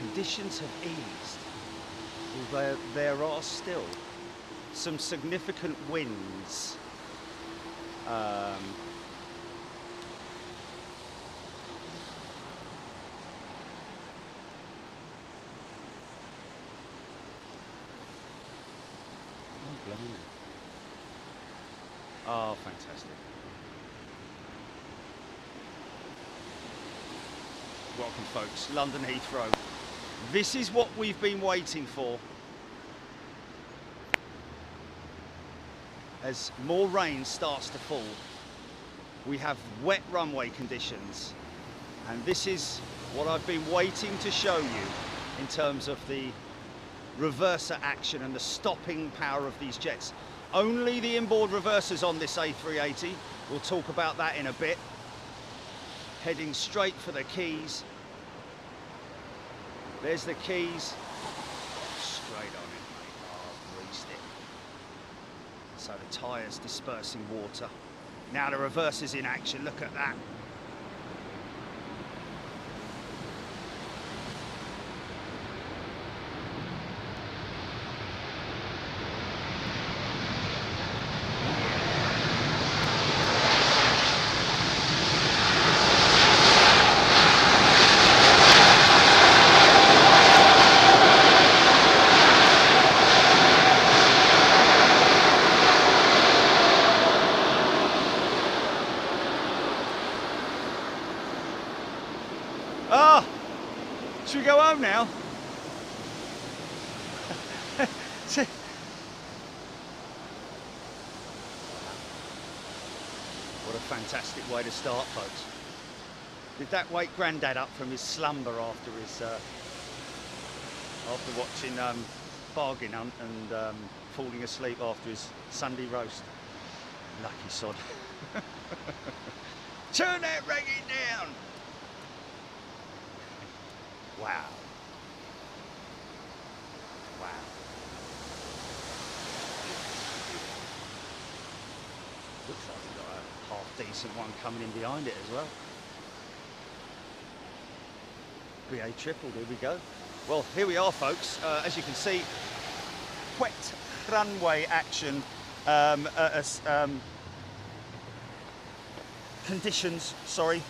conditions have eased, although there are still some significant winds. Oh, fantastic. Welcome, folks, London Heathrow. This is what we've been waiting for. As more rain starts to fall, we have wet runway conditions. And this is what I've been waiting to show you in terms of the reverser action and the stopping power of these jets. Only the inboard reversers on this A380. We'll talk about that in a bit. Heading straight for the keys. There's the keys. Straight on it, mate. Oh, I've greased it. So the tyres dispersing water. Now the reversers in action. Look at that. Should we go home now? What a fantastic way to start, folks. Did that wake Grandad up from his slumber after his after watching Bargain Hunt and falling asleep after his Sunday roast? Lucky sod. Turn that rigging down! Wow. Wow. Looks like we've got a half decent one coming in behind it as well. BA triple, here we go. Well, here we are, folks. As you can see, wet runway action. Conditions, sorry.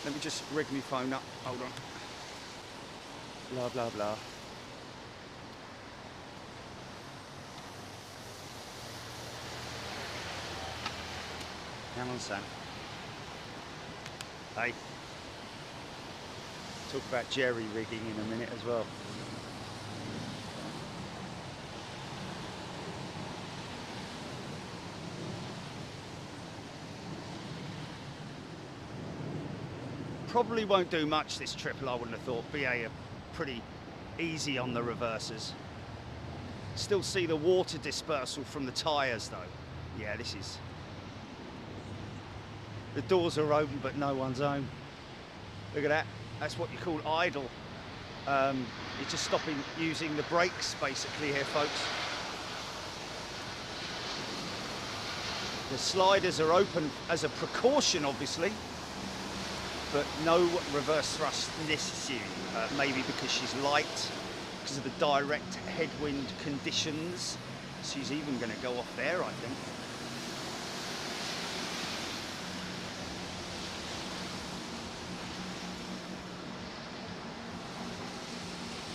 Let me just rig my phone up. Hold on. Blah, blah, blah. Come on, Sam. Hey. Talk about jerry rigging in a minute as well. Probably won't do much this triple, I wouldn't have thought. BA are pretty easy on the reversers. Still see the water dispersal from the tyres though. Yeah, this is... The doors are open but no one's home. Look at that. That's what you call idle. You're just stopping using the brakes basically here, folks. The sliders are open as a precaution, obviously, but no reverse thrust necessary. Maybe because she's light, because of the direct headwind conditions. She's even going to go off there, I think.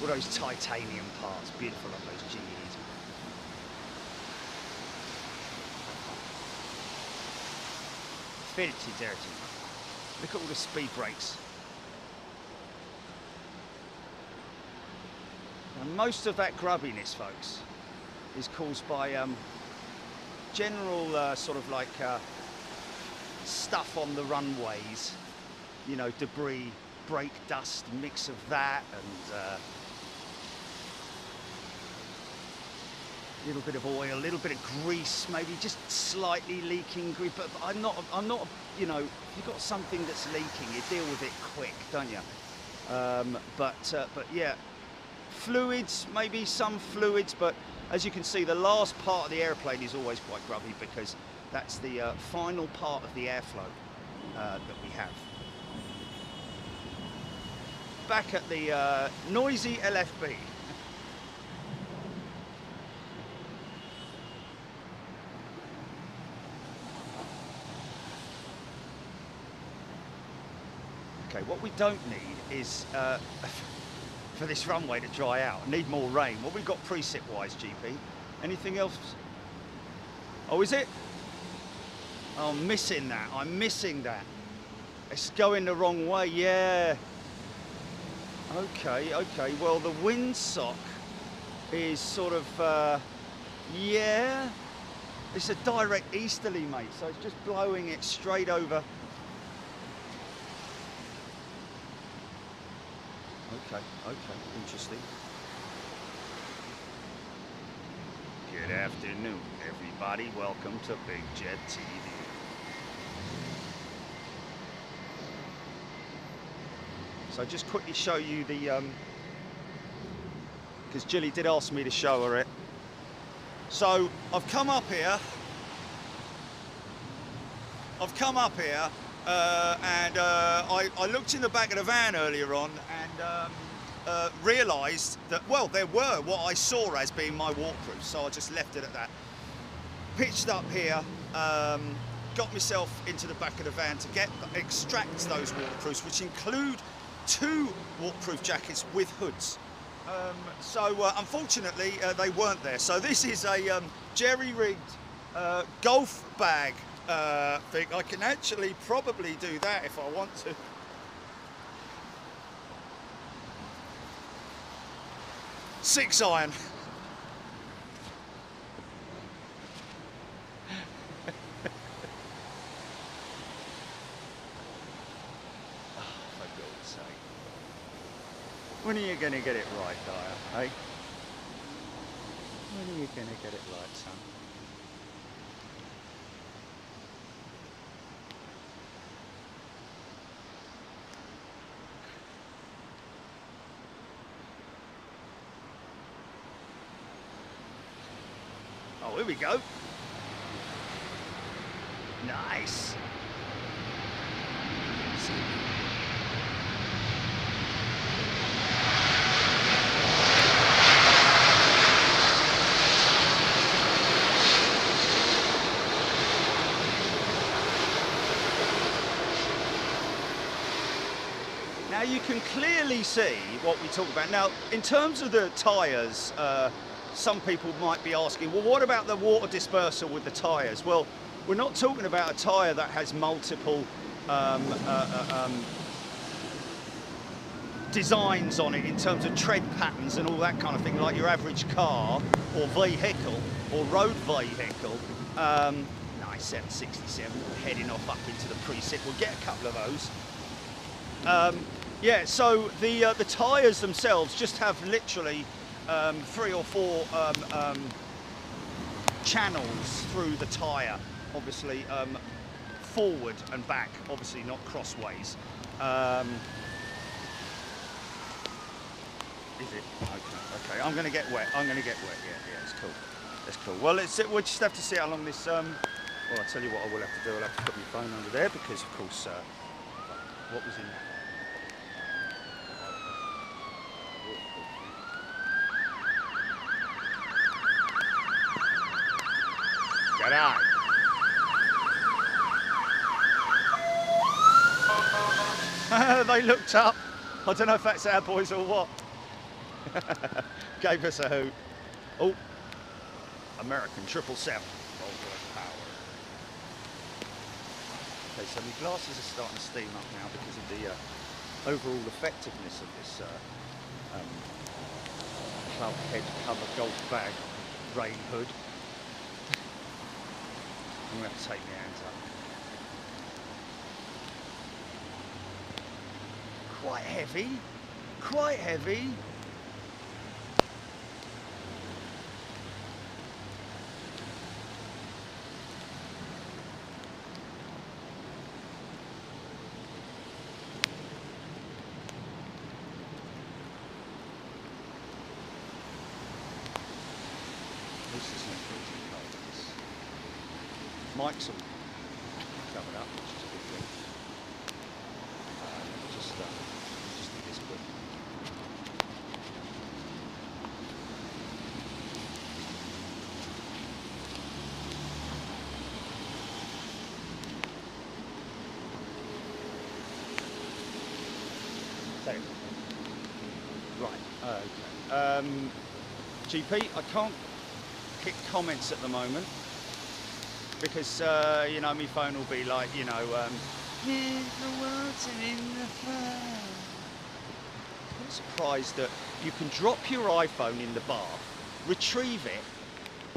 All those titanium parts, beautiful on those GEs. Filthy dirty. Look at all the speed brakes. And most of that grubbiness, folks, is caused by general sort of like stuff on the runways. You know, debris, brake dust, mix of that, and a little bit of oil, a little bit of grease, maybe just slightly leaking grease. But I'm not, you know, if you've got something that's leaking, you deal with it quick, don't you? But yeah, fluids, maybe some fluids, but as you can see, the last part of the airplane is always quite grubby because that's the final part of the airflow that we have. back at the noisy LFB. Okay, what we don't need is for this runway to dry out. Need more rain. What we've got preset wise, GP? Anything else? Oh, is it? Oh, I'm missing that. I'm missing that. It's going the wrong way. Yeah. Okay, okay. Well, the windsock is sort of, yeah. It's a direct easterly, mate. So it's just blowing it straight over. Okay, okay, interesting. Good afternoon, everybody. Welcome to Big Jet TV. So just quickly show you the, because Jilly did ask me to show her it. So I've come up here. And I looked in the back of the van earlier on and realised that, well, there were what I saw as being my waterproofs, so I just left it at that. Pitched up here, got myself into the back of the van to extract those waterproofs, which include 2 waterproof jackets with hoods. So unfortunately they weren't there. So this is a jerry-rigged golf bag thing. I can actually probably do that if I want to. Six iron. For God's sake. When are you going to get it right, Dyer? Hey? When are you going to get it right, son? Oh, here we go. Nice. Now you can clearly see what we talk about. Now, in terms of the tyres, some people might be asking, well, what about the water dispersal with the tyres? Well, we're not talking about a tyre that has multiple designs on it in terms of tread patterns and all that kind of thing, like your average car or vehicle or road vehicle. Nice 767 heading off up into the preset. We'll get a couple of those. Yeah, so the tyres themselves just have literally 3 or 4 channels through the tyre, obviously forward and back, obviously not crossways. Is it? Okay, I'm going to get wet. Yeah, it's cool. It's cool. Well, we'll just have to see how long this, well, I'll tell you what I will have to do. I'll have to put my phone under there because, of course, what was in there? Get out. They looked up. I don't know if that's our boys or what. Gave us a hoot. Oh, American 777. Power. Okay, so my glasses are starting to steam up now because of the overall effectiveness of this club head cover golf bag rain hood. I'm going to have to take my hands up. Quite heavy. Quite heavy. This is not freezing cold. Mike's all covered up, which is a good thing. Just do this quick. Second. Right, okay. GP, I can't hit comments at the moment because, you know, my phone will be like, you know, here's the water in the phone. I'm surprised that you can drop your iPhone in the bath, retrieve it,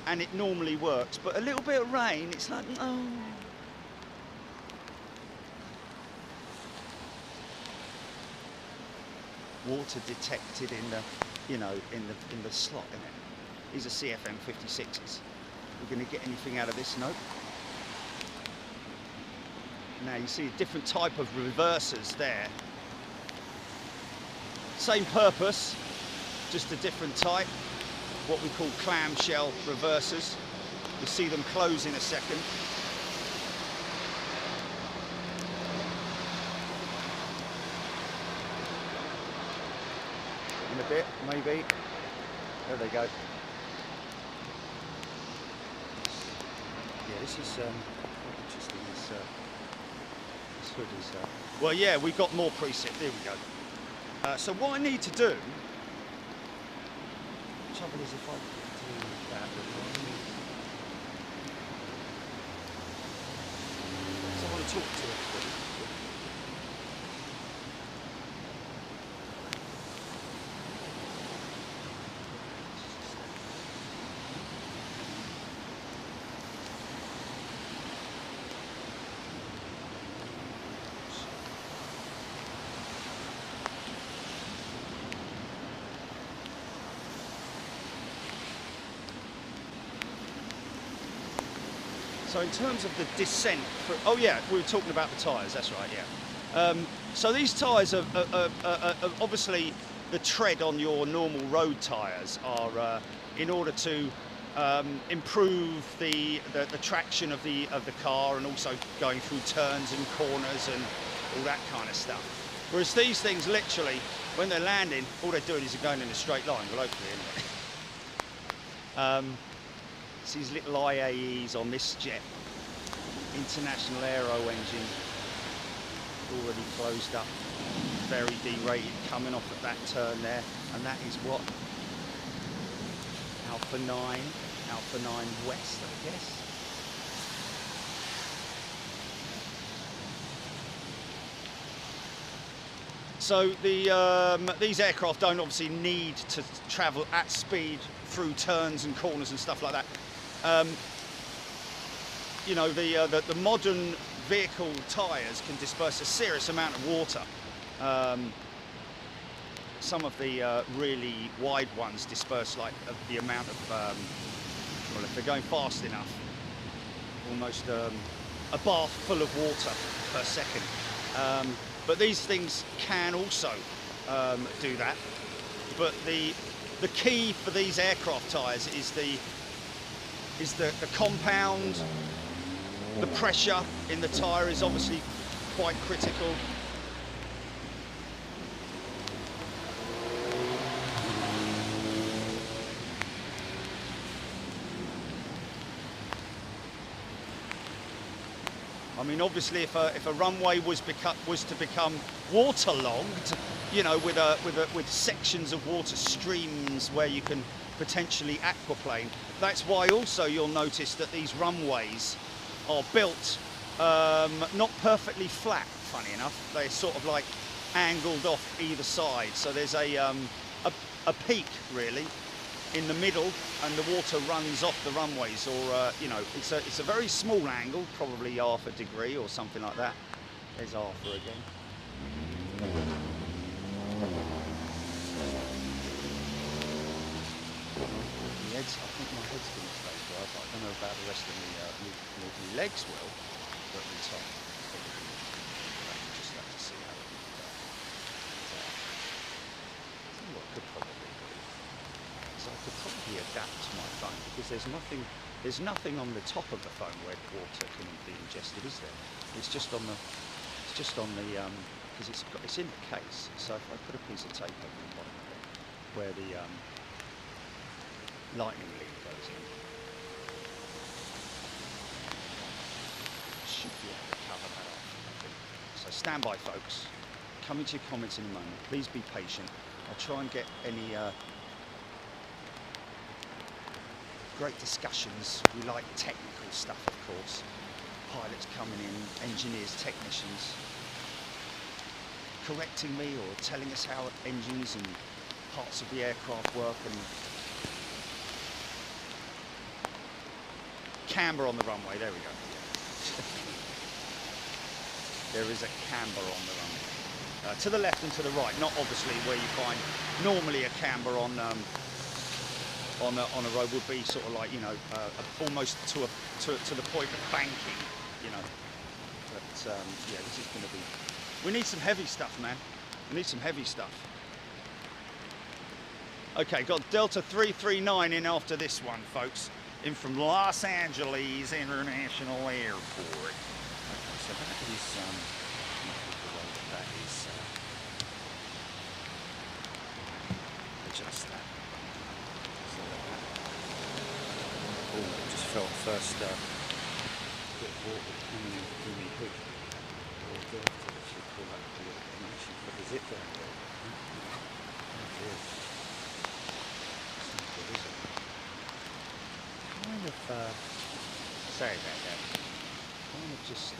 and it normally works, but a little bit of rain, it's like, oh. Water detected in the, you know, in the slot, isn't it? These are CFM 56s. We're going to get anything out of this? Nope. Now you see a different type of reversers there. Same purpose, just a different type. What we call clamshell reversers. You'll see them close in a second. In a bit, maybe. There they go. Yeah, this is interesting. This hood is. Well, yeah, we've got more preset. There we go. So what I need to do. The trouble is, if I do that, so I want to talk to everybody. So in terms of the descent, oh yeah, we were talking about the tyres, that's right, yeah. So these tyres are obviously the tread on your normal road tyres are in order to improve the traction of the car and also going through turns and corners and all that kind of stuff. Whereas these things literally, when they're landing, all they're doing is going in a straight line, well hopefully anyway. It's these little IAEs on this jet, International Aero Engine, already closed up, very derated, coming off at that turn there, and that is what? Alpha 9 West, I guess. So these aircraft don't obviously need to travel at speed through turns and corners and stuff like that. You know, the modern vehicle tyres can disperse a serious amount of water. Some of the really wide ones disperse like the amount of, well, if they're going fast enough, almost a bath full of water per second. But these things can also do that. But the key for these aircraft tyres is the compound. The pressure in the tyre is obviously quite critical. I mean, obviously, if a runway was to become waterlogged, you know, with sections of water, streams where you can potentially aquaplane, that's why also you'll notice that these runways are built not perfectly flat. Funny enough, they're sort of like angled off either side. So there's a peak really in the middle, and the water runs off the runways, or you know, it's a very small angle, probably half a degree or something like that. There's Arthur again. I think my head's going to stay dry, but I don't know about the rest of my legs will, but the top. Just have to see how it goes. What I could probably do is I could probably adapt to my phone, because there's nothing on the top of the phone where the water can be ingested, is there? It's just on the because it's in the case. So if I put a piece of tape over the bottom of it, where the lightning lead goes in, should be able to cover that off, I think. So stand by, folks. coming to your comments in a moment. Please be patient. I'll try and get any great discussions. We like technical stuff, of course. Pilots coming in, engineers, technicians, correcting me or telling us how engines and parts of the aircraft work. And camber on the runway, there we go. There is a camber on the runway. To the left and to the right, not obviously where you find normally a camber on a road would be sort of like, you know, almost to the point of banking, you know. But yeah, this is going to be. We need some heavy stuff, man. We need some heavy stuff. Okay, got Delta 339 in after this one, folks. In from Los Angeles International Airport. Okay, so that is that is adjust that. So oh, I just felt first bit of water coming in through my hood. Or Delta, if you call that the actually put the zip down there. Kind of sorry about that. Kind of just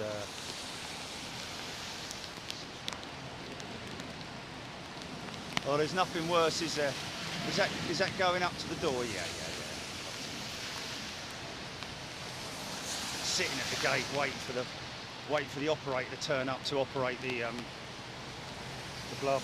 oh, there's nothing worse, is there? Is that going up to the door? Yeah. Sitting at the gate, wait for the operator to turn up to operate the blah blah.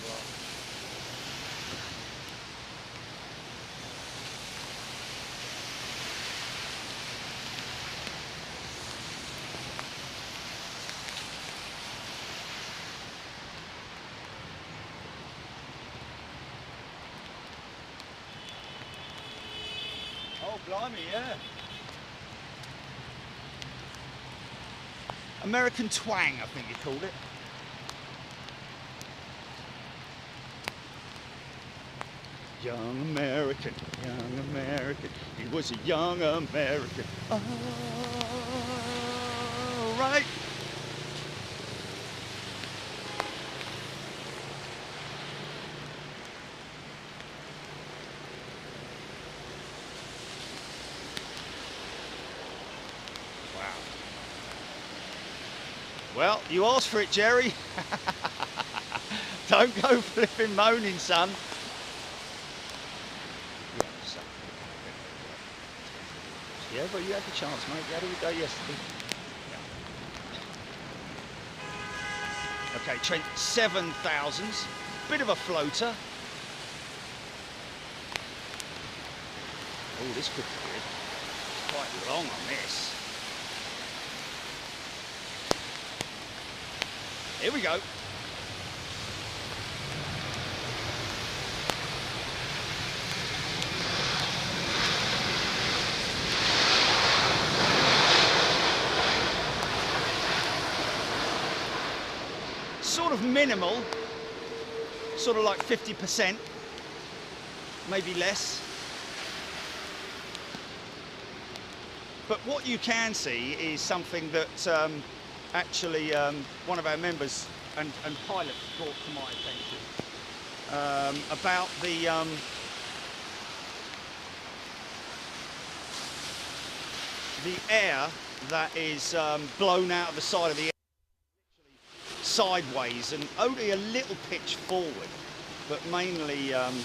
Oh, blimey, yeah. American twang, I think you called it. Young American, he was a young American. All right. Well, you asked for it, Jerry. Don't go flipping moaning, son. Yeah, but you had the chance, mate. You had a go yesterday. Yeah. Okay, Trent 7000s. Bit of a floater. Oh, this could be good. It's quite long on this. Here we go. Sort of minimal, sort of like 50%, maybe less. But what you can see is something that actually one of our members and pilots brought to my attention about the air that is blown out of the side of the air sideways and only a little pitch forward, but mainly don't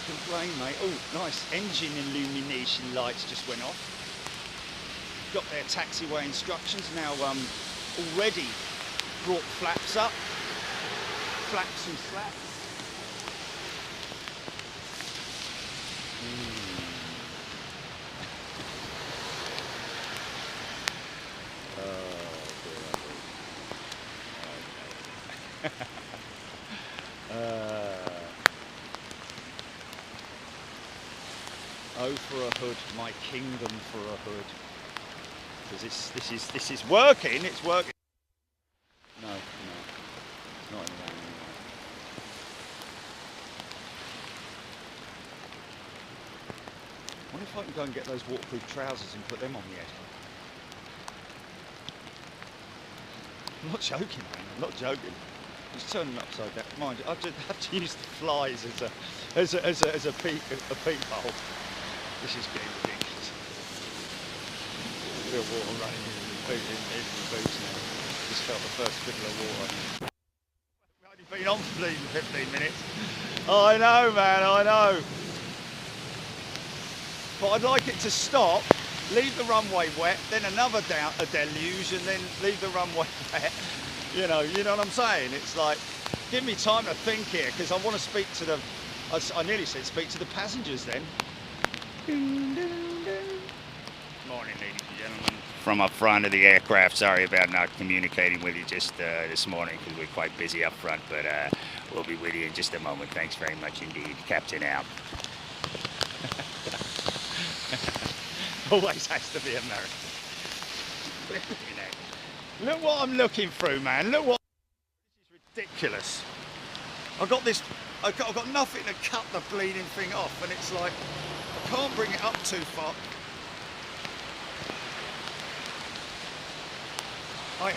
complain, mate. Oh, nice. Engine illumination lights just went off. Got their taxiway instructions now. Already brought flaps up. Flaps and slaps. Oh, for a hood, my kingdom for a hood. Because this is working. It's working. No. if I can go and get those waterproof trousers and put them on the head. I'm not joking, man. I'm not joking. Just turn them upside down. Mind you, I just have to use the flies as a peephole. This is getting ridiculous. Feel water running in the boots now. Just felt the first trickle of water. We've only been on for 15 minutes. I know, man, I know. But I'd like it to stop, leave the runway wet, then another deluge, and then leave the runway wet. You know what I'm saying? It's like, give me time to think here, because I want to speak to the, I nearly said speak to the passengers then. Morning, ladies and gentlemen. From up front of the aircraft, sorry about not communicating with you just this morning, because we're quite busy up front, but we'll be with you in just a moment. Thanks very much indeed. Captain out. Always has to be American. Look what I'm looking through, man. Look what. This is ridiculous. I've got nothing to cut the bleeding thing off, and it's like I can't bring it up too far. I've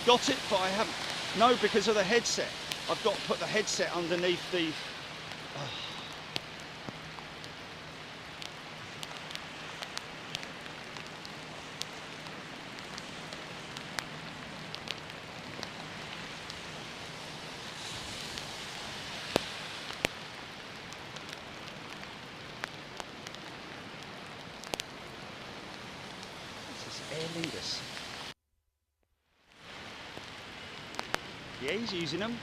got it, but I haven't. No, because of the headset. I've got to put the headset underneath the. Aer Lingus. Yeah, he's using them.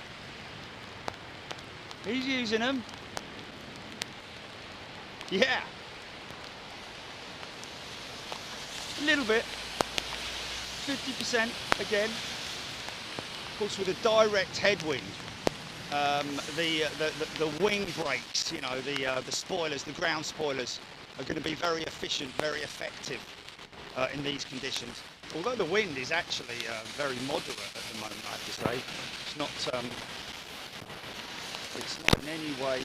He's using them. Yeah. A little bit. 50% again. Of course, with a direct headwind, the wing brakes, you know, the spoilers, the ground spoilers, are going to be very efficient, very effective in these conditions. Although the wind is actually very moderate at the moment, I have to say. It's not in any way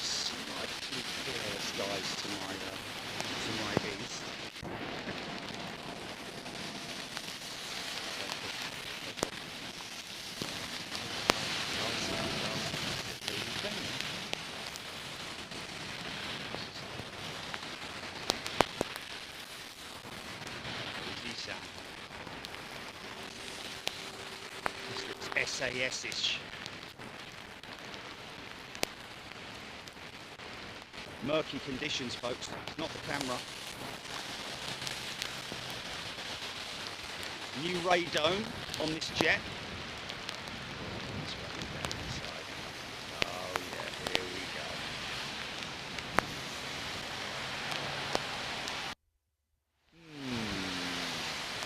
slightly clear skies to my east. SAS-ish. Murky conditions, folks, not the camera. New radome on this jet. Oh yeah, here we go.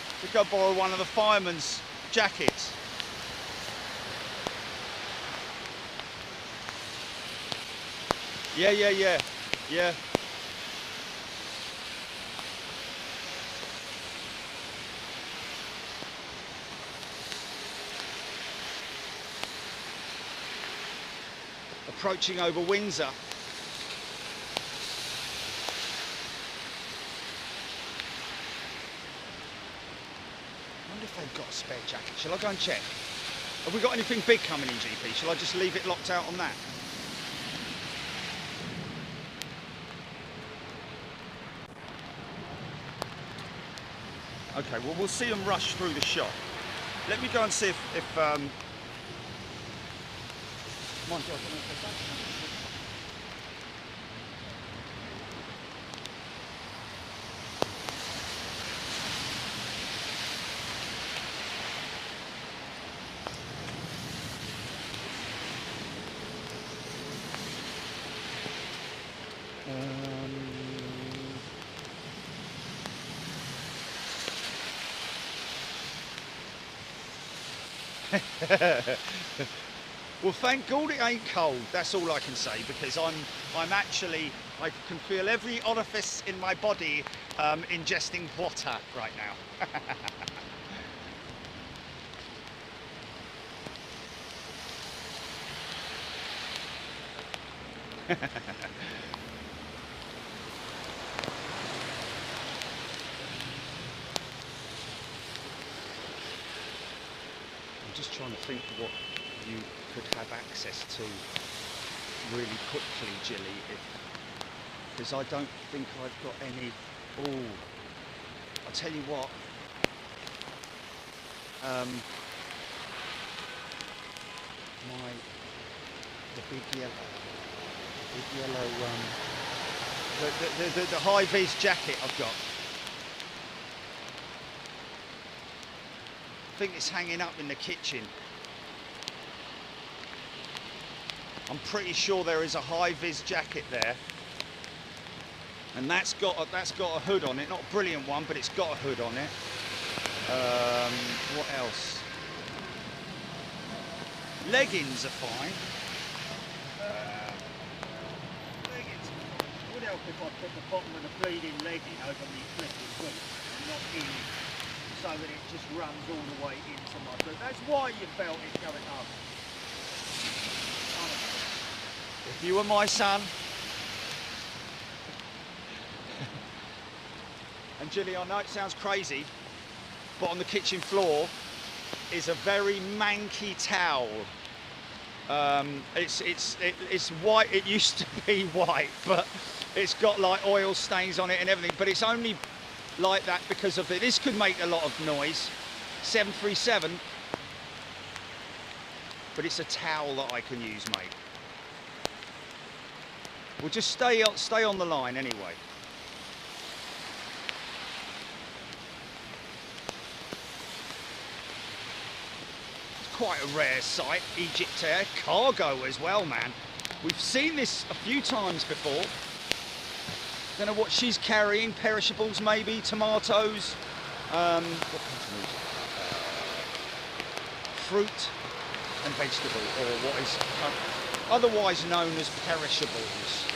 I think I'll borrow one of the fireman's jackets. Yeah. Approaching over Windsor. I wonder if they've got a spare jacket. Shall I go and check? Have we got anything big coming in, GP? Shall I just leave it locked out on that? Okay, well, we'll see them rush through the shop. Let me go and see if mind you, well, thank God it ain't cold. That's all I can say, because I can feel every orifice in my body ingesting water right now. I'm just trying to think what you could have access to really quickly, Jilly, because I don't think I've got any. Oh, I'll tell you what. The big yellow, the high-vis jacket I've got. I think it's hanging up in the kitchen. I'm pretty sure there is a high-vis jacket there, and that's got a hood on it. Not a brilliant one, but it's got a hood on it. What else? Leggings are fine. Leggings would help if I put the bottom of the bleeding legging over my flipping boot and not in it, so that it just runs all the way into my boot. That's why you felt it going up. If you were my son, and Jilly, I know it sounds crazy, but on the kitchen floor is a very manky towel. It's white. It used to be white, but it's got like oil stains on it and everything. But it's only like that because of it. This could make a lot of noise. 737, but it's a towel that I can use, mate. We'll just stay on the line anyway. Quite a rare sight, Egypt Air cargo as well, man. We've seen this a few times before. Don't know what she's carrying, perishables maybe, tomatoes, fruit and vegetable, or what is otherwise known as perishables.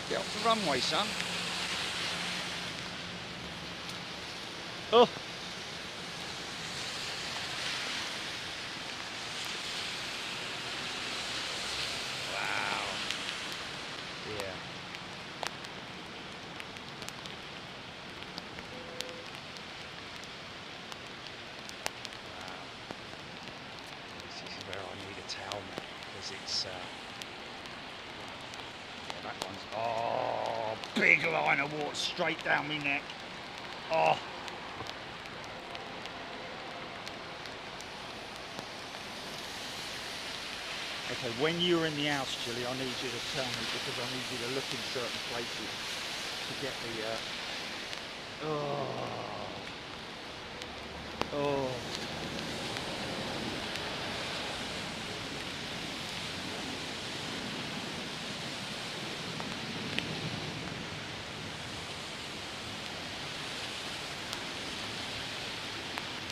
Get off the runway, son. Oh. Wow. Yeah. Wow. This is where I need a towel, because it's that one's, oh, big line of water straight down my neck. Oh. Okay, when you're in the house, Jilly, I need you to tell me, because I need you to look in certain places to get the, oh.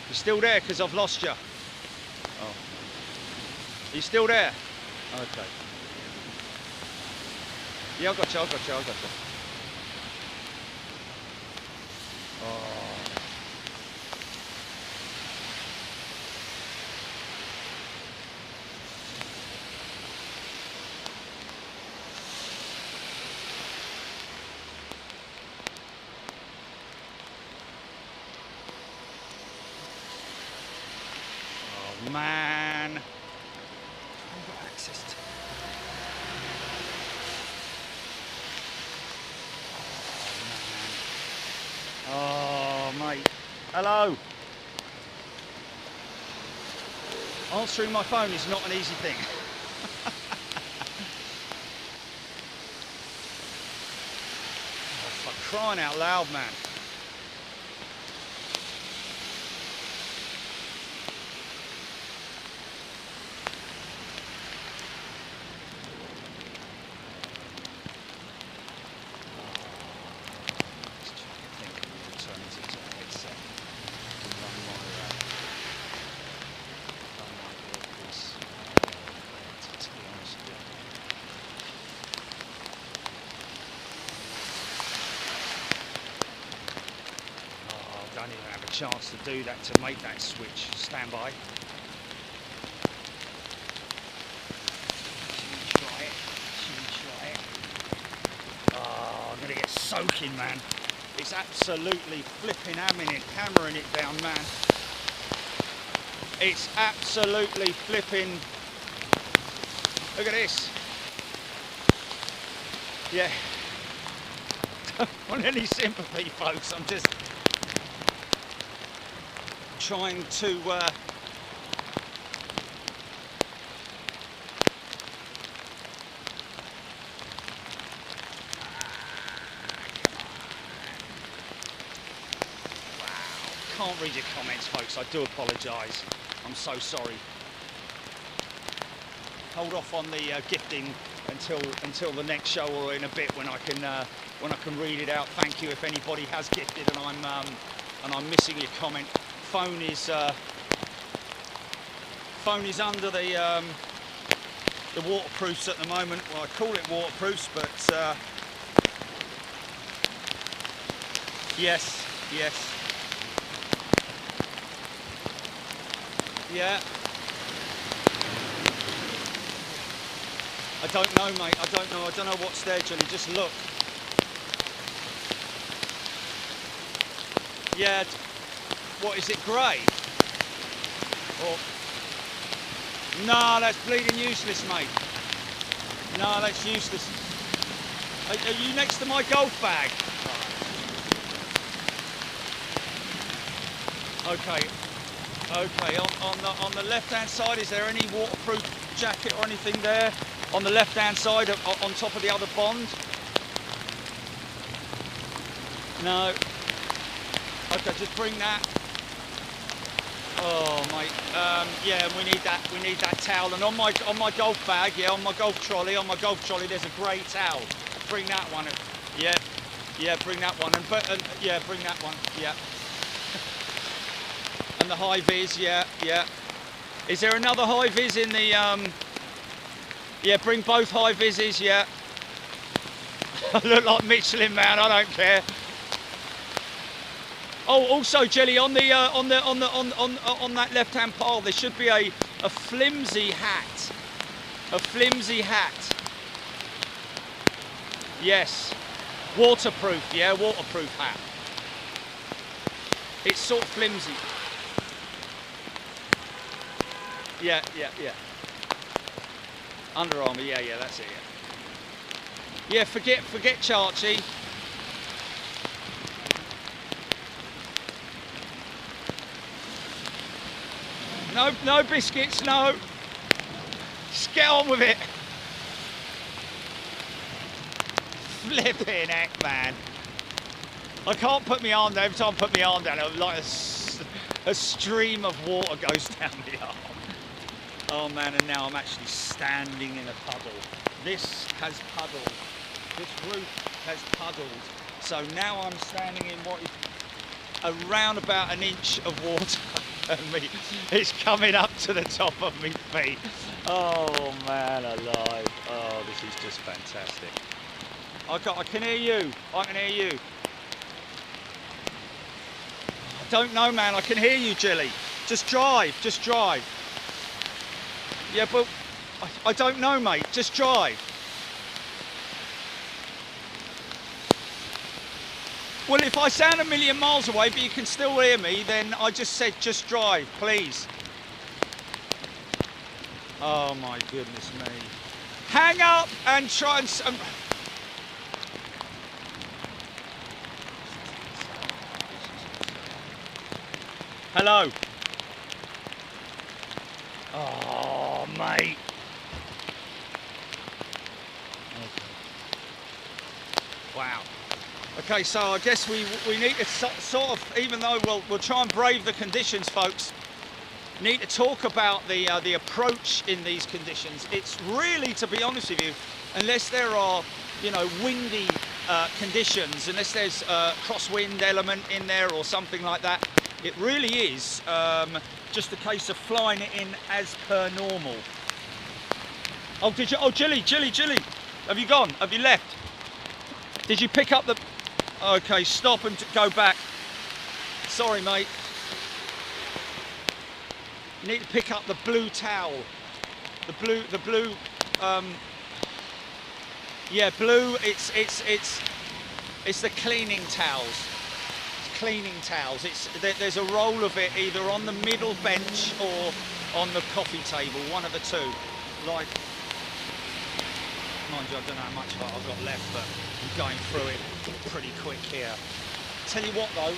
You still there? Because I've lost you. Oh. Are you still there? Okay. Yeah, I got you. Oh. Man, I've got access to. Oh, mate. Hello. Answering my phone is not an easy thing. Oh, for crying out loud, man. chance to do that, to make that switch. Stand by. Should we try it? Should we try it? Oh, I'm gonna get soaking, man. It's absolutely flipping hammering it down, man. It's absolutely flipping. Look at this. Yeah. Don't want any sympathy, folks. I'm just trying to can't read your comments, folks. I do apologise. I'm so sorry. Hold off on the gifting until the next show, or in a bit when I can read it out. Thank you if anybody has gifted and I'm missing your comment. Phone is under the waterproofs at the moment. Well, I call it waterproofs, but yes. Yeah. I don't know, mate. I don't know what's there, Johnny. Just look. Yeah. What is it? Grey? Or no, that's bleeding useless, mate. No, that's useless. Are you next to my golf bag? Okay. Okay, on the left-hand side, is there any waterproof jacket or anything there? On the left-hand side, on top of the other bond? No. Okay, just bring that. Oh, mate. Yeah, we need that towel. And on my golf bag, yeah, on my golf trolley, there's a grey towel. Bring that one. Yeah, bring that one. And yeah, bring that one. Yeah. And the high vis, yeah. Is there another high vis in the yeah, bring both high vises, yeah. I look like Michelin Man, I don't care. Oh, also, Jelly, on that left-hand pile, there should be a flimsy hat. A flimsy hat. Yes. Waterproof, yeah, waterproof hat. It's sort of flimsy. Yeah. Under Armour, yeah, that's it, yeah. Yeah, forget Charchi. No biscuits, no. Just get on with it. Flipping heck, man. I can't put my arm down. Every time I put my arm down, like a stream of water goes down my arm. Oh man, and now I'm actually standing in a puddle. This has puddled. This roof has puddled. So now I'm standing in what is around about an inch of water, and it's coming up to the top of my feet. Oh man alive. Oh, this is just fantastic. I can hear you. I can hear you. I don't know, man. I can hear you, Jilly. Just drive. Yeah, but I don't know, mate. Just drive. Well, if I sound a million miles away, but you can still hear me, then I just said just drive, please. Oh my goodness me. Hang up and try and... Hello. Oh, mate. Okay. Wow. Okay, so I guess we need to sort of, even though we'll try and brave the conditions, folks, need to talk about the approach in these conditions. It's really, to be honest with you, unless there are, you know, windy conditions, unless there's a crosswind element in there or something like that, it really is just a case of flying it in as per normal. Oh, did you? Oh, Jilly, have you gone? Have you left? Did you pick up the... Okay, stop and go back. Sorry, mate. You need to pick up the blue towel. The blue, yeah, blue, it's the cleaning towels. It's cleaning towels. There's a roll of it either on the middle bench or on the coffee table, one of the two. Like, mind you, I don't know how much of it I've got left, but I'm going through it pretty quick here. Tell you what though,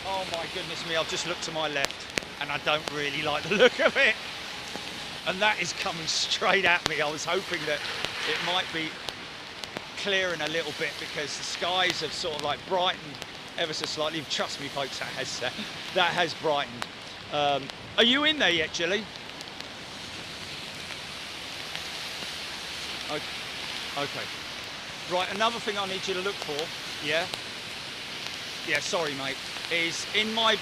oh my goodness me, I've just looked to my left and I don't really like the look of it. And that is coming straight at me. I was hoping that it might be clearing a little bit because the skies have sort of like brightened ever so slightly. Trust me folks, that has brightened. Are you in there yet, Gilly? Okay. Right, another thing I need you to look for, yeah, sorry mate, is in my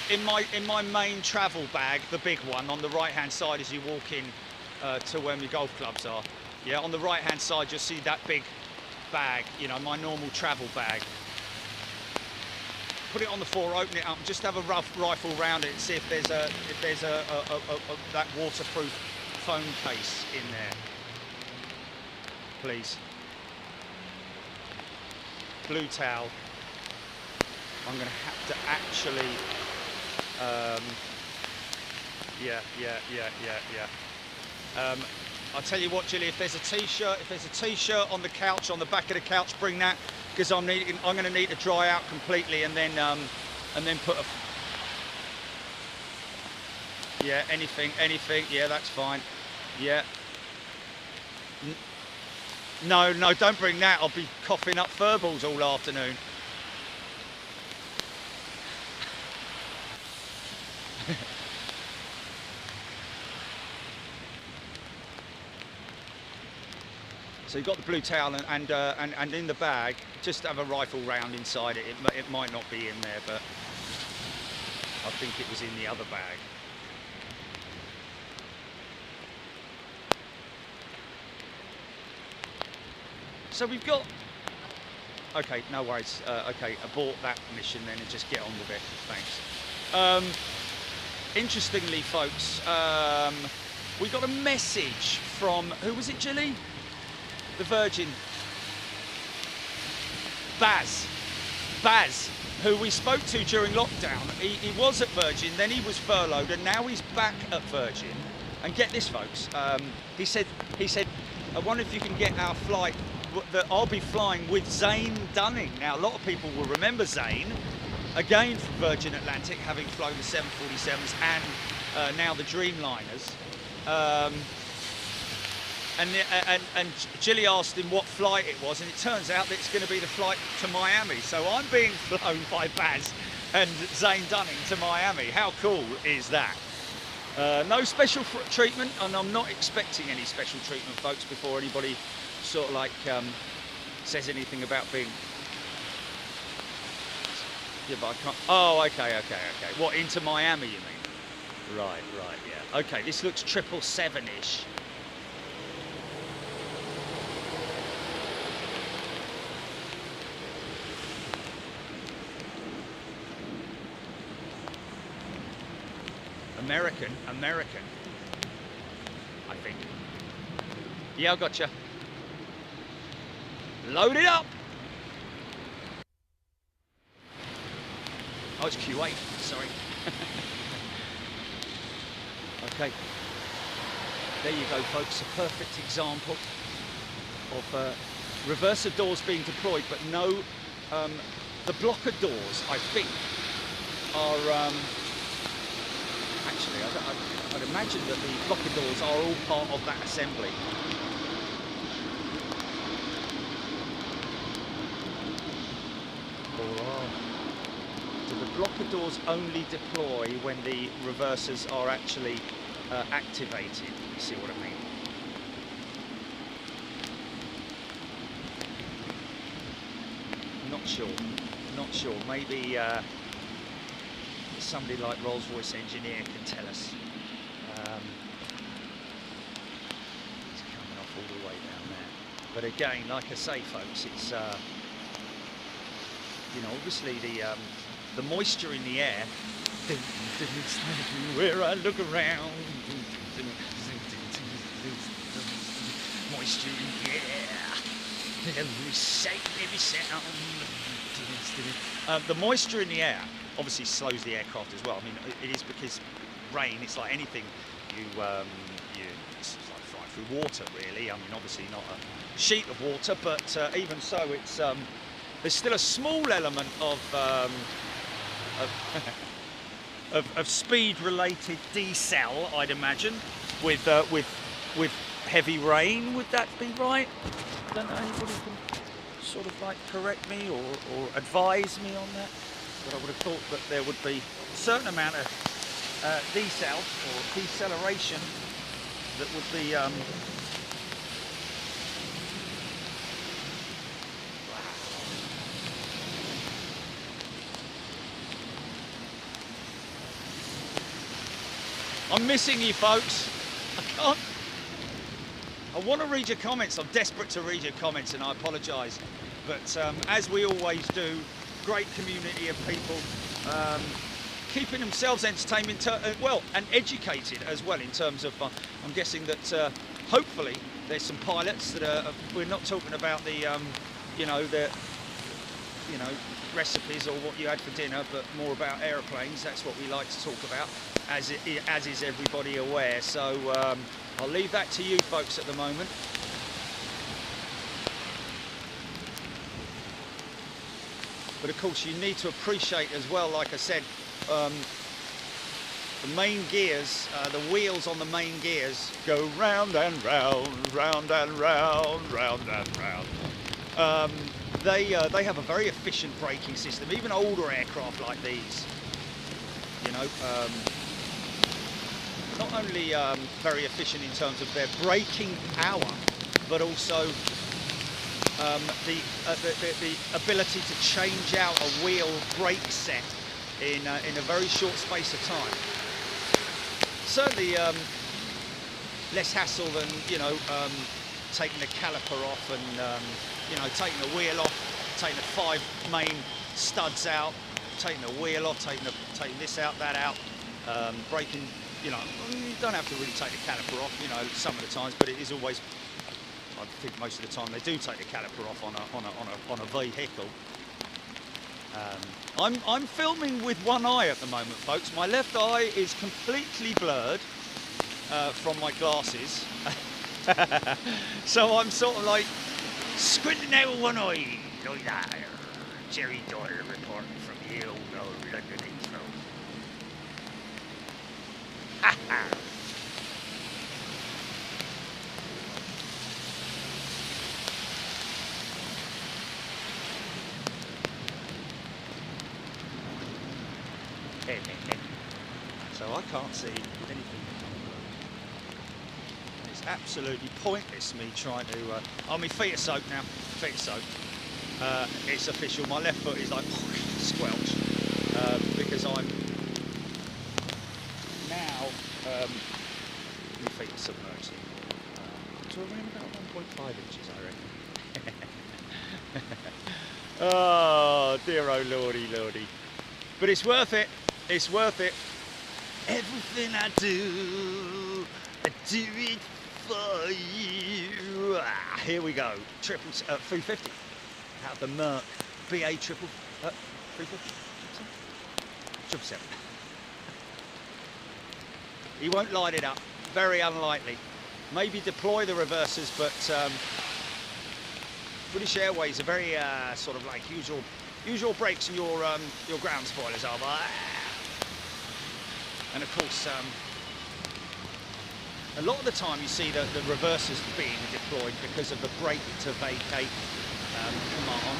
main travel bag, the big one on the right hand side as you walk in to where my golf clubs are. Yeah, on the right hand side you'll see that big bag, you know, my normal travel bag. Put it on the floor, open it up, and just have a rough rifle round it and see if there's that waterproof phone case in there. Please. Blue towel. I'm going to have to actually, I'll tell you what, Gilly, if there's a t-shirt on the couch, on the back of the couch, bring that, because I'm going to need to dry out completely, and then put a, yeah, anything, yeah, that's fine, yeah. No, don't bring that. I'll be coughing up furballs all afternoon. So you've got the blue towel and in the bag, just have a rifle round inside it. It might not be in there, but I think it was in the other bag. So we've got, okay, no worries, okay, abort that mission then and just get on with it, thanks. Interestingly, folks, we got a message from, who was it, Gilly? The Virgin. Baz, who we spoke to during lockdown. He was at Virgin, then he was furloughed, and now he's back at Virgin. And get this, folks, he said, I wonder if you can get our flight, that I'll be flying with Zane Dunning. Now, a lot of people will remember Zane, again from Virgin Atlantic, having flown the 747s and now the Dreamliners. And Gilly asked him what flight it was, and it turns out that it's going to be the flight to Miami. So I'm being flown by Baz and Zane Dunning to Miami. How cool is that? No special treatment, and I'm not expecting any special treatment, folks, before anybody sort of like says anything about being... Yeah, but I can't... Oh, okay. What, into Miami, you mean? Right, yeah. Okay, this looks 777-ish. American, I think. Yeah, I gotcha. Load it up. Oh, it's Q8, sorry. Okay. There you go, folks. A perfect example of reverser doors being deployed, but no, the blocker doors, I think, are... Actually, I'd imagine that the blocker doors are all part of that assembly. Do the blocker doors only deploy when the reversers are actually activated? You see what I mean? Not sure. Maybe somebody like Rolls-Royce engineer can tell us. It's coming off all the way down there. But again, like I say, folks, it's you know, obviously the the moisture in the air. Where I look around, moisture in the air, every sight, every sound. The moisture in the air obviously slows the aircraft as well. I mean, it is because rain, it's like anything, it's like flying through water, really. I mean, obviously not a sheet of water, but even so, it's there's still a small element of of speed-related decel, I'd imagine, with heavy rain. Would that be right? I don't know. Anybody can sort of like correct me or advise me on that? But I would have thought that there would be a certain amount of decel or deceleration that would be I'm missing you folks. I want to read your comments. I'm desperate to read your comments, and I apologise. But as we always do, great community of people keeping themselves entertained, well, and educated as well. In terms of, I'm guessing that hopefully there's some pilots that are. We're not talking about the, the recipes or what you had for dinner, but more about aeroplanes. That's what we like to talk about, as is everybody aware. So I'll leave that to you folks at the moment. But of course you need to appreciate as well, like I said, the main gears, the wheels on the main gears go round and round, round and round, round and round. They have a very efficient braking system. Even older aircraft like these, not only very efficient in terms of their braking power, but also the ability to change out a wheel brake set in a very short space of time. Certainly less hassle than taking the caliper off and taking the wheel off, taking the 5 main studs out, taking the wheel off, taking this out, that out, braking. You don't have to really take the caliper off, some of the times, but it is always. I think most of the time they do take the caliper off on a vehicle. I'm filming with one eye at the moment, folks. My left eye is completely blurred from my glasses, so I'm sort of like squinting out with one eye. Like that. Jerry Doyle reporting from the old London Heathrow. So I can't see anything. It's absolutely pointless me trying to. Oh, my feet are soaked now. Feet are soaked. It's official. My left foot is like squelch because I'm now. My feet are submerged. To around about 1.5 inches, I reckon. Oh dear, oh lordy, lordy. But it's worth it. It's worth it. Everything I do it for you. Here we go. 350 out of the Merc BA 350. 777. He won't light it up. Very unlikely. Maybe deploy the reversers, but British Airways are very sort of like usual brakes and your ground spoilers are. And of course, a lot of the time you see the reversers being deployed because of the brake to vacate command.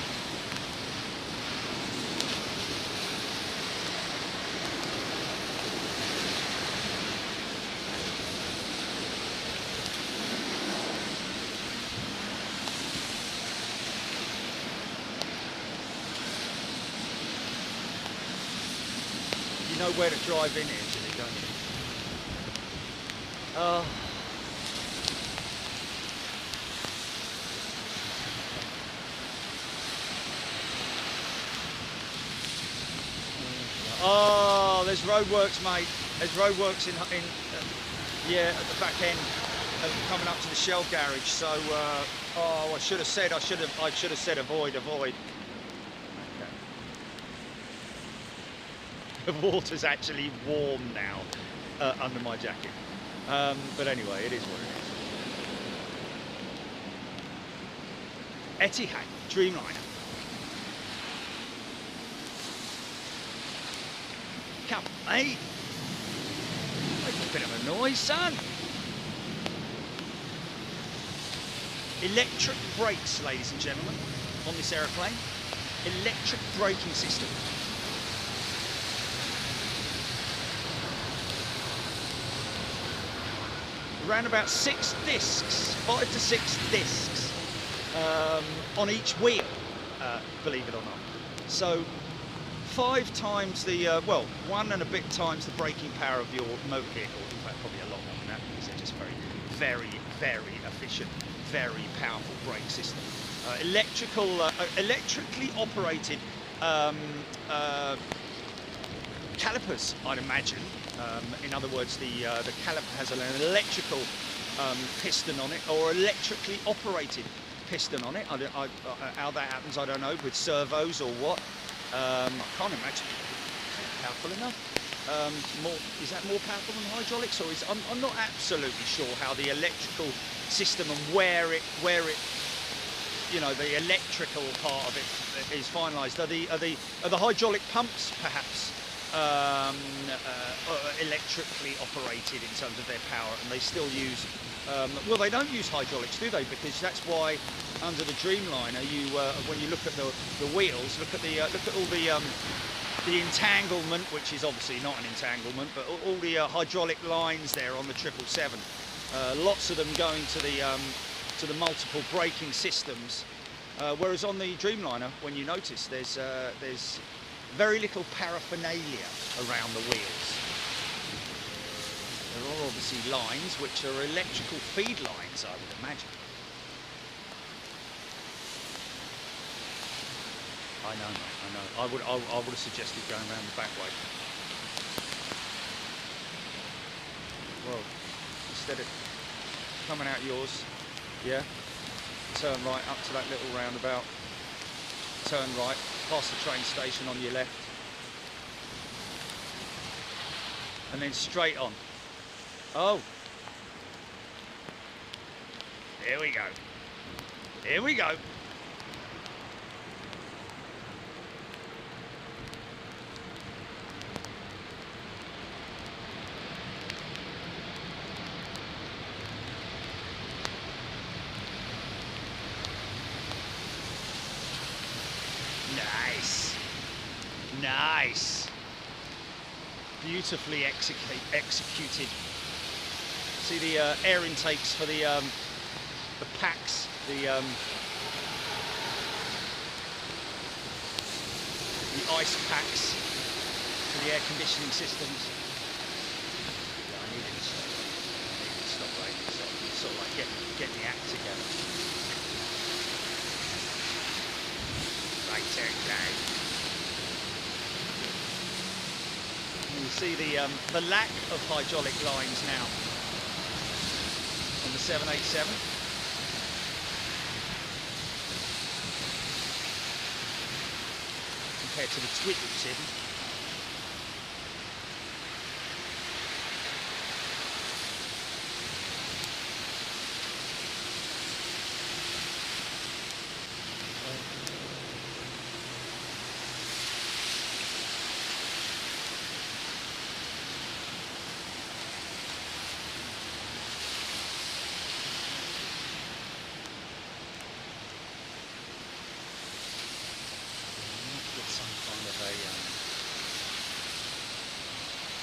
You know where to drive in here, Jimmy, don't you? Oh. There's roadworks, mate. There's roadworks yeah, at the back end, coming up to the Shell garage. So, oh, I should have said avoid. Okay. The water's actually warm now under my jacket. But anyway, it is what it is. Etihad Dreamliner. Come, mate. Make a bit of a noise, son. Electric brakes, ladies and gentlemen, on this aeroplane. Electric braking system. Around about 6 discs, 5 to 6 discs on each wheel, believe it or not. So 5 times the, well, 1 and a bit times the braking power of your motor vehicle. In fact, probably a lot more than that, because they're just very efficient, very powerful brake system. Electrically operated calipers, I'd imagine. In other words, the caliper has an electrical piston on it, or electrically operated piston on it. How that happens, I don't know, with servos or what. I can't imagine. Powerful enough? Is that more powerful than hydraulics, or is I'm not absolutely sure how the electrical system and where it you know, the electrical part of it is finalised. Are the hydraulic pumps perhaps electrically operated in terms of their power, and they still use well, they don't use hydraulics, do they? Because that's why under the Dreamliner, you when you look at the wheels, look at all the entanglement, which is obviously not an entanglement, but all the hydraulic lines there on the 777. Lots of them going to the multiple braking systems, whereas on the Dreamliner, when you notice, there's very little paraphernalia around the wheels. There are obviously lines which are electrical feed lines, I would imagine. I know, mate, I know. I would have suggested going around the back way. Well, instead of coming out yours, yeah, turn right up to that little roundabout, turn right, past the train station on your left, and then straight on. Oh, here we go. Here we go. Nice. Nice. Beautifully executed. See the air intakes for the packs, the ice packs for the air conditioning systems. Yeah, I needed to stop right. Sort of like getting the act together. Right, okay. You see the lack of hydraulic lines now on the 787. Compared to the 777.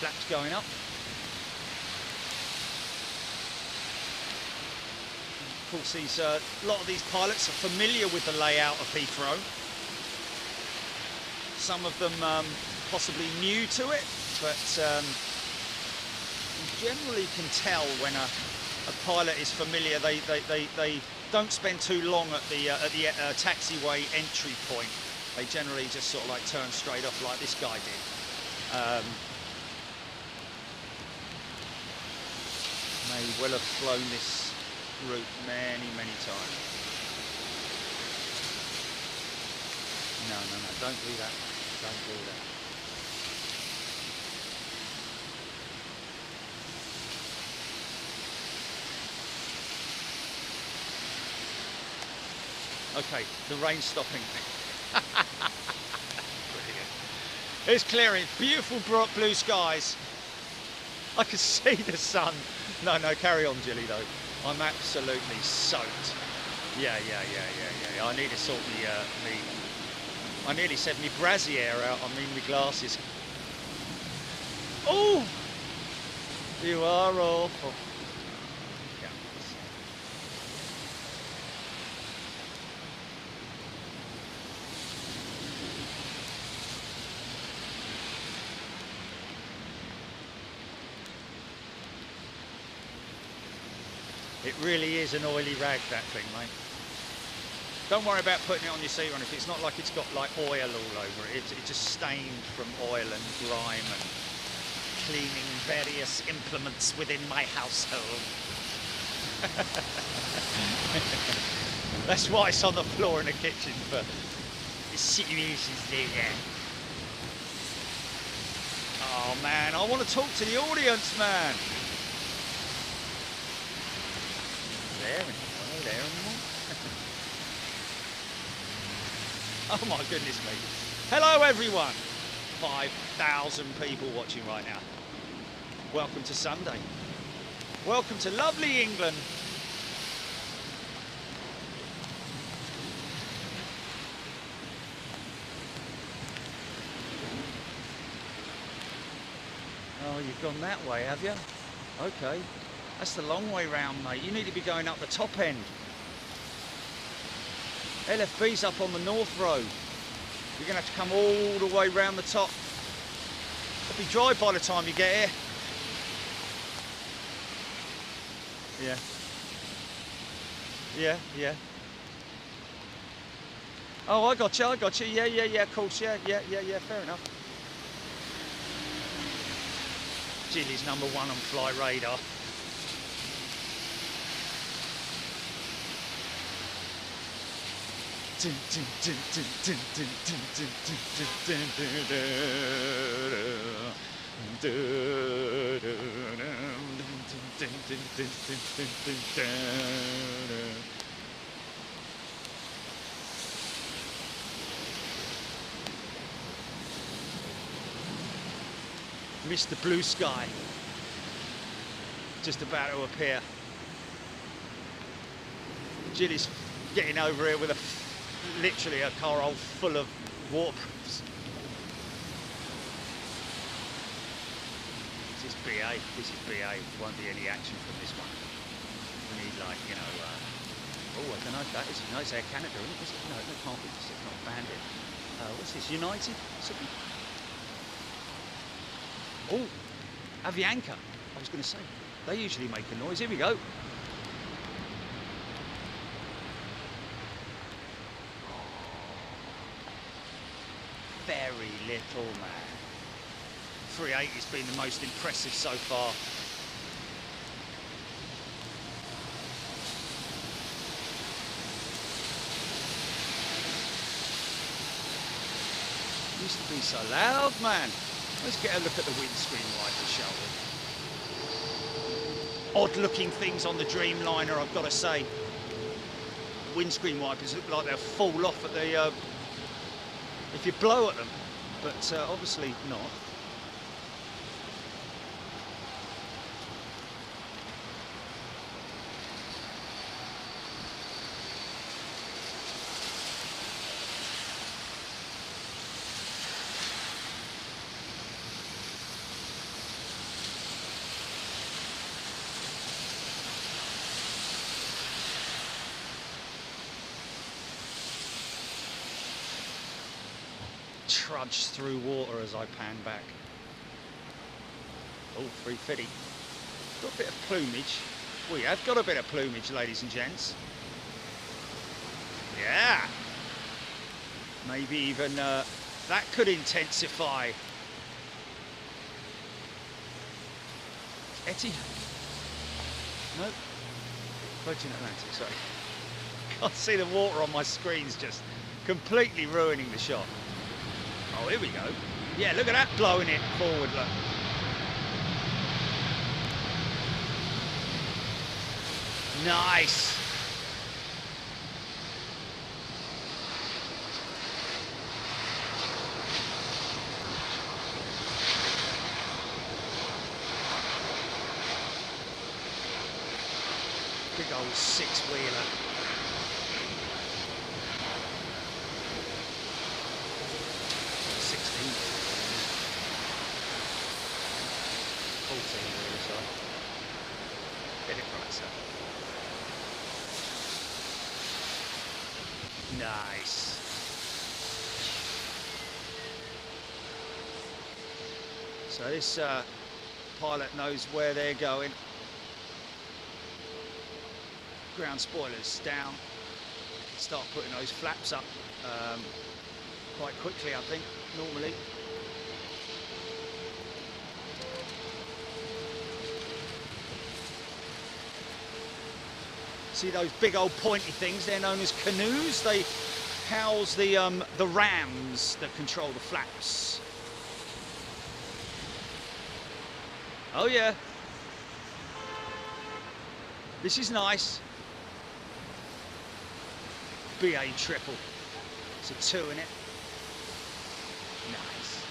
Flaps going up. Of course, a lot of these pilots are familiar with the layout of Heathrow. Some of them possibly new to it, but you generally can tell when a pilot is familiar. They don't spend too long at the taxiway entry point. They generally just sort of like turn straight off like this guy did. may well have flown this route many, many times. No, no, no, don't do that. Don't do that. Okay, the rain's stopping. Brilliant. It's clearing, beautiful blue skies. I can see the sun. No, no, carry on, Jilly, though. I'm absolutely soaked. Yeah. I need to sort me, I nearly said me brassiere out, I mean my glasses. Oh! You are awful. Yeah. It really is an oily rag, that thing, mate. Don't worry about putting it on your seat or anything. It's not like it's got like oil all over it. It's just stained from oil and grime and cleaning various implements within my household. That's why it's on the floor in the kitchen for situations there. Oh man, I want to talk to the audience, man. There anymore. Oh my goodness me. Hello everyone. 5,000 people watching right now. Welcome to Sunday. Welcome to lovely England. Oh, you've gone that way, have you? Okay. That's the long way round, mate. You need to be going up the top end. LFB's up on the North Road. You're going to have to come all the way round the top. It'll be dry by the time you get here. Yeah. Oh, I got you. Yeah, of course. Yeah, fair enough. Jilly's #1 on Fly Radar. Mr. Blue Sky just about to appear. Jilly's getting over here with literally a car hole full of waterproofs. This is BA. Won't be any action from this one. We need, like, you know, oh, I don't know if that is, no, it's Air Canada, isn't it? No, it can't be, it's not Bandit. What's this, United? Something? Oh, Avianca, I was going to say. They usually make a noise. Here we go. Very little, man. 380's been the most impressive so far. Used to be so loud, man. Let's get a look at the windscreen wipers, shall we? Odd looking things on the Dreamliner, I've got to say. Windscreen wipers look like they'll fall off at the if you blow at them, but obviously not. Trudge through water as I pan back. Oh, 350. Got a bit of plumage. We have got a bit of plumage, ladies and gents. Yeah. Maybe even that could intensify. Nope. Virgin Atlantic, sorry. Can't see the water on my screen's just completely ruining the shot. Oh, here we go. Yeah, look at that, blowing it forward, look. Nice. Big old six-wheeler. Get it right, sir. Nice. So this pilot knows where they're going. Ground spoilers down. Start putting those flaps up quite quickly, I think, normally. See those big old pointy things? They're known as canoes. They house the rams that control the flaps. Oh yeah. This is nice. BA triple. It's a 2 in it. Nice.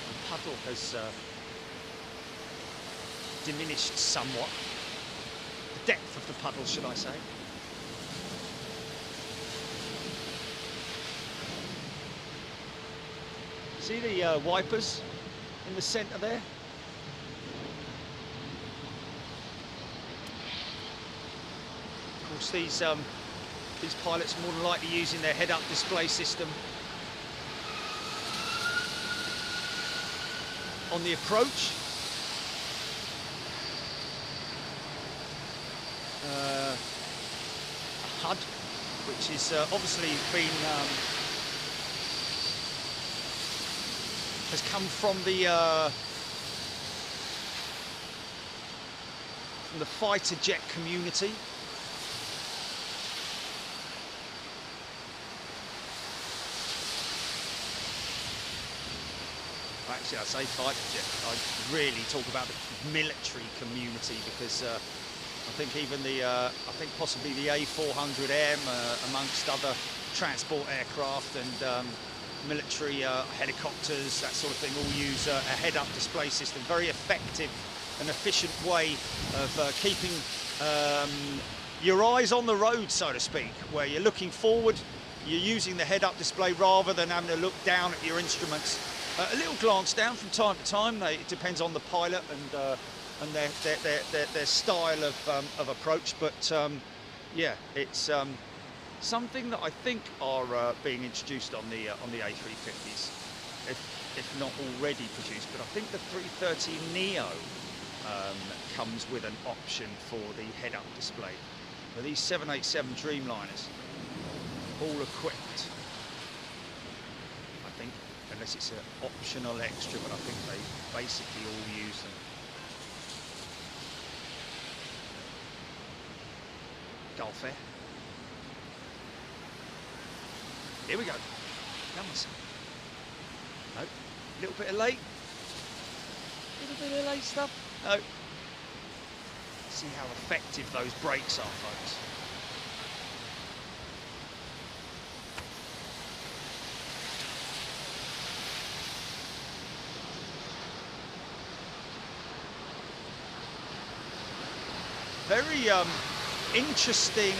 The puddle has diminished somewhat. The depth of the puddle, should I say. See the wipers in the centre there? Of course, these pilots are more than likely using their head-up display system on the approach. A HUD, which is obviously been has come from the fighter jet community. Actually, I say fighter jet. I really talk about the military community because I think even I think possibly the A400M, amongst other transport aircraft and military helicopters, that sort of thing, all use a head-up display system. Very effective and efficient way of keeping your eyes on the road, so to speak, where you're looking forward, you're using the head-up display rather than having to look down at your instruments. A little glance down from time to time. It depends on the pilot and their style of approach, but yeah, it's something that I think are being introduced on the A350s, if not already produced. But I think the 330neo comes with an option for the head-up display. But these 787 Dreamliners, all equipped, I think, unless it's an optional extra, but I think they basically all use them. Gulf Air. Here we go. Come on, son. Nope. A little bit of late. Little bit of late stuff. No. See how effective those brakes are, folks. Very interesting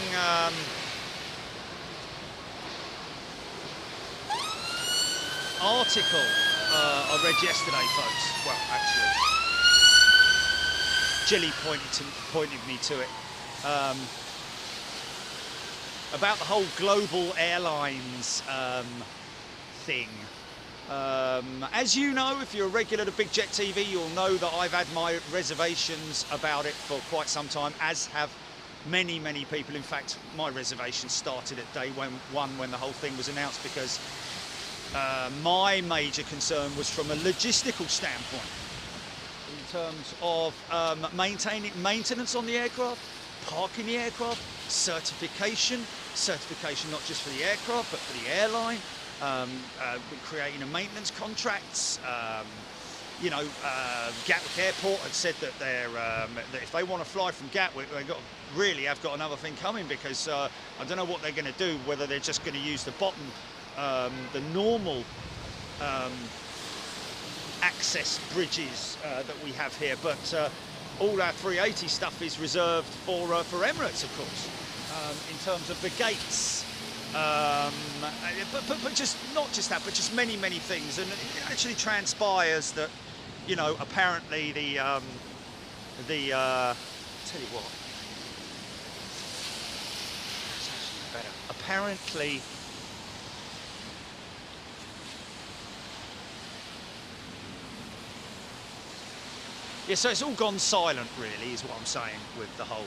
article I read yesterday, folks. Well, actually, Jilly pointed me to it, about the whole global airlines thing, As you know, if you're a regular to Big Jet TV, you'll know that I've had my reservations about it for quite some time, as have many, many people. In fact, my reservation started at day one when the whole thing was announced, because my major concern was from a logistical standpoint, in terms of maintenance on the aircraft, parking the aircraft, certification not just for the aircraft but for the airline, creating a maintenance contracts. You know, Gatwick Airport had said that that if they want to fly from Gatwick, they've got really have got another thing coming, because I don't know what they're going to do, whether they're just going to use the bottom, the normal access bridges that we have here, but all our 380 stuff is reserved for Emirates, of course, in terms of the gates. But just not just that, but just many, many things. And it actually transpires that, you know, apparently tell you what, it's actually better. Apparently, yeah, so it's all gone silent, really, is what I'm saying, with the whole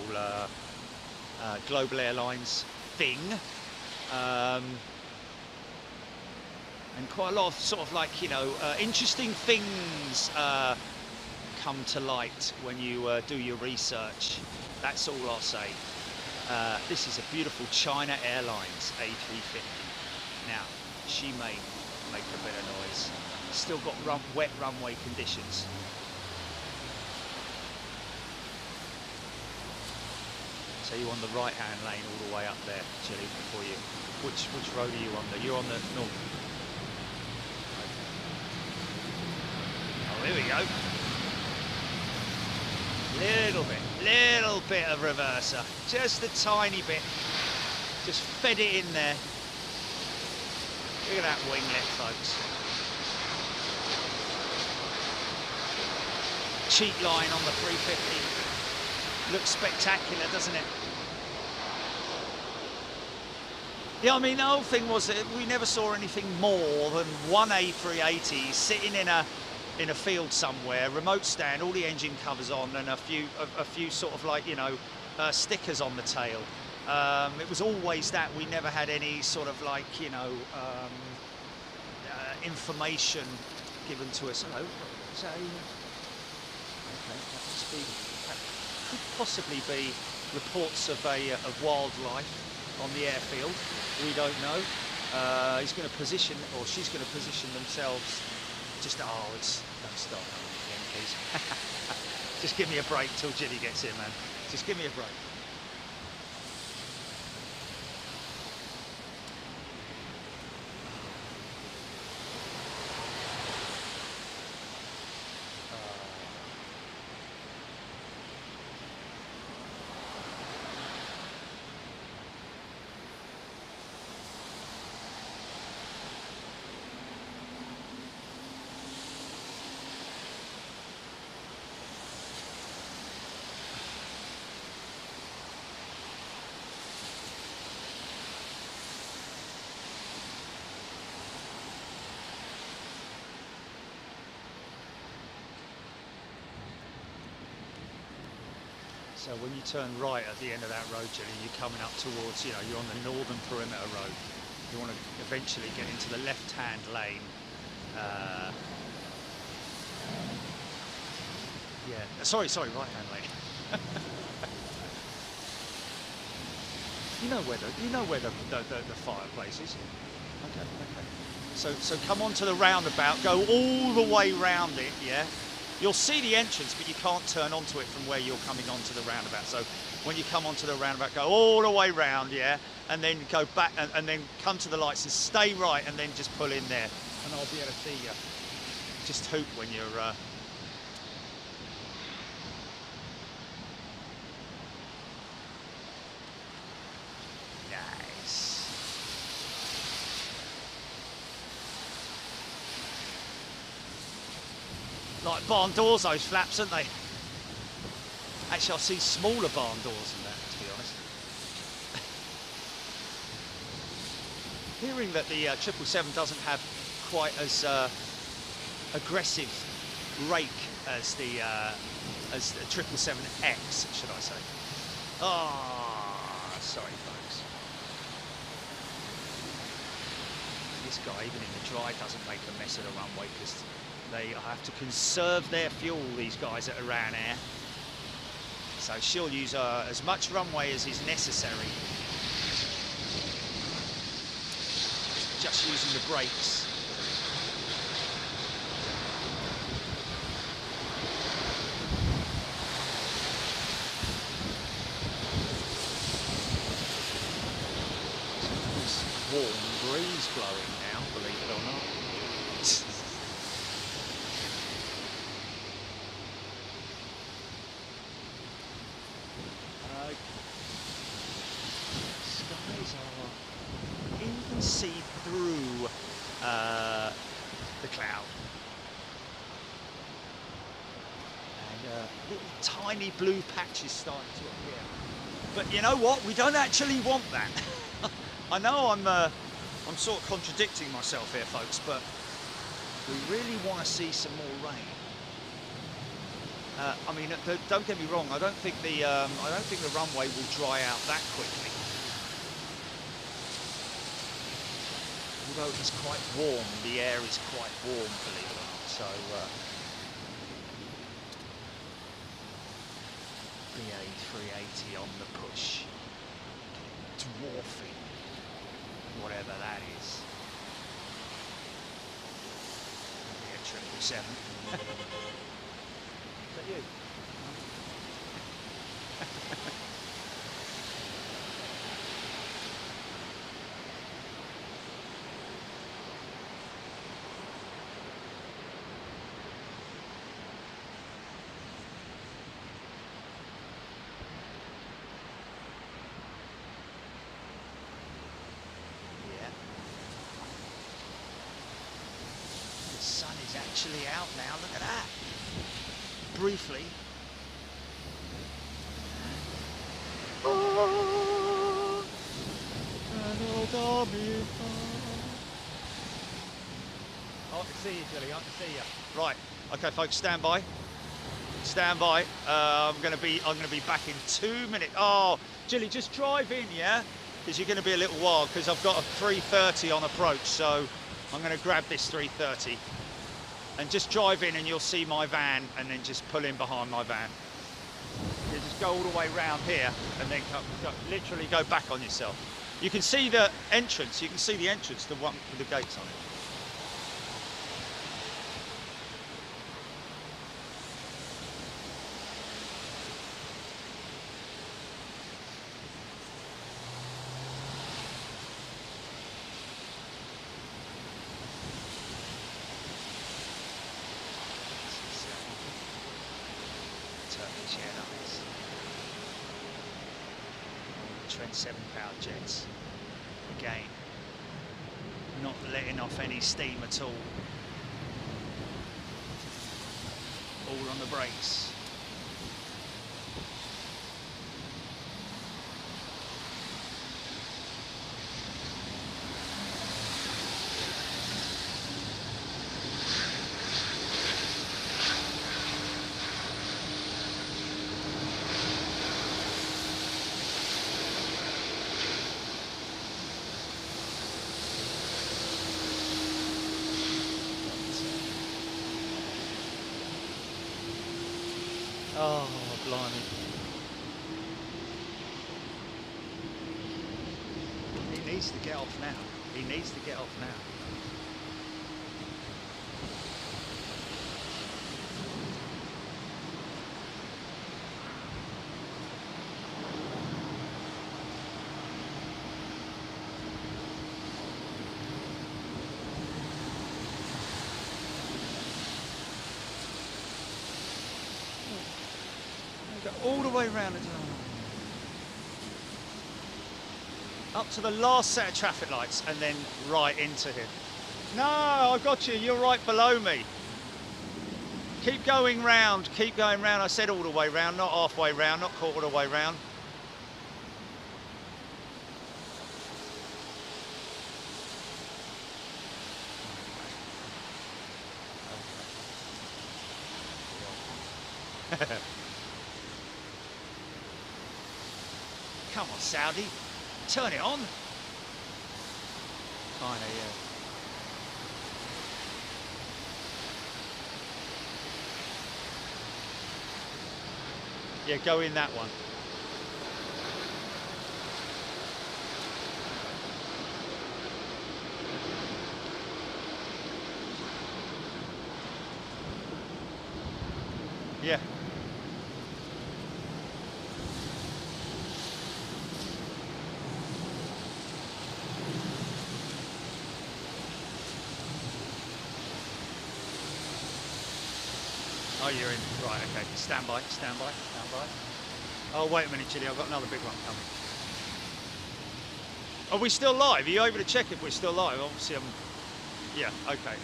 global airlines thing. And quite a lot of sort of like, you know, interesting things come to light when you do your research. That's all I'll say. This is a beautiful China Airlines A350. Now, she may make a bit of noise. Still got wet runway conditions. So you're on the right-hand lane all the way up there, Chile, before you. Which road are you on? You're on the north. Oh, here we go. Little bit of reverser, just a tiny bit. Just fed it in there. Look at that winglet, folks. Cheat line on the 350. Looks spectacular, doesn't it? Yeah, I mean, the whole thing was that we never saw anything more than one A380 sitting in a field somewhere, remote stand, all the engine covers on, and a few sort of like, you know, stickers on the tail. It was always that. We never had any sort of like, you know, information given to us. Hello, is that okay, that must be. Could possibly be reports of wildlife on the airfield. We don't know. He's going to position, or she's going to position themselves. Just don't stop again, please. Just give me a break till Ginny gets in, man. Just give me a break. So when you turn right at the end of that road, Jenny, you're coming up towards, you know, you're on the northern perimeter road. You want to eventually get into the left-hand lane. Yeah, sorry, right-hand lane. You know where the fireplace is. Okay. So come on to the roundabout, go all the way round it, yeah? You'll see the entrance, but you can't turn onto it from where you're coming onto the roundabout. So when you come onto the roundabout, go all the way round, yeah? And then go back and then come to the lights and stay right, and then just pull in there. And I'll be able to see you. Just hoot when you're... Like barn doors, those flaps, aren't they? Actually, I'll see smaller barn doors than that, to be honest. Hearing that the 777 doesn't have quite as aggressive rake as the 777X, should I say. Ah, sorry folks. This guy, even in the dry, doesn't make a mess of the runway because they have to conserve their fuel, these guys at Ryanair. So she'll use as much runway as is necessary. Just using the brakes. Warm breeze blowing now, believe it or not. Skies are, you can see through the cloud. And little tiny blue patches starting to appear. But you know what? We don't actually want that. I know I'm sort of contradicting myself here, folks, but we really want to see some more rain. I mean, don't get me wrong. I don't think the runway will dry out that quickly. Although it's quite warm, the air is quite warm, believe it or not. So BA 380 on the push, dwarfing whatever that is. Yeah, 777. Is that you? Actually out now, look at that. Briefly. Oh, I can see you, Jilly, I can see you. Right, okay folks, stand by. Stand by. I'm gonna be back in 2 minutes. Oh, Jilly, just drive in, yeah? Because you're gonna be a little while, because I've got a 3:30 on approach, so I'm gonna grab this 3:30. And just drive in and you'll see my van, and then just pull in behind my van. You just go all the way round here and then literally go back on yourself. You can see the entrance, the one with the gates on it. Trent 7-powered jets. Again, not letting off any steam at all. All on the brakes. Oh, blimey. He needs to get off now. He needs to get off now. Go all the way around it. Up to the last set of traffic lights and then right into him. No, I got you. You're right below me. Keep going round. Keep going round. I said all the way round, not halfway round, not quarter of the way round. Come on, Saudi, turn it on. Kinda, yeah. Yeah, go in that one. Yeah. Oh, you're in. Right, okay. Stand by, stand by, stand by. Oh, wait a minute, Chilly. I've got another big one coming. Are we still live? Are you able to check if we're still live? Obviously, I'm... Yeah, okay, okay.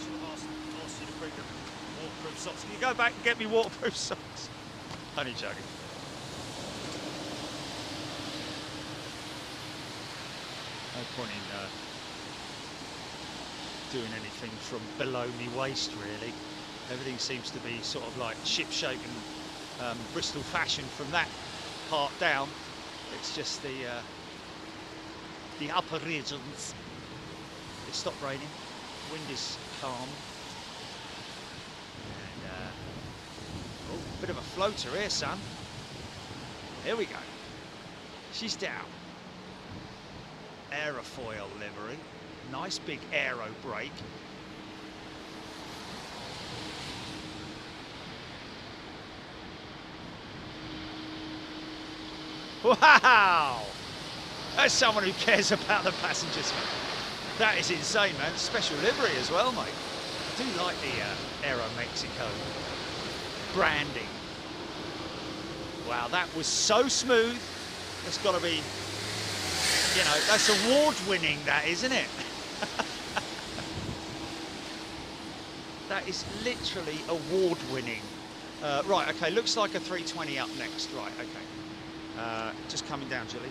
Should have asked you to bring the waterproof socks. Can you go back and get me waterproof socks? Only joking. No point in doing anything from below me waist, really. Everything seems to be sort of like ship-shape and Bristol fashion from that part down. It's just the upper regions. It stopped raining. Wind is calm. And oh, bit of a floater here, son. Here we go. She's down. Aerofoil livery. Nice big aero brake. Wow! That's someone who cares about the passengers. That is insane, man. Special livery as well, mate. I do like the Aero Mexico branding. Wow, that was so smooth. That's got to be, you know, that's award-winning, that, isn't it? That is literally award-winning. Right, okay, looks like a 320 up next. Right, okay. Just coming down, Julie.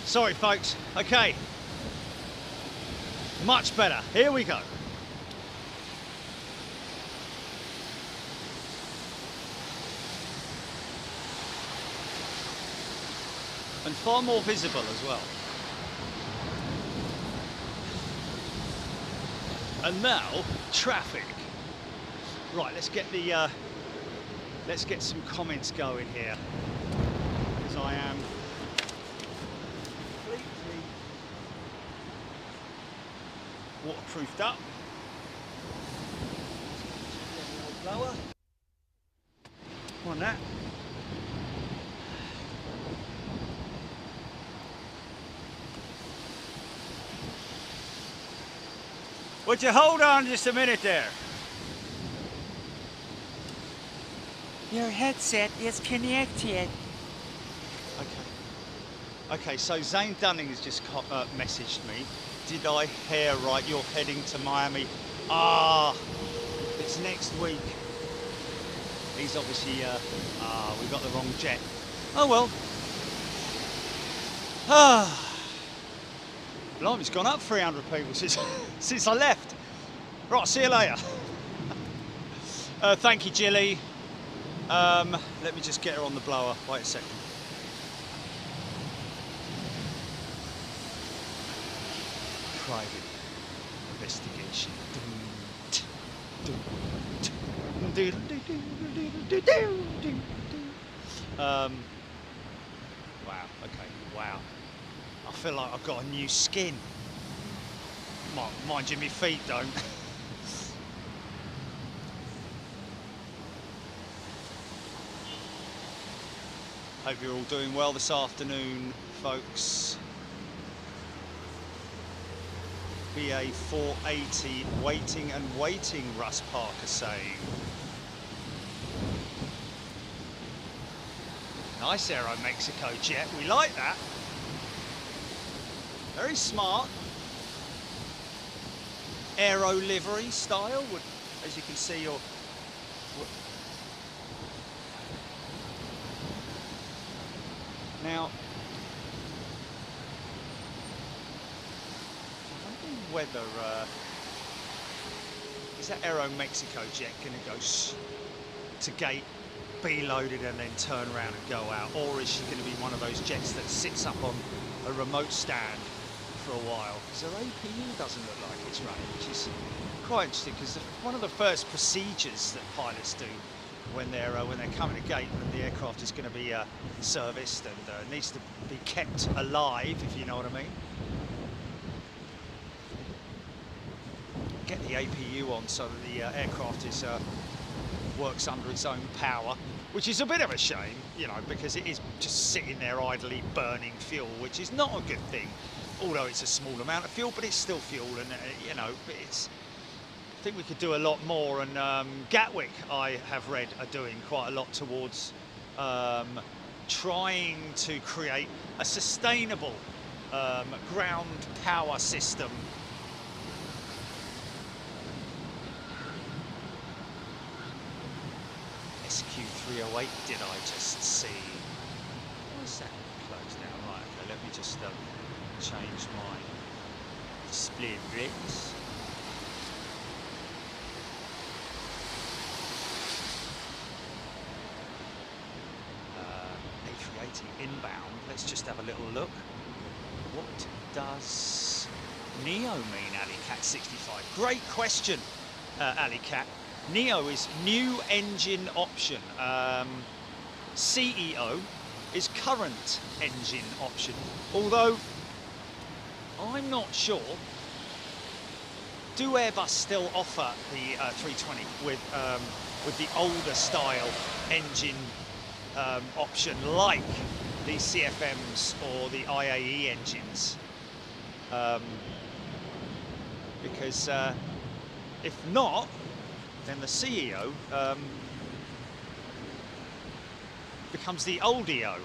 Sorry folks, okay. Much better, here we go. And far more visible as well. And now, traffic. Right, let's get some comments going here. Because I am completely waterproofed up. Lower. Come on, that. Would you hold on just a minute there? Your headset is connected. Okay, so Zane Dunning has just messaged me. Did I hear right? You're heading to Miami. Ah, it's next week. He's obviously, we got the wrong jet. Oh well. Ah. Blimey, it's gone up 300 people since I left. Right, see you later. Thank you, Jilly. Let me just get her on the blower. Wait a second. Private investigation. Wow, okay, wow. I feel like I've got a new skin. Mind you, my feet don't. Hope you're all doing well this afternoon, folks. BA 480, waiting and waiting, Russ Parker saying. Nice Aero Mexico jet, we like that. Very smart. Aero livery style, as you can see, your now. I'm wondering whether is that Aero Mexico jet going to go to gate, be loaded, and then turn around and go out, or is she going to be one of those jets that sits up on a remote stand for a while? Because her APU doesn't look like it's running, which is quite interesting, because one of the first procedures that pilots do when they're coming to gate, when the aircraft is going to be serviced and needs to be kept alive, if you know what I mean. Get the APU on so that the aircraft is works under its own power, which is a bit of a shame, you know, because it is just sitting there idly burning fuel, which is not a good thing. Although it's a small amount of fuel, but it's still fuel, and you know, it's. I think we could do a lot more, and Gatwick, I have read, are doing quite a lot towards trying to create a sustainable ground power system. SQ308, did I just see? What's that closed now? Right, okay, let me just change my display bricks. A380 inbound. Let's just have a little look. What does NEO mean, AliCat 65? Great question, AliCat. NEO is new engine option. CEO is current engine option, although I'm not sure. Do Airbus still offer the 320 with the older style engine option, like the CFMs or the IAE engines? Because if not, then the CEO becomes the old EO.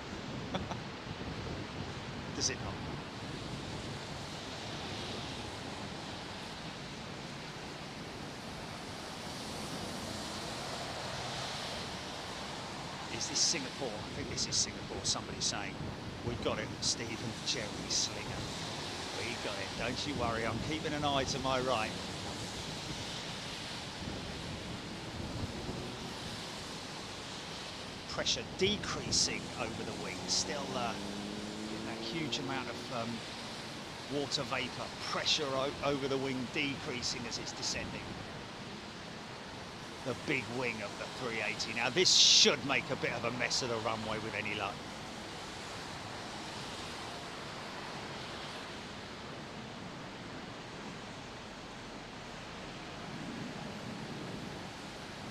Does it not? Is this Singapore? I think this is Singapore, somebody's saying. We got it, Stephen Jerry Slinger. We got it, don't you worry, I'm keeping an eye to my right. Pressure decreasing over the wing, still that huge amount of water vapour, pressure over the wing decreasing as it's descending. The big wing of the 380. Now this should make a bit of a mess of the runway with any luck.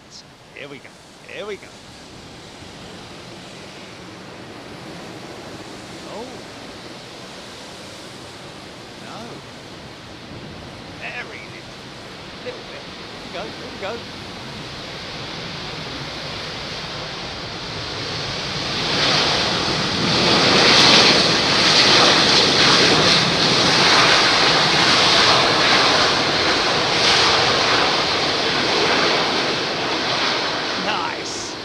So here we go, here we go. Oh. No. Very little bit. Here we go. Nice.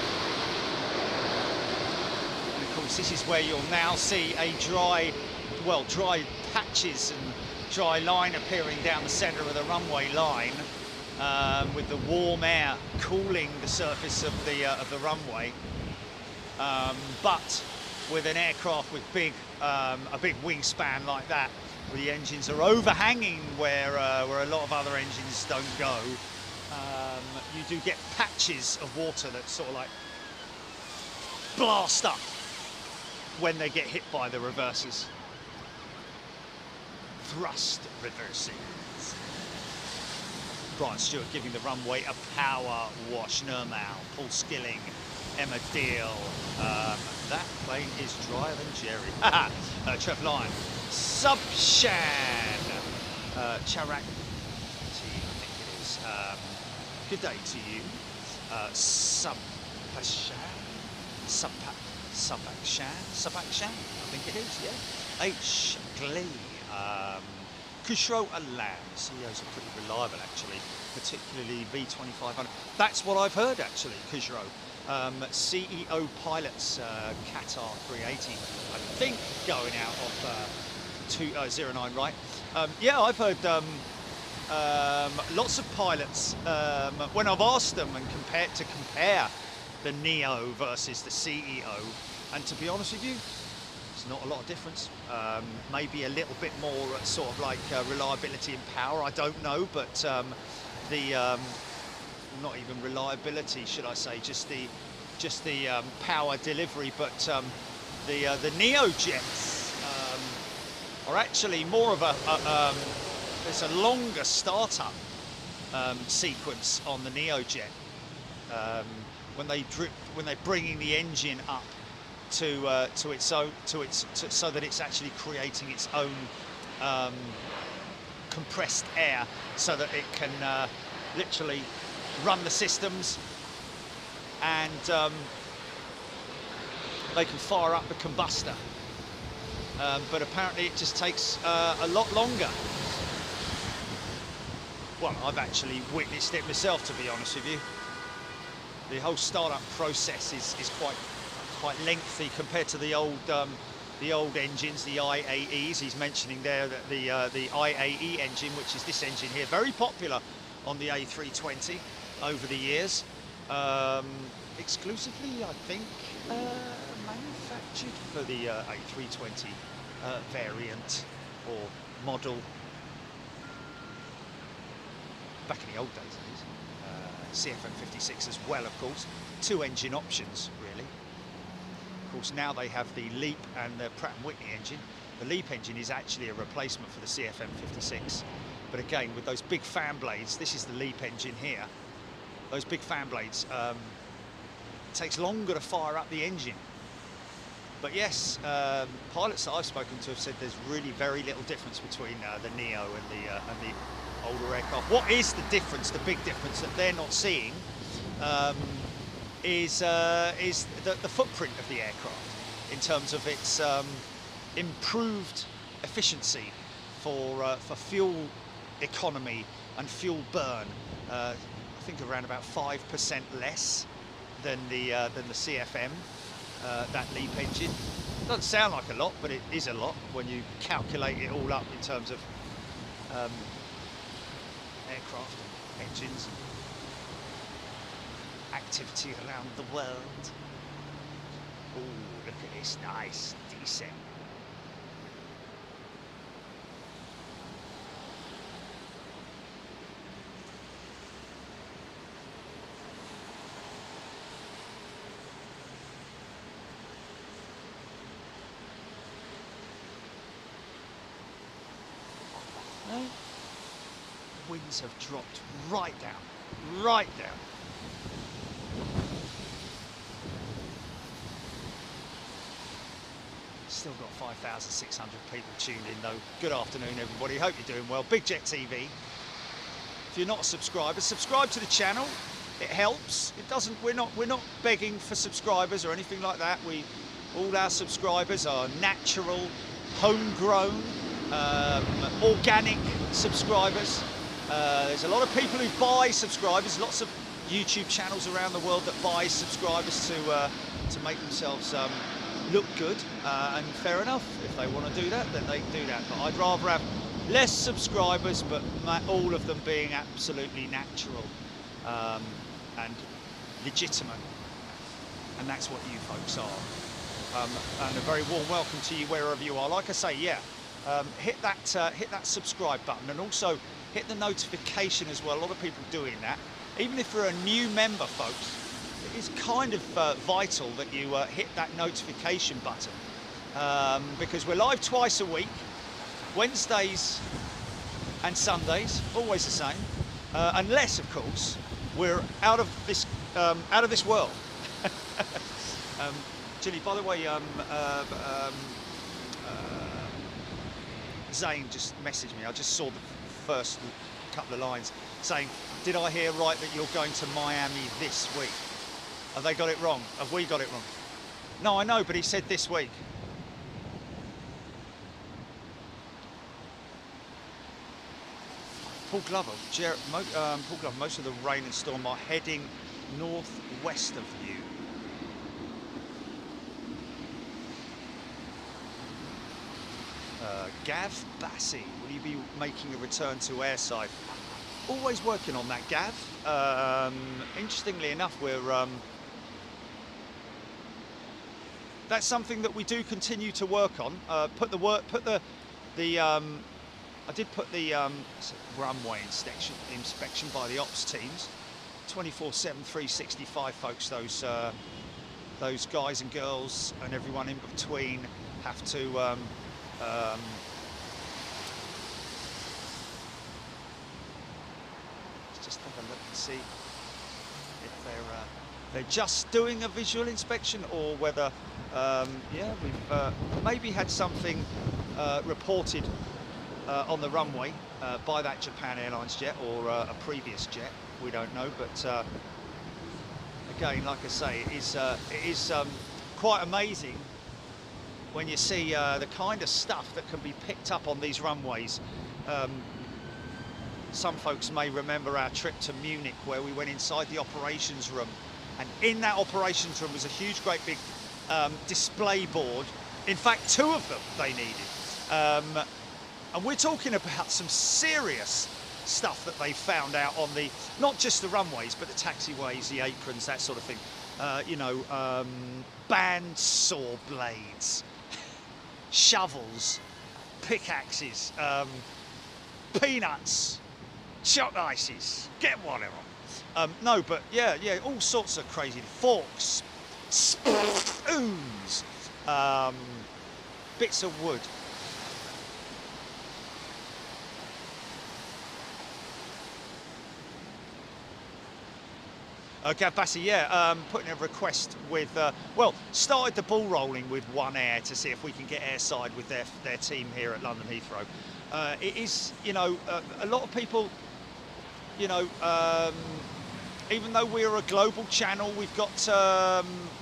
And of course, this is where you'll now see a dry patches and dry line appearing down the centre of the runway line, with the warm air cooling the surface of the runway. But with an aircraft with a big wingspan like that, where the engines are overhanging where a lot of other engines don't go, you do get patches of water that sort of like blast up when they get hit by the reversers. Thrust reversing. Brian Stewart giving the runway a power wash. Normal, Paul Skilling, Emma Deal. That plane is drier than Jerry. Trev Lyon, Subshan, Charak, I think it is. Good day to you. Subshan, Subakshan, I think it is, yeah. H. Glee. Kushro Alam, CEOs are pretty reliable actually, particularly V2500. That's what I've heard actually, Kushro. CEO pilots, Qatar 380, I think going out of 209, right? Yeah, I've heard lots of pilots, when I've asked them and compare the Neo versus the CEO, and to be honest with you, not a lot of difference. Maybe a little bit more sort of like reliability and power, I don't know, but not even reliability, should I say, just the power delivery. But the Neo jets are actually more of there's a longer startup sequence on the Neo jet when they're bringing the engine up to so that it's actually creating its own compressed air, so that it can literally run the systems, and they can fire up the combustor. But apparently it just takes a lot longer. Well, I've actually witnessed it myself, to be honest with you. The whole startup process is quite lengthy compared to the old engines, the IAEs. He's mentioning there that the IAE engine, which is this engine here, very popular on the A320 over the years, exclusively, I think, manufactured for the A320 variant or model. Back in the old days, CFM56 as well, of course. Two engine options, really. Of course, now they have the LEAP and the Pratt & Whitney engine. The LEAP engine is actually a replacement for the CFM56. But again, with those big fan blades, this is the LEAP engine here. Those big fan blades, it takes longer to fire up the engine. But yes, pilots that I've spoken to have said there's really very little difference between the Neo and the older aircraft. What is the difference, the big difference that they're not seeing, is the footprint of the aircraft in terms of its improved efficiency for fuel economy and fuel burn. I think around about 5% less than the CFM, that LEAP engine. Doesn't sound like a lot, but it is a lot when you calculate it all up in terms of aircraft and engines and activity around the world. Oh, look at this nice descent. Winds have dropped right down, right down. Still got 5,600 people tuned in though. Good afternoon everybody, hope you're doing well. Big Jet TV. If you're not a subscriber, subscribe to the channel. It helps. It doesn't, we're not begging for subscribers or anything like that. All our subscribers are natural, homegrown, organic subscribers. There's a lot of people who buy subscribers, lots of YouTube channels around the world that buy subscribers to make themselves look good, and fair enough. If they want to do that, then they can do that. But I'd rather have less subscribers, but all of them being absolutely natural and legitimate. And that's what you folks are. And a very warm welcome to you wherever you are. Like I say, yeah, hit that subscribe button, and also hit the notification as well. A lot of people doing that. Even if you're a new member, folks, it is kind of vital that you hit that notification button, because we're live twice a week, Wednesdays and Sundays, always the same, unless, of course, we're out of this world. Ginny, by the way, Zane just messaged me. I just saw the first couple of lines saying, did I hear right that you're going to Miami this week? Have they got it wrong? Have we got it wrong? No, I know, but he said this week. Paul Glover, Paul Glover, most of the rain and storm are heading northwest of you. Gav Bassey, will you be making a return to airside? Always working on that, Gav. Interestingly enough, that's something that we do continue to work on. I did put the runway inspection by the ops teams, 24/7, 365, folks. Those guys and girls and everyone in between have to. Just have a look and see if they're just doing a visual inspection, or whether yeah, we've maybe had something reported on the runway by that Japan Airlines jet, or a previous jet. We don't know, but again, like I say, it is quite amazing when you see the kind of stuff that can be picked up on these runways. Some folks may remember our trip to Munich, where we went inside the operations room, and in that operations room was a huge, great big display board. In fact, 2 of them they needed. And we're talking about some serious stuff that they found out on the, not just the runways, but the taxiways, the aprons, that sort of thing. You know, band saw blades, shovels, pickaxes, peanuts, choc ices, get whatever. No, but yeah, all sorts of crazy, forks, spoons, bits of wood. Gav Bassey, yeah, putting a request with, well, started the ball rolling with One Air to see if we can get airside with their team here at London Heathrow. It is, you know, a lot of people, you know, even though we're a global channel, we've got,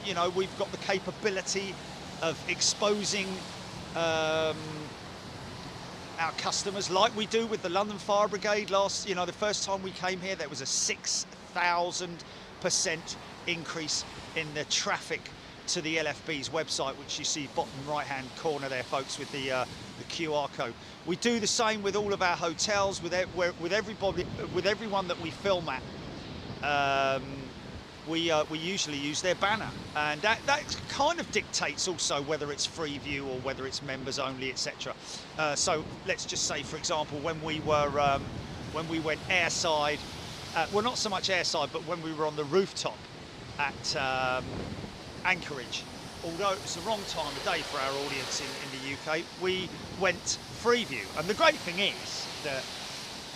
you know, we've got the capability of exposing our customers, like we do with the London Fire Brigade. Last, you know, the first time we came here, there was a 6,000% increase in the traffic to the LFB's website, which you see bottom right-hand corner there, folks, with the QR code. We do the same with all of our hotels, with everybody, with everyone that we film at. We usually use their banner, and that kind of dictates also whether it's free view or whether it's members only, etc. So let's just say, for example, when we went airside, well, not so much airside, but when we were on the rooftop at Anchorage, although it was the wrong time of day for our audience in the UK, we went free view. And the great thing is that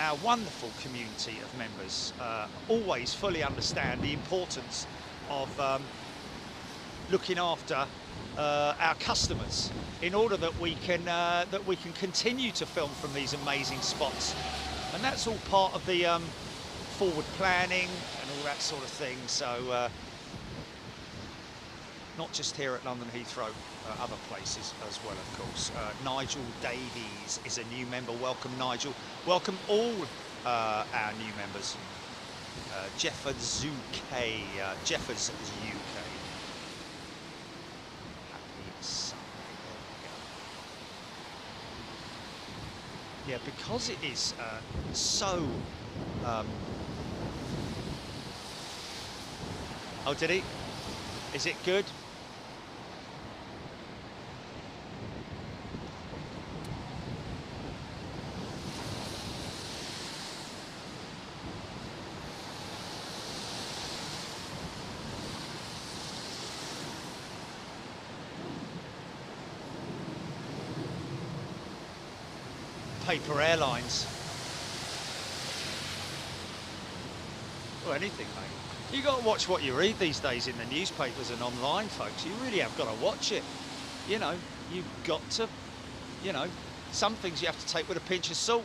our wonderful community of members always fully understand the importance of looking after our customers in order that we can continue to film from these amazing spots. And that's all part of the forward planning and all that sort of thing. So not just here at London Heathrow, other places as well, of course. Nigel Davies is a new member. Welcome, Nigel. Welcome all our new members. Jeffers UK. Jeffers UK. Happy Sunday. There we go. Yeah, because it is so... Oh, did he? Is it good? Paper airlines. Or anything, mate. You got to watch what you read these days in the newspapers and online, folks. You really have got to watch it. You know, you've got to, you know, some things you have to take with a pinch of salt.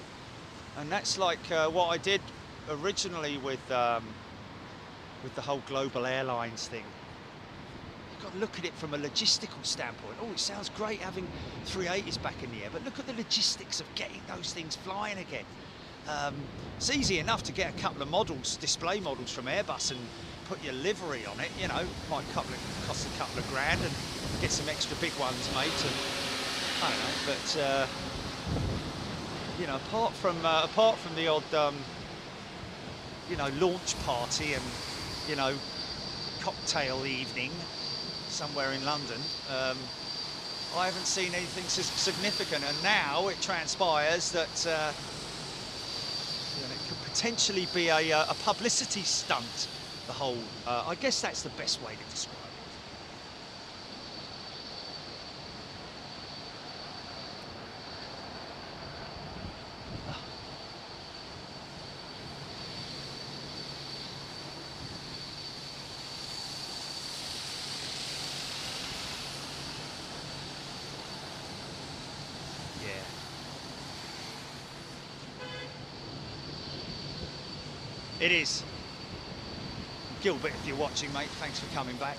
And that's like what I did originally with the whole global airlines thing. You've got to look at it from a logistical standpoint. Oh, it sounds great having 380s back in the air, but look at the logistics of getting those things flying again. It's easy enough to get a couple of models, display models from Airbus, and put your livery on it. You know, might cost a couple of grand, and get some extra big ones made. And I don't know, but you know, apart from the odd, you know, launch party and, you know, cocktail evening somewhere in London, I haven't seen anything significant. And now it transpires that you know, it could potentially be a publicity stunt. The whole, I guess that's the best way to describe it. It is. Gilbert, if you're watching, mate, thanks for coming back.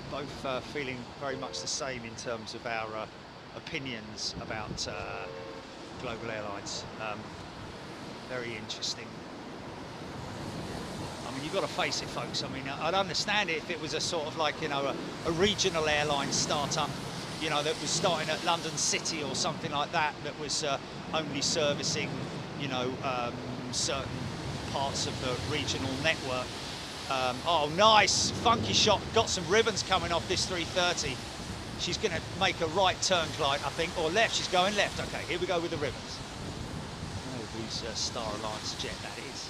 Both feeling very much the same in terms of our opinions about global airlines. Very interesting. I mean, you've got to face it, folks. I mean, I'd understand it if it was a sort of like, you know, a regional airline startup, you know, that was starting at London City or something like that, that was only servicing, you know, certain parts of the regional network. Oh, nice, funky shot. Got some ribbons coming off this 330. She's going to make a right turn, Clyde, I think, or left. She's going left. Okay, here we go with the ribbons. Oh, whose Star Alliance jet that is.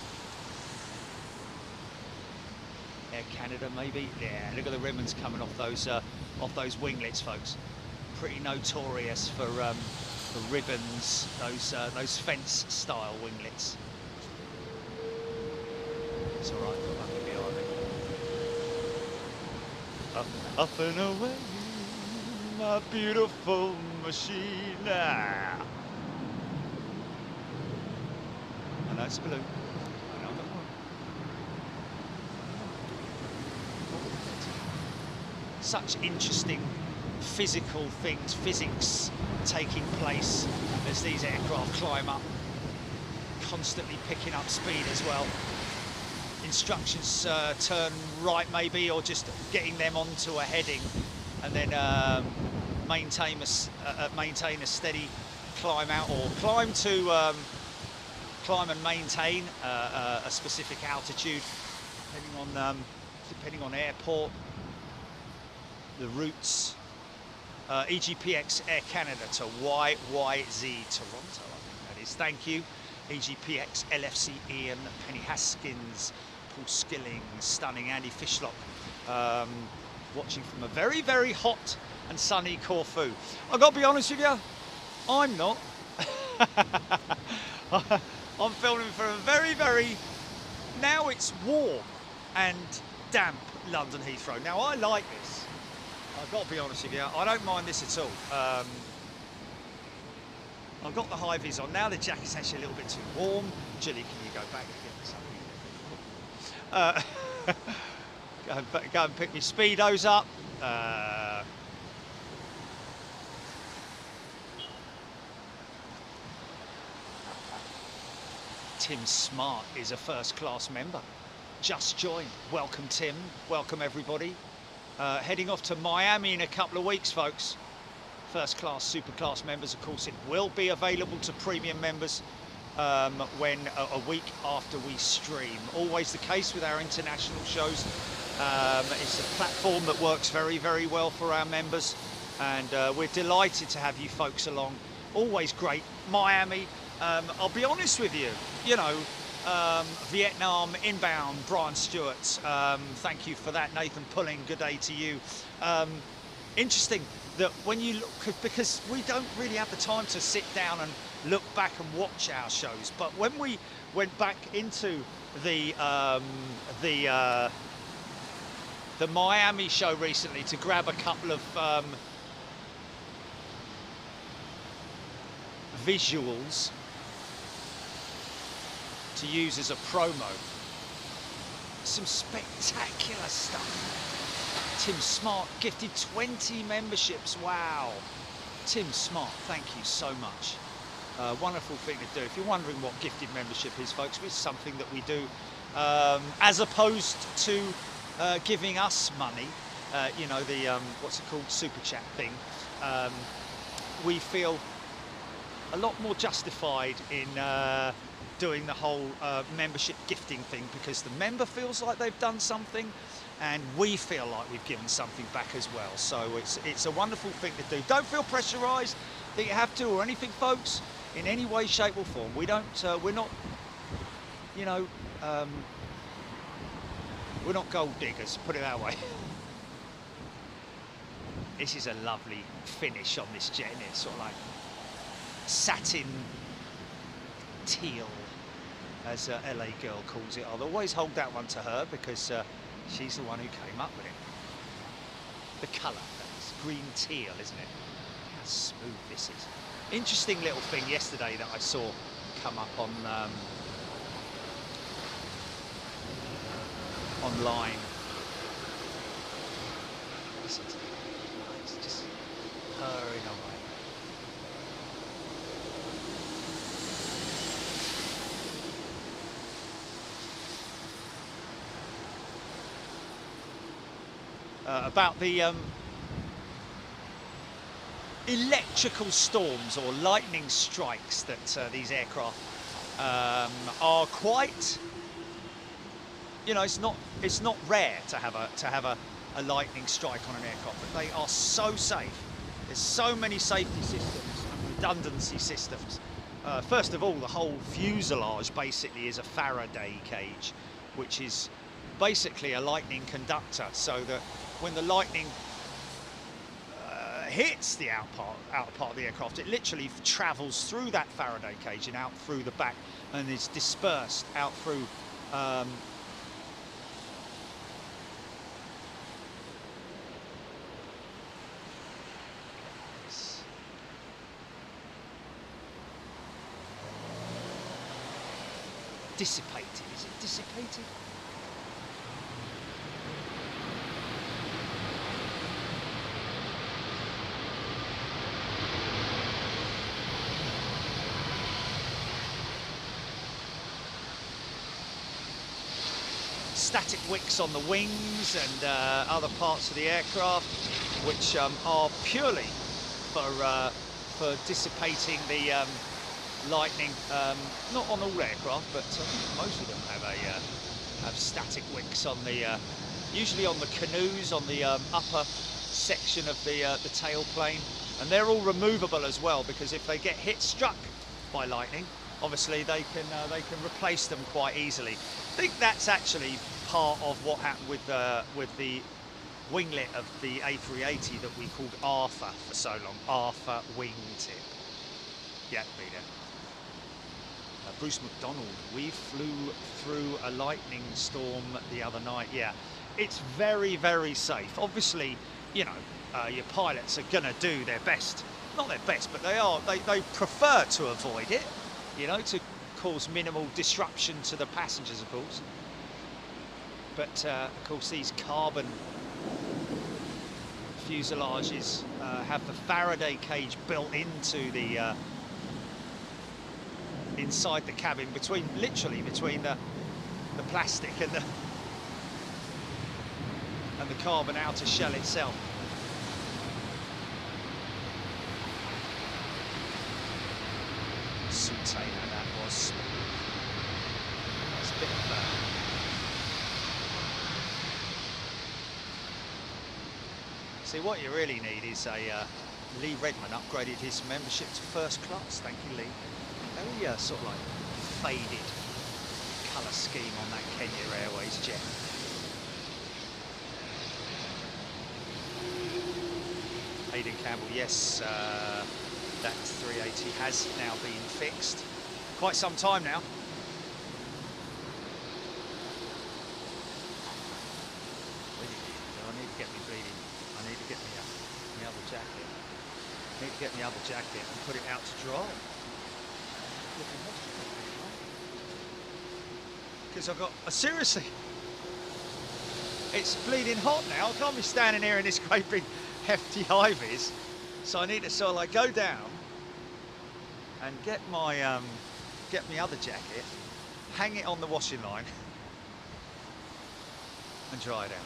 Air Canada, maybe. Yeah, look at the ribbons coming off those winglets, folks. Pretty notorious for ribbons. Those fence-style winglets. It's all right, that'll be all right. Up and away, my beautiful machine. Ah. I know it's blue. I know I'm wrong. Such interesting physical things, physics taking place as these aircraft climb up, constantly picking up speed as well. instructions, turn right maybe, or just getting them onto a heading, and then maintain a steady climb out, or climb and maintain a specific altitude, depending on airport, the routes. EGPX Air Canada to YYZ Toronto, I think that is. Thank you. EGPX LFC Ian, Penny Haskins, Paul Skilling, Stunning, Andy Fishlock, watching from a very, very hot and sunny Corfu. I've got to be honest with you, I'm not. I'm filming for a very, very, now it's warm and damp London Heathrow. Now I like this. I've got to be honest with you, I don't mind this at all. I've got the high vis on now. The jacket's actually a little bit too warm. Julie, can you go back and get this up? Go and pick your speedos up. Tim Smart is a first class member. Just joined. Welcome, Tim. Welcome, everybody. Heading off to Miami in a couple of weeks, folks. First class, super class members, of course, it will be available to premium members when a week after we stream. Always the case with our international shows. It's a platform that works very, very well for our members, and we're delighted to have you folks along. Always great. Miami, I'll be honest with you, you know, Vietnam inbound, Brian Stewart, thank you for that. Nathan Pulling, good day to you. Interesting that when you look, because we don't really have the time to sit down and look back and watch our shows, but when we went back into the Miami show recently to grab a couple of visuals to use as a promo, some spectacular stuff. Tim Smart gifted 20 memberships. Wow. Tim Smart, thank you so much. Wonderful thing to do. If you're wondering what gifted membership is, folks, it's something that we do as opposed to giving us money, you know, the what's it called, super chat thing. We feel a lot more justified in doing the whole membership gifting thing, because the member feels like they've done something, and we feel like we've given something back as well. So it's a wonderful thing to do. Don't feel pressurised that you have to or anything, folks, in any way, shape or form. We don't, we're not, you know, we're not gold diggers, put it that way. This is a lovely finish on this jet, isn't it? Sort of like satin teal, as LA Girl calls it. I'll always hold that one to her, because she's the one who came up with it. The colour, that's green teal, isn't it? How smooth this is. Interesting little thing yesterday that I saw come up on online. Listen to it. It's just purring away. About the electrical storms or lightning strikes that these aircraft are quite, you know, it's not rare to have a lightning strike on an aircraft, but they are so safe. There's so many safety systems and redundancy systems. First of all, the whole fuselage basically is a Faraday cage, which is basically a lightning conductor, so that when the lightning hits the outer part of the aircraft, it literally travels through that Faraday cage and out through the back, and is dispersed out through dissipated. Is it dissipated? static wicks on the wings and other parts of the aircraft, which are purely for dissipating the lightning. Not on all aircraft, but I think most of them have static wicks on the usually on the canoes, on the upper section of the tailplane, and they're all removable as well, because if they get struck by lightning, obviously they can replace them quite easily. I think that's actually part of what happened with the winglet of the A380 that we called Arthur for so long. Arthur wingtip. Yeah, read it. Bruce McDonald, we flew through a lightning storm the other night. Yeah, it's very, very safe. Obviously, you know, your pilots are gonna do their best. Not their best, but they prefer to avoid it, you know, to cause minimal disruption to the passengers, of course. But of course, these carbon fuselages have the Faraday cage built into the inside the cabin, literally between the plastic and the carbon outer shell itself. Container that was. That's a bit of see, what you really need is a Lee Redman upgraded his membership to first class. Thank you, Lee. Very sort of like faded colour scheme on that Kenya Airways jet. Aidan Campbell, yes, that 380 has now been fixed. Quite some time now. I need to get me bleeding. I need to get me my other jacket. I need to get my other jacket and put it out to dry. Because I've got, seriously, it's bleeding hot now. I can't be standing here in this great big hefty high-vis. So I need to sort of like go down and get my other jacket, hang it on the washing line and dry it out.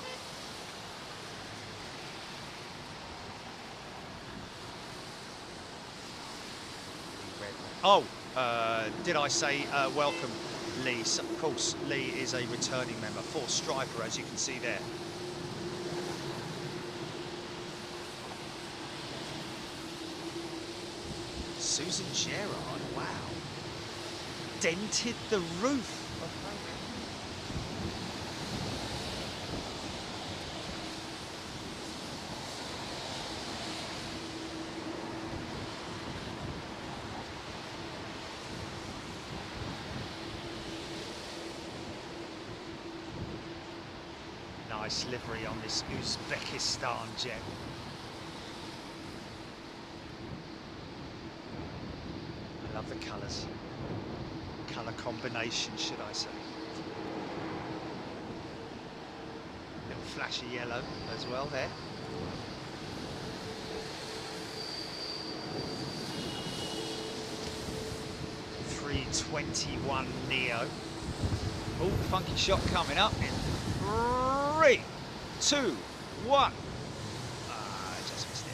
Oh, did I say welcome, Lee? So, of course, Lee is a returning member, 4 Striper, as you can see there. Susan Gerard, wow. Dented the roof. Nice livery on this Uzbekistan jet. I love the colours. Colour combination, should I say. Little flash of yellow as well there. A321 Neo. Oh, funky shot coming up in 3, 2, 1. I just missed it.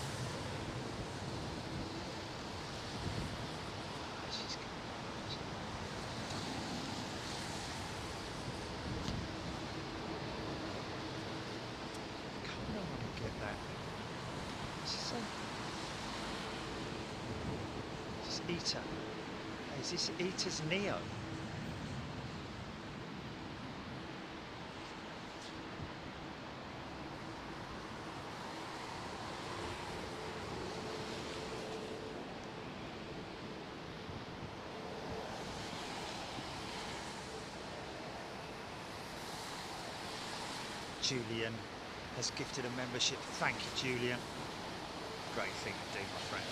Come on, get that. This is Eta. Is this Eta's Neo? Julian has gifted a membership. Thank you, Julian. Great thing to do, my friend.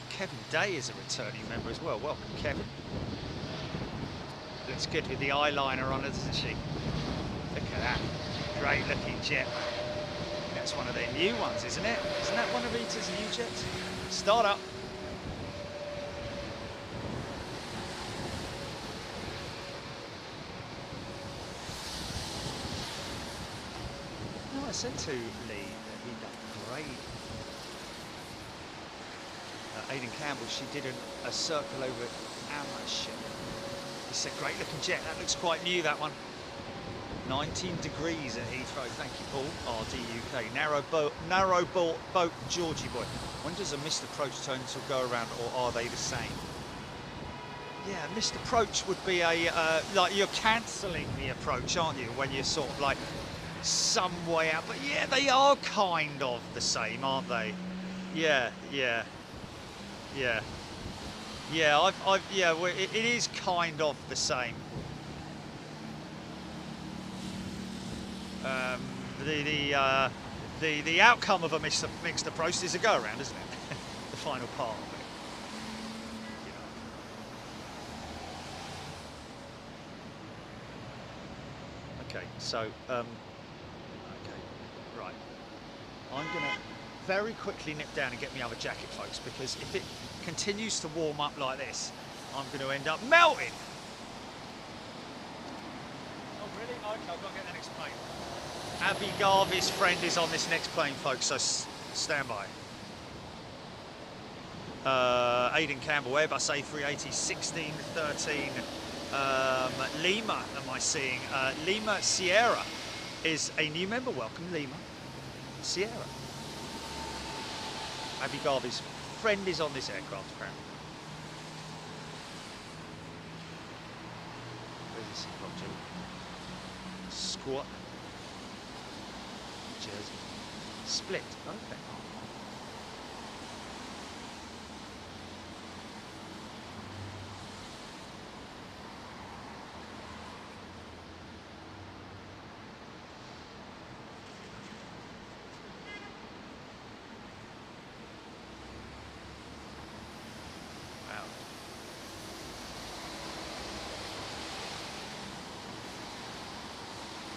Kevin Day is a returning member as well. Welcome, Kevin. Looks good with the eyeliner on her, doesn't she? Look at that. Great looking jet. That's one of their new ones, isn't it? Isn't that one of Eta's new jets? Start up. I said to Lee that he'd upgrade Aidan Campbell. She did a circle over our ship. He said, great looking jet, that looks quite new, that one. 19 degrees at Heathrow, thank you, Paul. RDUK, narrow boat, Georgie boy. When does a missed approach turn to go around, or are they the same? Yeah, missed approach would be a, like you're cancelling the approach, aren't you, when you're sort of like some way out. But yeah, they are kind of the same, aren't they? Yeah. Yeah, well, it is kind of the same. The outcome of a mixed approach is a go around, isn't it? The final part of it. Okay, so okay, right. I'm gonna very quickly nip down and get my other jacket, folks, because if it continues to warm up like this, I'm going to end up melting. Oh, really? Okay, I've got to get the next plane. Abby Garvey's friend is on this next plane, folks, so stand by. Aidan Campbell, Airbus A380, 1613. Lima, am I seeing? Lima Sierra is a new member. Welcome, Lima Sierra. Abby Garvey's friend is on this aircraft, apparently. Where's this from, Jim? Squat. Jersey. Split. Okay.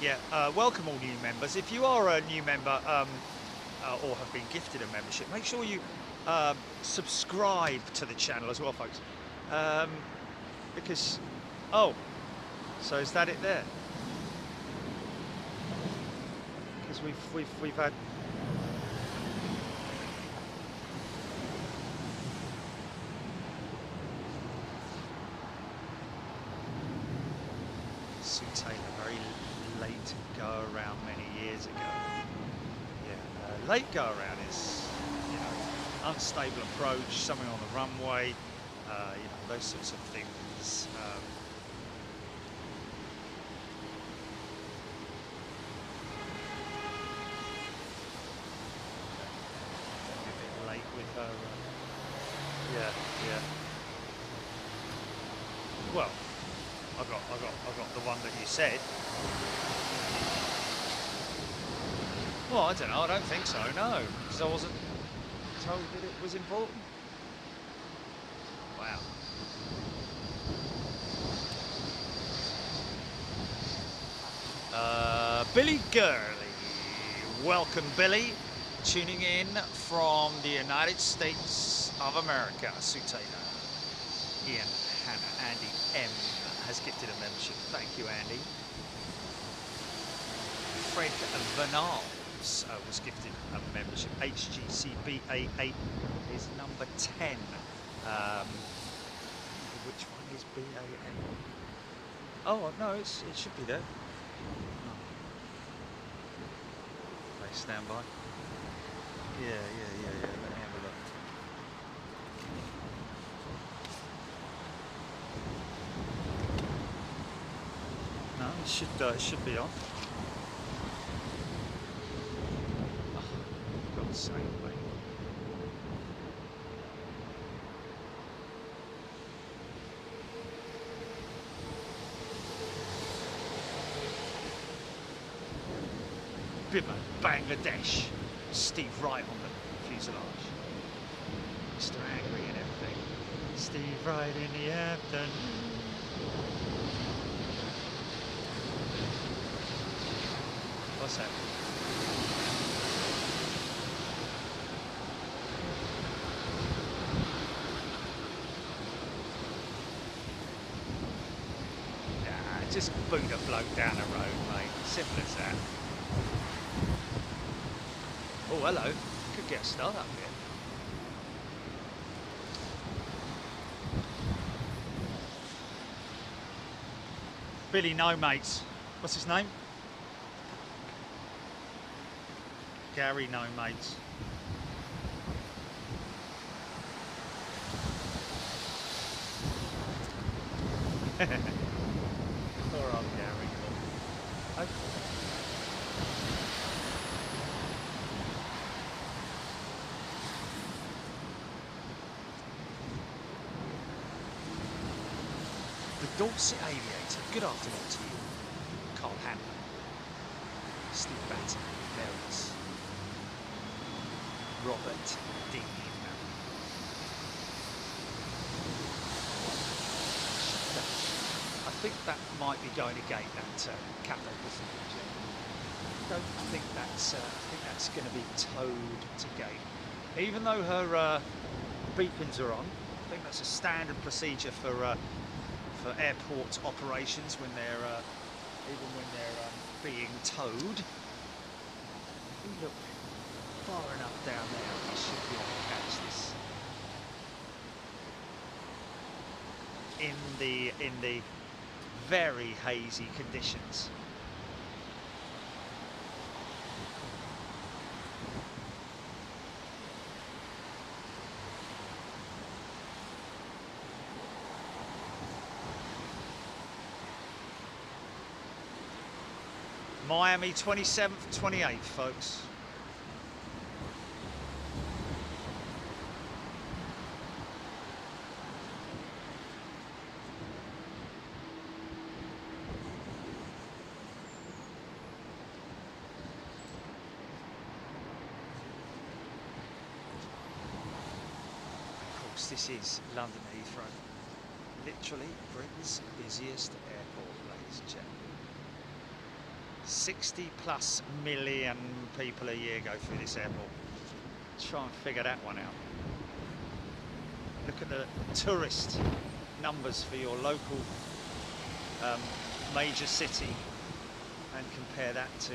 Yeah, welcome all new members. If you are a new member or have been gifted a membership, make sure you subscribe to the channel as well, folks. Because, oh, so is that it there? Because we've had. Sue Taylor, very late go around many years ago. Yeah, late go around is, you know, unstable approach, something on the runway, you know, those sorts of things. A bit late with her. Yeah. Well, I got the one that you said. Well, I don't know. I don't think so. No, because I wasn't told that it was important. Wow. Billy Gurley. Welcome, Billy. Tuning in from the United States of America. Sue Taylor, Ian, Hannah, Andy M has gifted a membership. Thank you, Andy. Fred Vanals was gifted a membership. HGCBA8 is number 10. Which one is BA8? Oh, no, it should be there. Okay, stand by. Yeah. Let me have a look. No, it should be on. Oh, God's sake, mate. Bimmer, Bangladesh. Steve Wright on the fuselage. Mr. Angry and everything. Steve Wright in the afternoon. What's that? Nah, just boot a bloke down the road, mate. Simple as that. Oh, hello. Could get a start up here. Billy No Mates. What's his name? Gary No Mates. Poor old Gary. Okay. The Dorset Aviator. Good afternoon to you. Carl Hanlon. Steve Batten. Meredith. Robert Dean. I think that might be going to gate, that Cathay Pacific jet. I think that's going to be towed to gate. Even though her beacons are on, I think that's a standard procedure for airport operations when they're even when they're being towed. If we look far enough down there, we should be able to catch this in the very hazy conditions. Miami 27th, 28th, folks. This is London Heathrow, literally Britain's busiest airport, ladies and gentlemen. 60+ million people a year go through this airport. Try and figure that one out. Look at the tourist numbers for your local major city and compare that to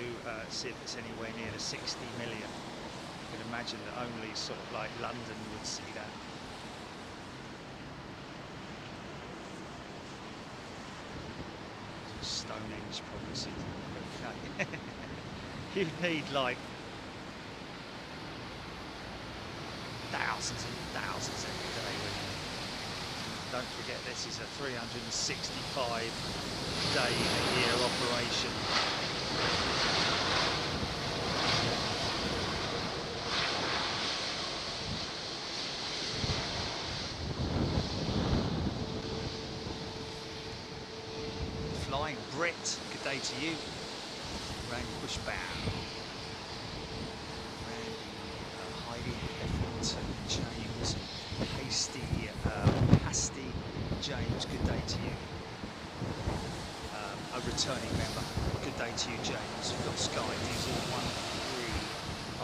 see if it's anywhere near the 60 million. You can imagine that only sort of like London would see that. Stonehenge probably seems okay. You need like thousands and thousands every day. Don't forget, this is a 365 day a year operation. Flying Brit, good day to you. Randy Bushbound. Randy, Heidi, Effort, James, Hasty, James, good day to you. A returning member, good day to you, James. We've got Sky, Diesel 13,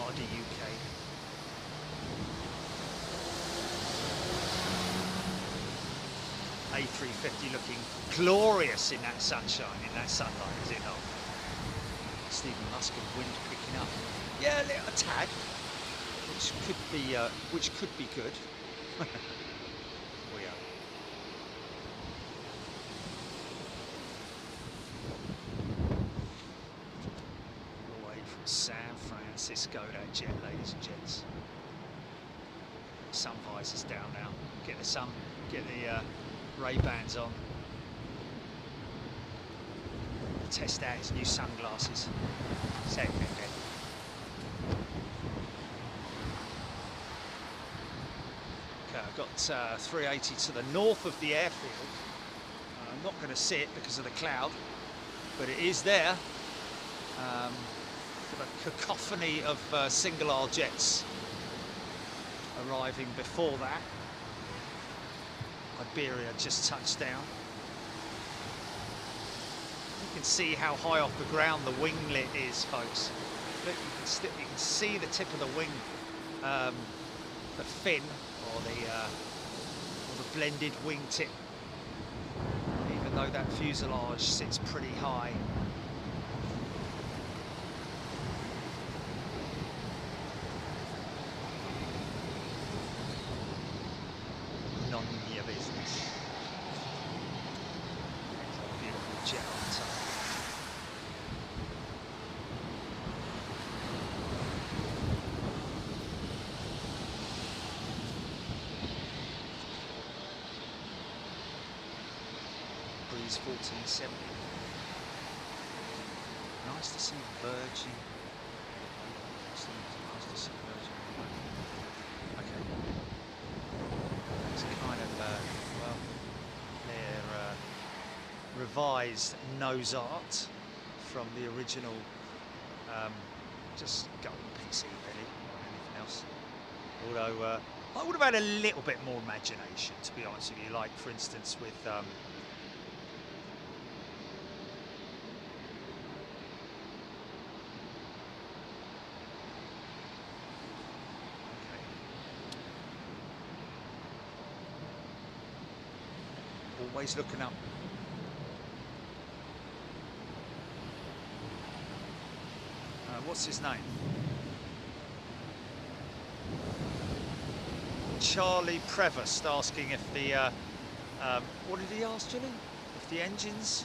RDUK. A350 looking glorious in that sunshine, in that sunlight, is it not? Stephen Muskin, wind picking up. Yeah, a tad, which could be good. We are. All the way from San Francisco, that jet, ladies and gents. Sun visors down now. Get the sun, get the Ray-Bans on. Test out his new sunglasses. Okay, I've got 380 to the north of the airfield. I'm not going to see it because of the cloud, but it is there. The cacophony of single aisle jets arriving before that. Iberia just touched down. You can see how high off the ground the winglet is, folks. Look, you can see the tip of the wing, the fin, or the blended wingtip. Even though that fuselage sits pretty high. jet on top. Breeze 1470. Nice to see Virgin. Nice to see Virgin. Okay. It's kind of, well, their revised nose art from the original, just golden PC really, anything else. Although I would have had a little bit more imagination, to be honest with you, like for instance with always looking up. What's his name? Charlie Prevost asking if the, what did he ask, Julie? If the engines?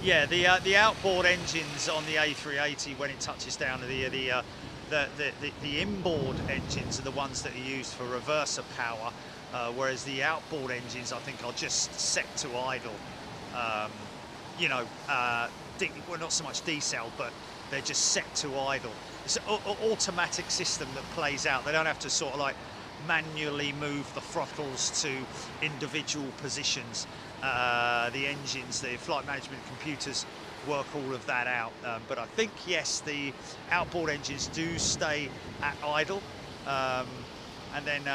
Yeah, the outboard engines on the A380 when it touches down, the inboard engines are the ones that are used for reverser power, whereas the outboard engines, I think, are just set to idle. You know, well, not so much decel, but they're just set to idle. It's an automatic system that plays out. They don't have to sort of like manually move the throttles to individual positions. The engines, the flight management computers work all of that out. But I think, yes, the outboard engines do stay at idle. And then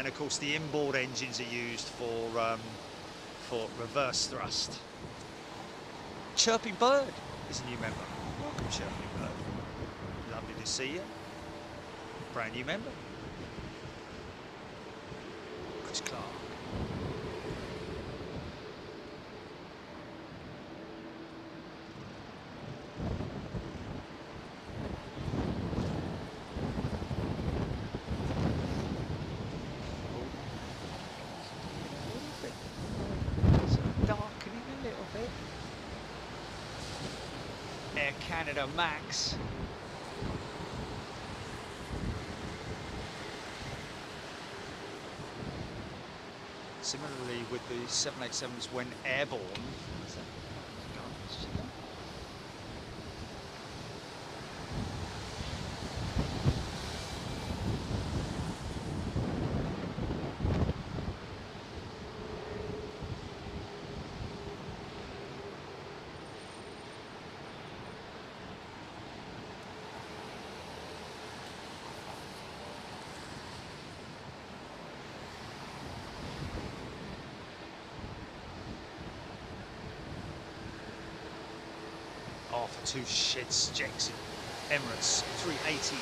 of course the inboard engines are used for reverse thrust. Chirping Bird is a new member. Welcome, Chirping Bird. Lovely to see you. Brand new member. Chris Clark. Canada Max. Similarly with the 787s when airborne. For two sheds checks in Emirates 380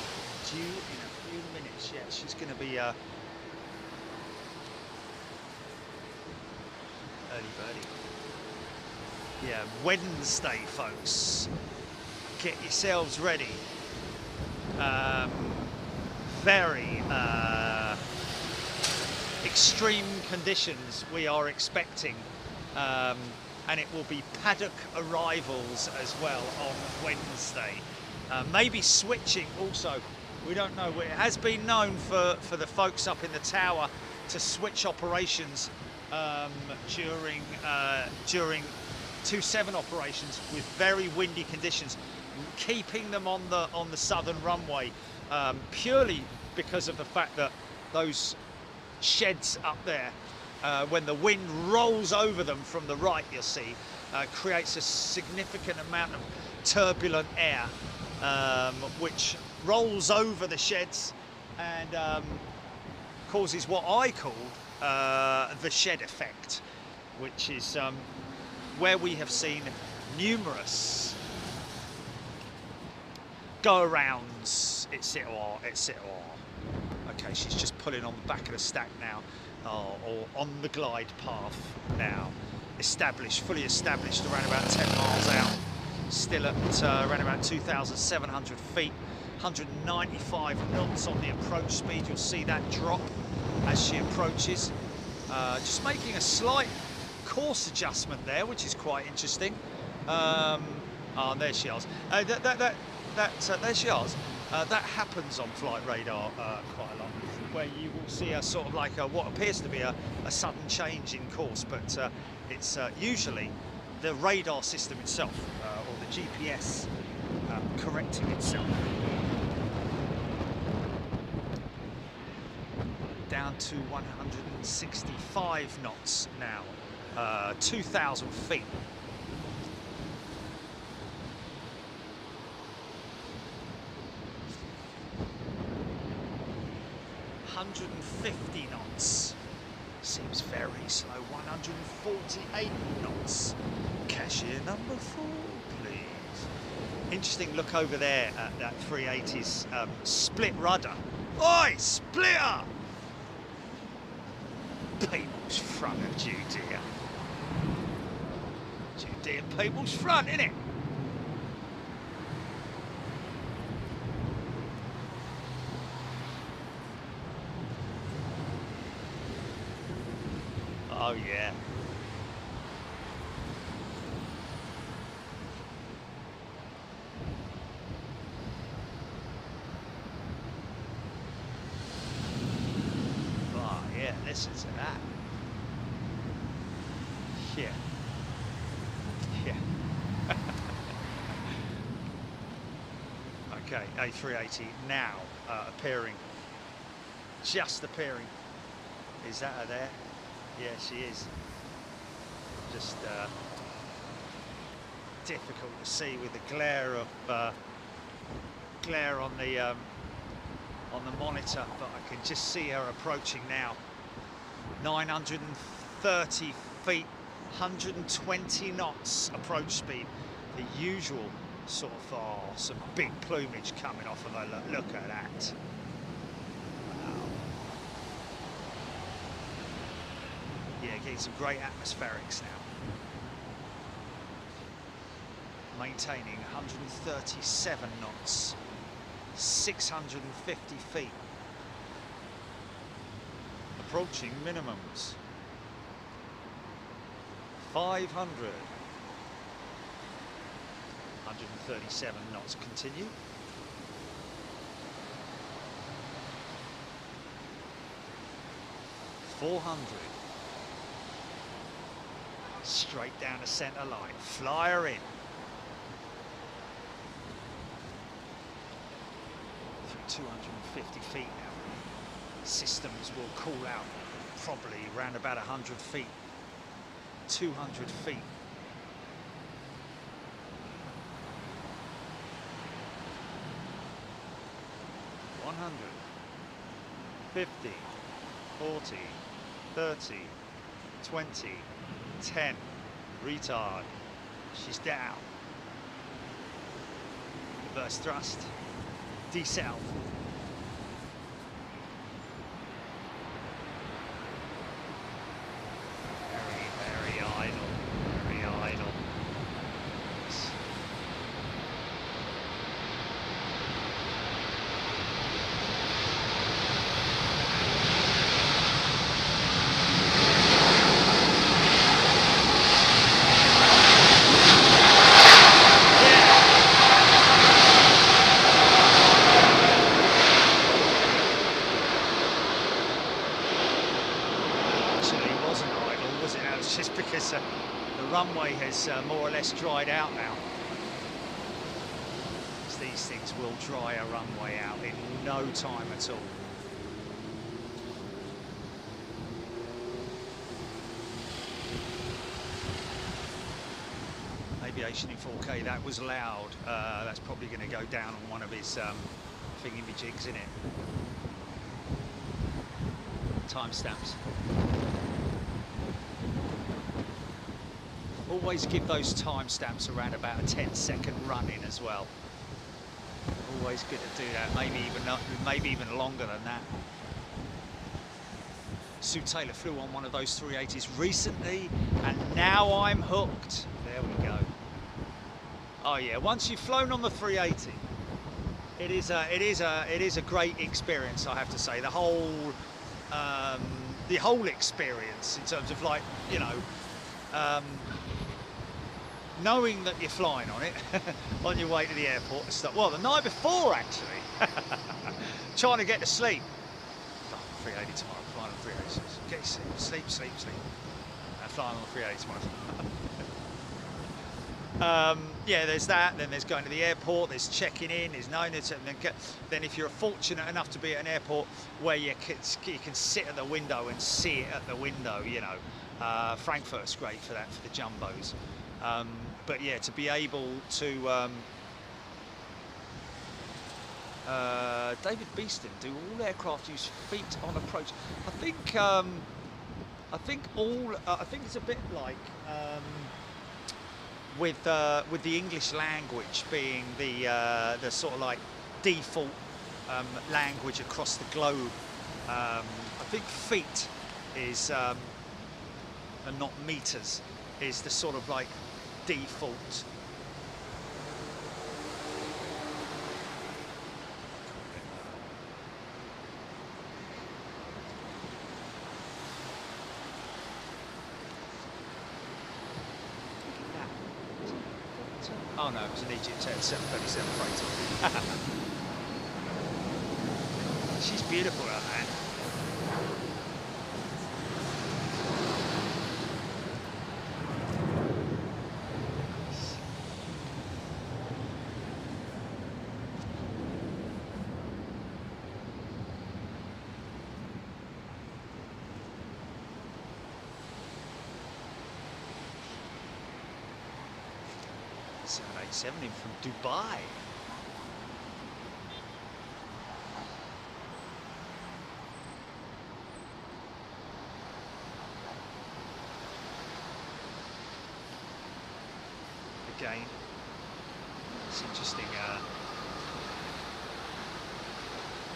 due in a few minutes. Yeah, she's going to be early birdie. Yeah, Wednesday, folks. Get yourselves ready. Very extreme conditions we are expecting. And it will be paddock arrivals as well on Wednesday. Maybe switching also, we don't know. It has been known for the folks up in the tower to switch operations during 2-7 operations with very windy conditions, keeping them on the southern runway, purely because of the fact that those sheds up there, when the wind rolls over them from the right, you'll see, creates a significant amount of turbulent air, which rolls over the sheds and causes what I call the shed effect, which is where we have seen numerous go-arounds, etc. Okay, she's just pulling on the back of the stack now. Or on the glide path now, fully established around about 10 miles out, still at around about 2,700 feet, 195 knots on the approach speed. You'll see that drop as she approaches. Just making a slight course adjustment there, which is quite interesting. Oh, there she is. There she is. That happens on flight radar quite a lot, where you will see a sort of like what appears to be a sudden change in course, but it's usually the radar system itself or the GPS correcting itself. Down to 165 knots now, 2,000 feet. $150 knots. Seems very slow. 148 knots. Cashier number 4, please. Interesting look over there at that 380's split rudder. Oi, splitter! People's front of Judea. Judea people's front, innit? Oh yeah. Oh yeah, listen to that. Yeah. Yeah. Okay, A380 now appearing. Just appearing. Is that her there? Yeah, she is. Just difficult to see with the glare of glare on the monitor, but I can just see her approaching now. 930 feet, 120 knots approach speed. The usual sort of some big plumage coming off of her. Look at that. Yeah, getting some great atmospherics now. Maintaining 137 knots, 650 feet. Approaching minimums. 500. 137 knots continue. 400. Straight down the centre line, fly her in. Through 250 feet now. Systems will call out probably around about 100 feet, 200 feet. 100, 50, 40, 30, 20, 10, retard, she's down, reverse thrust, decel, very idle, very idle. Just because the runway has more or less dried out now. These things will dry a runway out in no time at all. Aviation in 4K, that was loud. That's probably going to go down on one of his thingy-me-jigs, isn't it? Timestamps. Always give those timestamps around about a 10-second run-in as well. Always good to do that. Maybe even longer than that. Sue Taylor flew on one of those 380s recently, and now I'm hooked. There we go. Oh yeah, once you've flown on the 380, it is a great experience, I have to say. The whole the whole experience in terms of, like, you know, knowing that you're flying on it on your way to the airport and stuff. Well, the night before, actually, trying to get to sleep. Oh, 380 tomorrow, flying on 380. Get sleep, sleep. Flying on the 380 tomorrow. Yeah, there's that. Then there's going to the airport. There's checking in. There's knowing it. And then if you're fortunate enough to be at an airport where you can sit at the window and see it at the window, you know, Frankfurt's great for that, for the jumbos. But yeah, to be able to David Beeston, do all aircraft use feet on approach? I think it's a bit like with the English language being the sort of like default language across the globe. I think feet is and not meters is the sort of like default. Oh no, it was an Egypt 737 freighter. She's beautiful out there. In from Dubai. Again, it's interesting.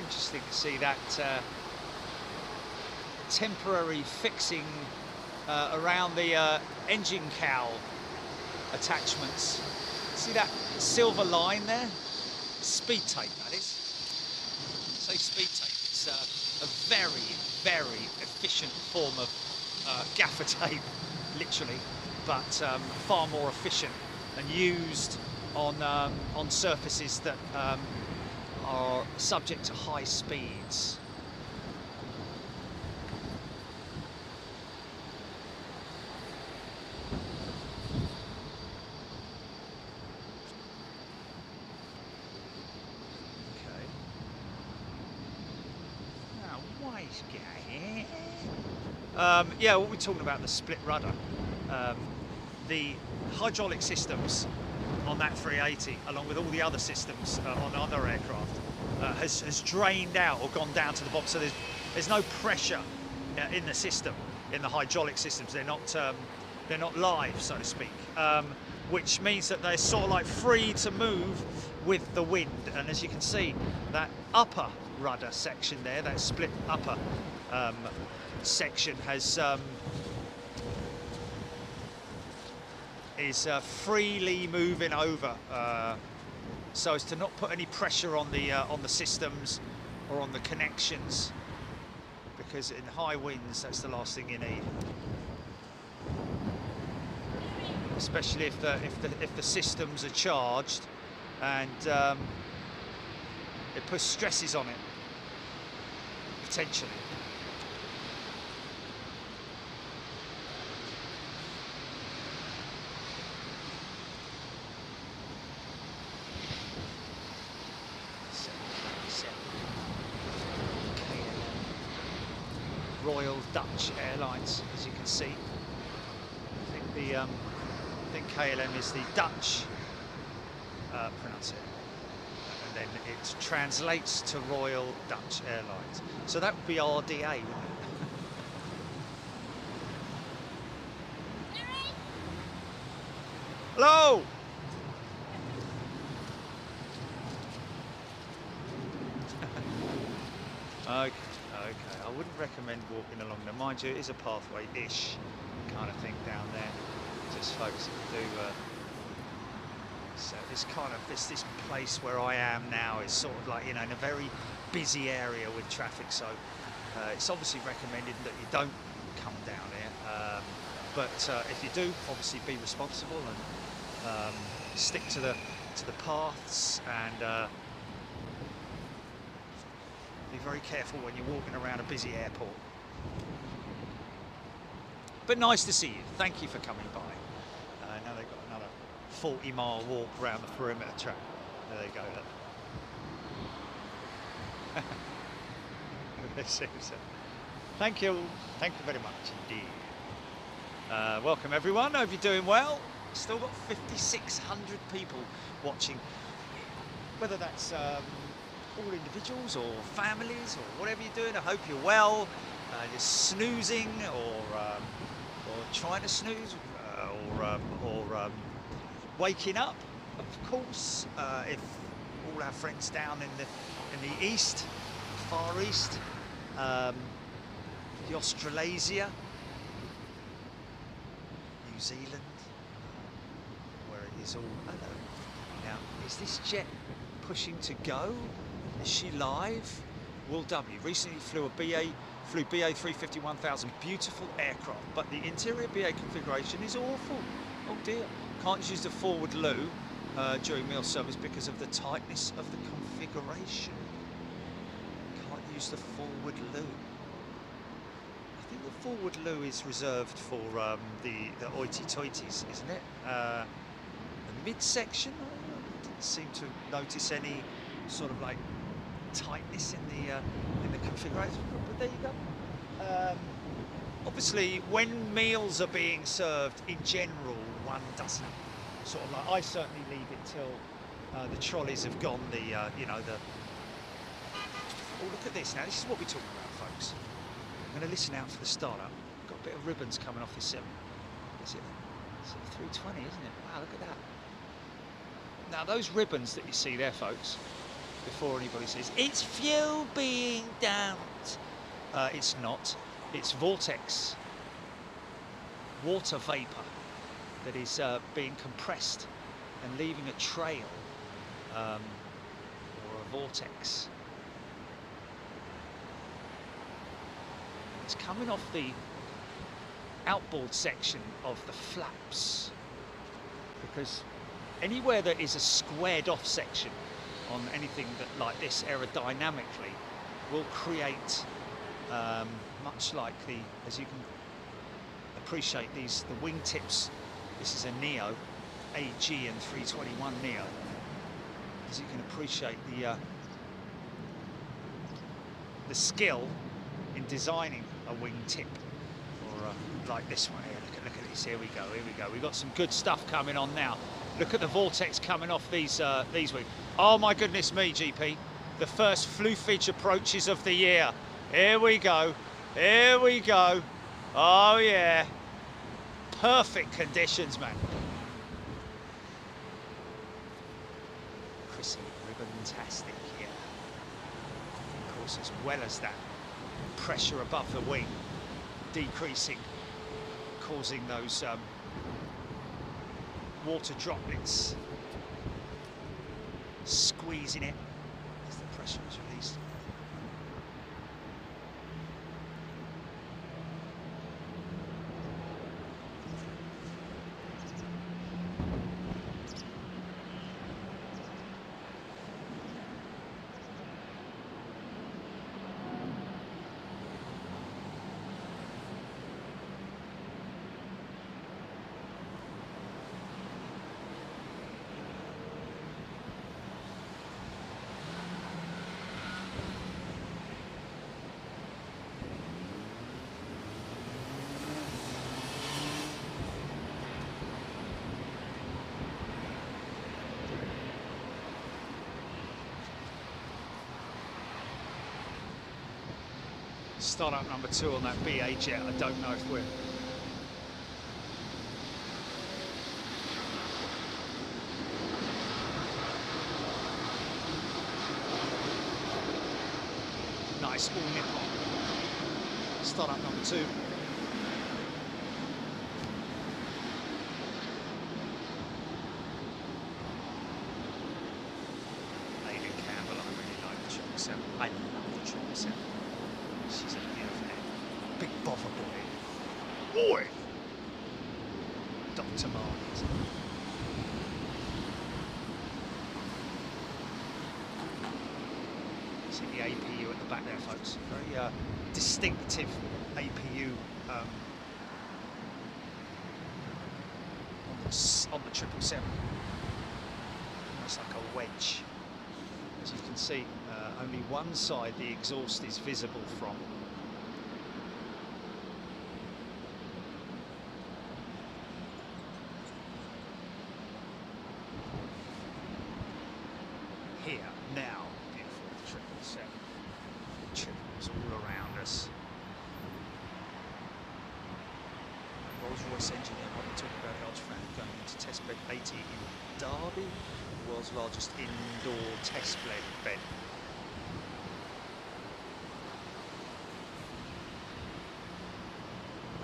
Interesting to see that temporary fixing around the engine cowl attachments. See that silver line there? Speed tape, that is. Say speed tape. It's a very, very efficient form of gaffer tape, literally, but far more efficient and used on surfaces that are subject to high speeds. Yeah, what we're talking about, the split rudder. The hydraulic systems on that 380, along with all the other systems on other aircraft, has drained out or gone down to the bottom. So there's no pressure in the system, in the hydraulic systems. They're not live, so to speak, which means that they're sort of like free to move with the wind. And as you can see, that upper rudder section there, that split upper section has is freely moving over so as to not put any pressure on the systems or on the connections, because in high winds that's the last thing you need, especially if the systems are charged and it puts stresses on it potentially. Royal Dutch Airlines, as you can see. I think KLM is the Dutch pronunciation, and then it translates to Royal Dutch Airlines. So that would be RDA, wouldn't it? Hello. Okay. I wouldn't recommend walking along there. Mind you, it is a pathway-ish kind of thing down there. Just folks that do. So this kind of this place where I am now is sort of like, you know, in a very busy area with traffic. So It's obviously recommended that you don't come down here, but if you do, obviously be responsible and stick to the paths, and be very careful when you're walking around a busy airport. But nice to see you. Thank you for coming by. Now they've got another 40-mile walk around the perimeter track. There they go. Thank you very much indeed. Welcome everyone, hope you're doing well. Still got 5,600 people watching, whether that's all individuals or families or whatever you're doing. I hope you're well, you're snoozing or trying to snooze, or waking up, of course. If all our friends down in the east, Far East, the Australasia, New Zealand, where it is all. Hello. Now, is this jet pushing to go? Is she live? Will W recently flew BA 350-1000, beautiful aircraft, but the interior BA configuration is awful. Oh dear. Can't use the forward loo during meal service because of the tightness of the configuration. Can't use the forward loo. I think the forward loo is reserved for the hoity-toities, isn't it? The midsection, I didn't seem to notice any sort of like tightness in the configuration, but there you go. Obviously, when meals are being served, in general, one doesn't sort of like. I certainly leave it till the trolleys have gone. You know, Oh, look at this now. This is what we're talking about, folks. I'm going to listen out for the startup. Got a bit of ribbons coming off this. Is it 320, isn't it? Wow, look at that. Now, those ribbons that you see there, folks, before anybody says it's fuel being dumped, it's not. It's vortex, water vapor that is being compressed and leaving a trail, or a vortex. It's coming off the outboard section of the flaps, because anywhere that is a squared off section on anything that like this aerodynamically will create, much like as you can appreciate, the wingtips. This is a Neo, AG and 321 Neo. As you can appreciate the skill in designing a wingtip, or like this one here. Look at this. Here we go. We've got some good stuff coming on now. Look at the vortex coming off these wings. Oh my goodness me, GP. The first floofage approaches of the year. Here we go. Here we go. Oh yeah. Perfect conditions, man. Chrissy, ribbon-tastic here. Of course, as well as that, pressure above the wing decreasing, causing those water droplets, squeezing it as the pressure is released. Startup number 2 on that BA jet. I don't know if we're nice, all Nippon. Startup number 2. Aidan Campbell, I really like the 777. I love the 777. She's a Oi! Dr. Marlins. See the APU at the back there, folks. Very distinctive APU on the 777. Almost like a wedge. As you can see, only one side the exhaust is visible from. Here, now, beautiful 777. Triples all around us. Rolls-Royce engineer, what we talk about the Ultrafan going into test bed 80 in Derby, the world's largest indoor test bed.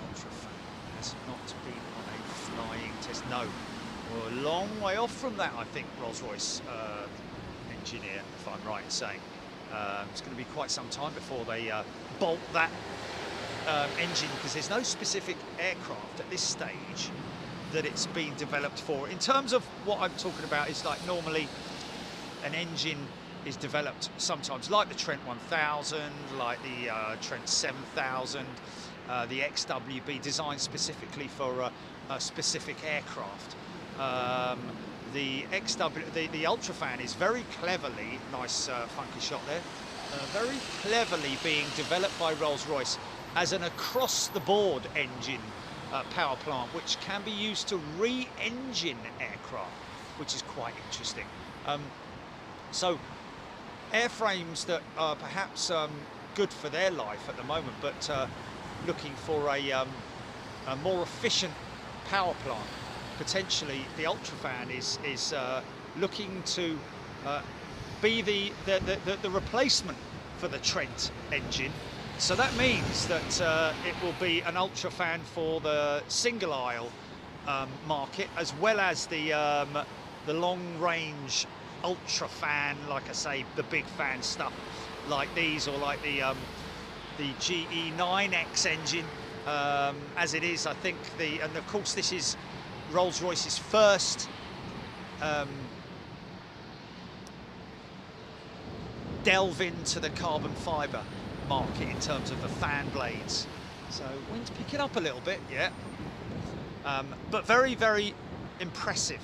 Ultrafan has not been on a flying test. No, we're a long way off from that, I think, Rolls-Royce engineer, if I'm right in saying. It's going to be quite some time before they bolt that engine, because there's no specific aircraft at this stage that it's been developed for. In terms of what I'm talking about, is like normally an engine is developed sometimes like the Trent 1000, like the Trent 7000, the XWB, designed specifically for a specific aircraft. The Ultrafan is very cleverly, nice funky shot there, very cleverly being developed by Rolls-Royce as an across-the-board engine power plant, which can be used to re-engine aircraft, which is quite interesting. So airframes that are perhaps good for their life at the moment, but looking for a more efficient power plant. Potentially, the Ultrafan is looking to be the replacement for the Trent engine. So that means that it will be an Ultrafan for the single aisle market, as well as the long-range Ultrafan, like I say, the big fan stuff like these, or like the GE9X engine, as it is, I think. And of course, this is Rolls-Royce's first delve into the carbon fibre market in terms of the fan blades. So wind's picking up a little bit, yeah, but very, very impressive,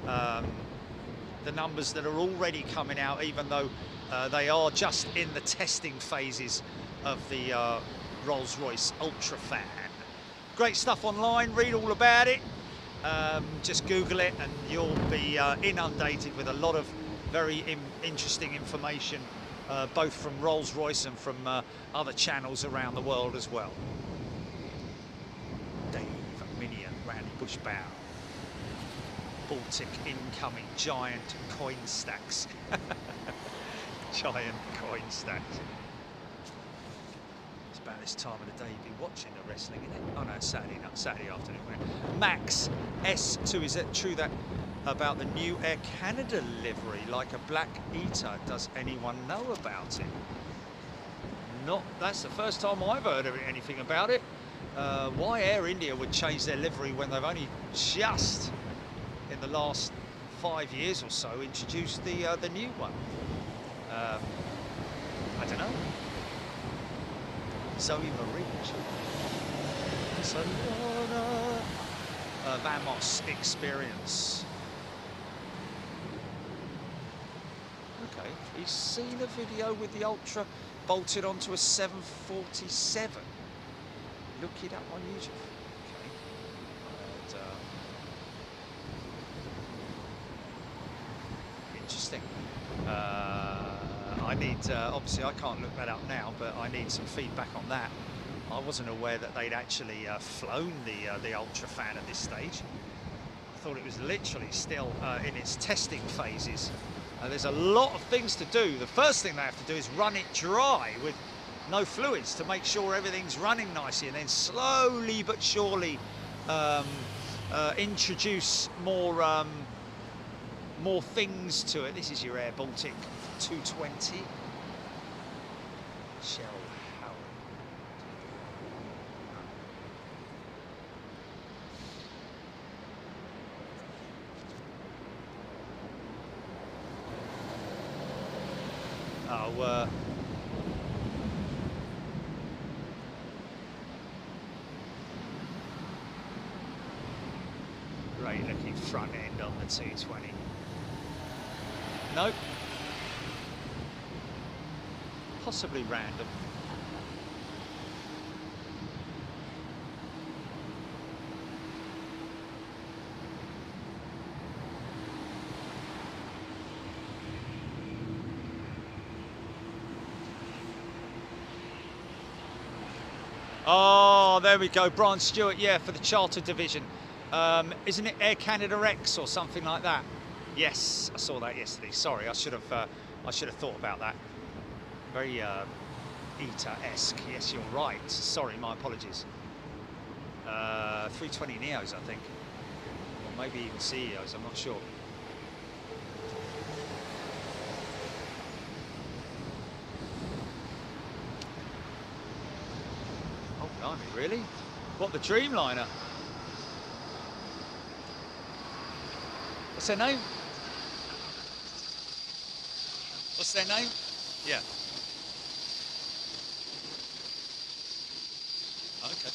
the numbers that are already coming out, even though they are just in the testing phases of the Rolls-Royce Ultrafan. Great stuff online, read all about it. Just Google it and you'll be inundated with a lot of very interesting information, both from Rolls-Royce and from other channels around the world as well. Dave Minion, Randy Bushbow. Baltic incoming giant coin stacks. Giant coin stacks. It's about this time of the day you'd be watching the wrestling, isn't it? Oh no, it's Saturday, not Saturday afternoon. Max S2, is it true that about the new Air Canada livery, like a Black Eater? Does anyone know about it? Not, that's the first time I've heard of anything about it. Why Air India would change their livery when they've only just, in the last 5 years or so, introduced the new one? I don't know. Zoe Marie. Barcelona. Vamos experience. Okay, he's seen a video with the Ultra bolted onto a 747. Look it up on YouTube. Okay. And, interesting. I need, obviously I can't look that up now, but I need some feedback on that. I wasn't aware that they'd actually flown the Ultrafan at this stage. I thought it was literally still in its testing phases. There's a lot of things to do. The first thing they have to do is run it dry with no fluids to make sure everything's running nicely, and then slowly but surely introduce more things to it. This is your Air Baltic 220. Shell Howard. great looking front end on the 220. Nope. Possibly random. Oh, there we go, Brian Stewart, yeah, for the charter division. Isn't it Air Canada X or something like that? Yes, I saw that yesterday. Sorry, I should have thought about that. Very ETA-esque. Yes, you're right. Sorry, my apologies. 320 Neos, I think, or maybe even CEOs. I'm not sure. Oh, blimey, really? What, the Dreamliner? What's their name? What's their name? Yeah. Okay.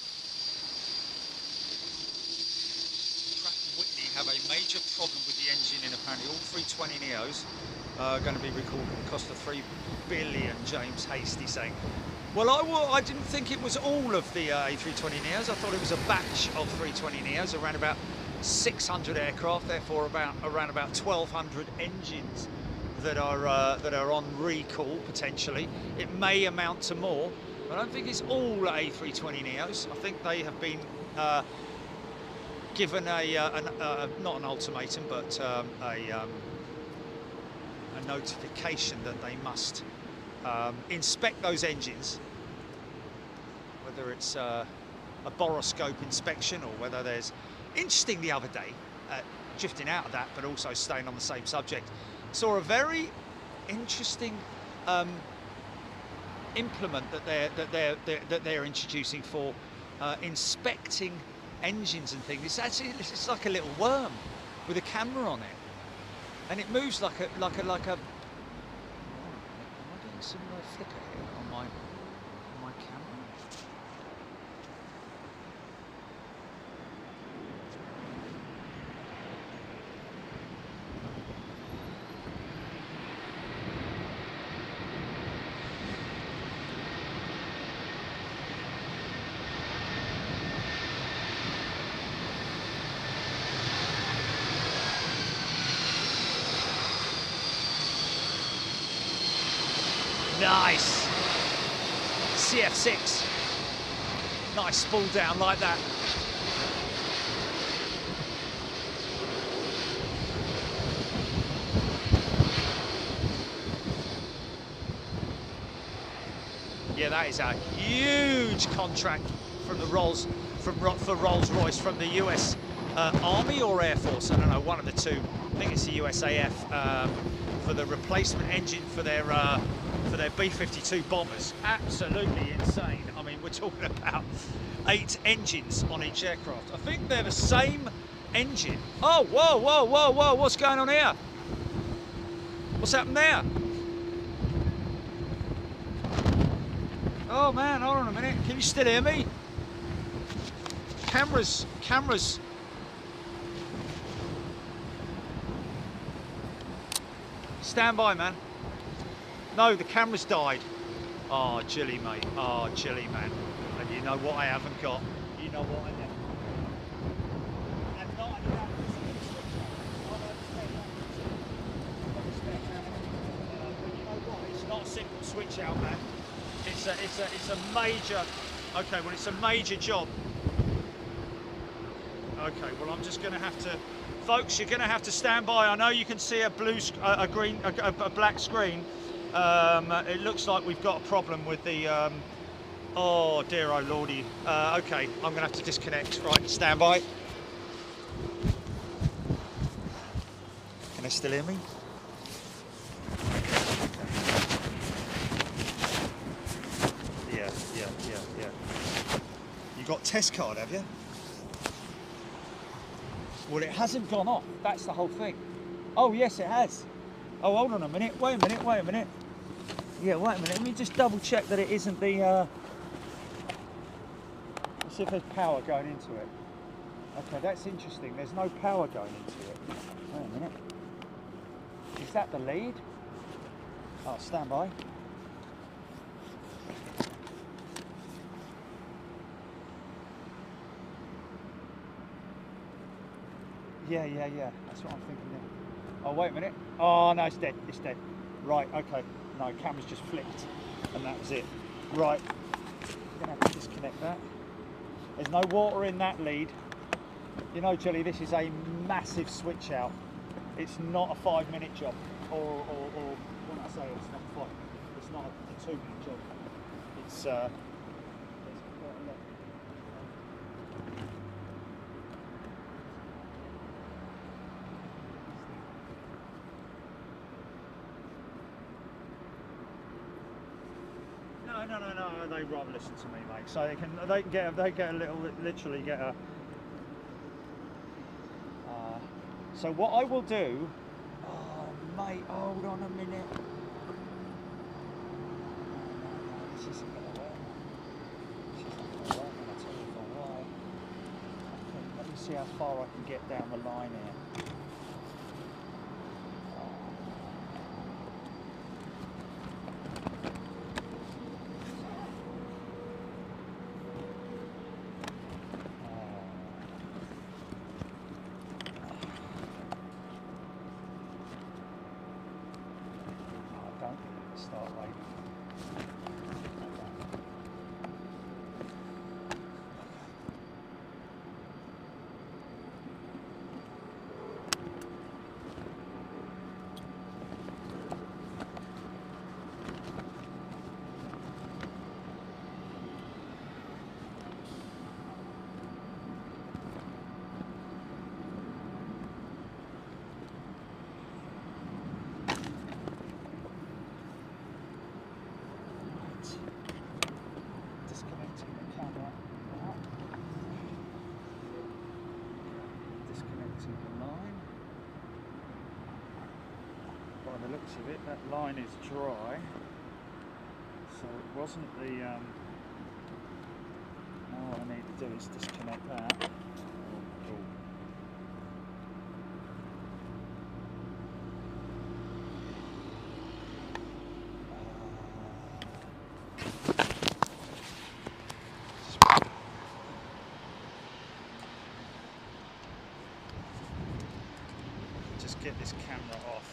Pratt & Whitney have a major problem with the engine in apparently all 320 Neos are going to be recalled at the cost of $3 billion, James Hasty saying. Well, I didn't think it was all of the A320 Neos. I thought it was a batch of 320 Neos, around about 600 aircraft, therefore around about 1,200 engines that are on recall potentially. It may amount to more. I don't think it's all A320 Neos. I think they have been given not an ultimatum, but a notification that they must inspect those engines, whether it's a boroscope inspection or whether there's... Interesting, the other day, drifting out of that, but also staying on the same subject, saw a very interesting implement that they're introducing for inspecting engines and things. It's like a little worm with a camera on it, and it moves like a. Oh, am I getting some flicker here on my camera? Nice. CF6. Nice spool down like that. Yeah, that is a huge contract from the for Rolls-Royce from the US Army or Air Force. I don't know, one of the two. I think it's the USAF for the replacement engine for their B-52 bombers. Absolutely insane. I mean, we're talking about 8 engines on each aircraft. I think they're the same engine. Oh, whoa, whoa, whoa, whoa! What's going on here? What's happened there? Oh man, hold on a minute. Can you still hear me? Cameras. Stand by, man. No, the camera's died. Oh, chilly, mate. Oh, chilly, man. And you know what I haven't got? You know what I haven't got? And not only that, but you know what? It's not a simple switch out, man. It's a major. Okay, well, it's a major job. Okay, well, I'm just going to have to, folks. You're going to have to stand by. I know you can see a black screen. It looks like we've got a problem with the. Oh dear, oh lordy. Okay, I'm going to have to disconnect. Right, stand by. Can they still hear me? Yeah. You got test card, have you? Well, it hasn't gone off. That's the whole thing. Oh, yes, it has. Oh, hold on a minute. Wait a minute. Yeah, wait a minute, let me just double check that it isn't the, let's see if there's power going into it. Okay, that's interesting, there's no power going into it. Wait a minute. Is that the lead? Oh, stand by. Yeah, that's what I'm thinking now. Oh, wait a minute. Oh, no, it's dead, it's dead. Right, okay. No, camera's just flipped, and that was it. Right, I'm gonna have to disconnect that. There's no water in that lead. You know, Jelly, this is a massive switch out. It's not a 5-minute job, or when I say it's not 5, it's not a 2-minute job. It's quite a lot. No, they rather listen to me, mate. So they get a little, literally get a. So what I will do, oh mate, hold on a minute. This isn't gonna work. This isn't gonna work, and I'll tell you why. Okay, let me see how far I can get down the line here. Start waving. Disconnecting the camera now. Disconnecting the line. By the looks of it, that line is dry. So it wasn't the. Now what I need to do is disconnect that. Just get this camera off.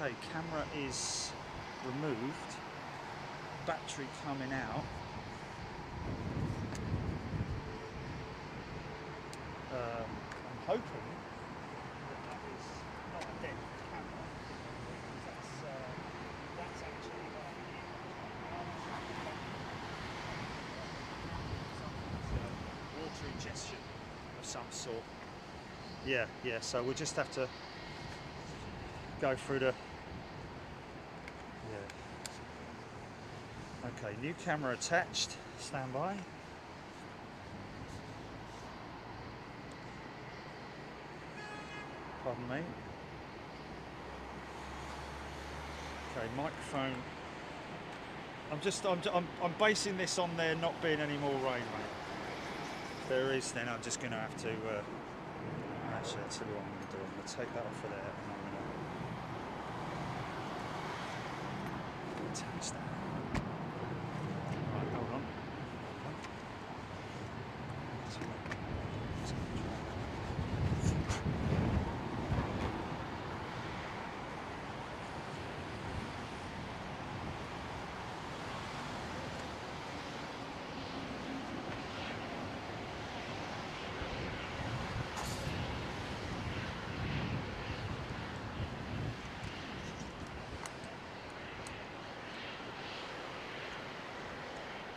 Okay, camera is removed, battery coming out. I'm hoping that is not a dead camera, because that's actually water ingestion of some sort. Yeah, so we'll just have to go through the. Yeah. Okay, new camera attached. Stand by. Pardon me. Okay, microphone. I'm basing this on there not being any more rain, mate. If there is, then I'm just going to have to. Actually, I'll tell you what I'm going to do. I'm going to take that off of there, and I'm going to attach that. Right, hold on.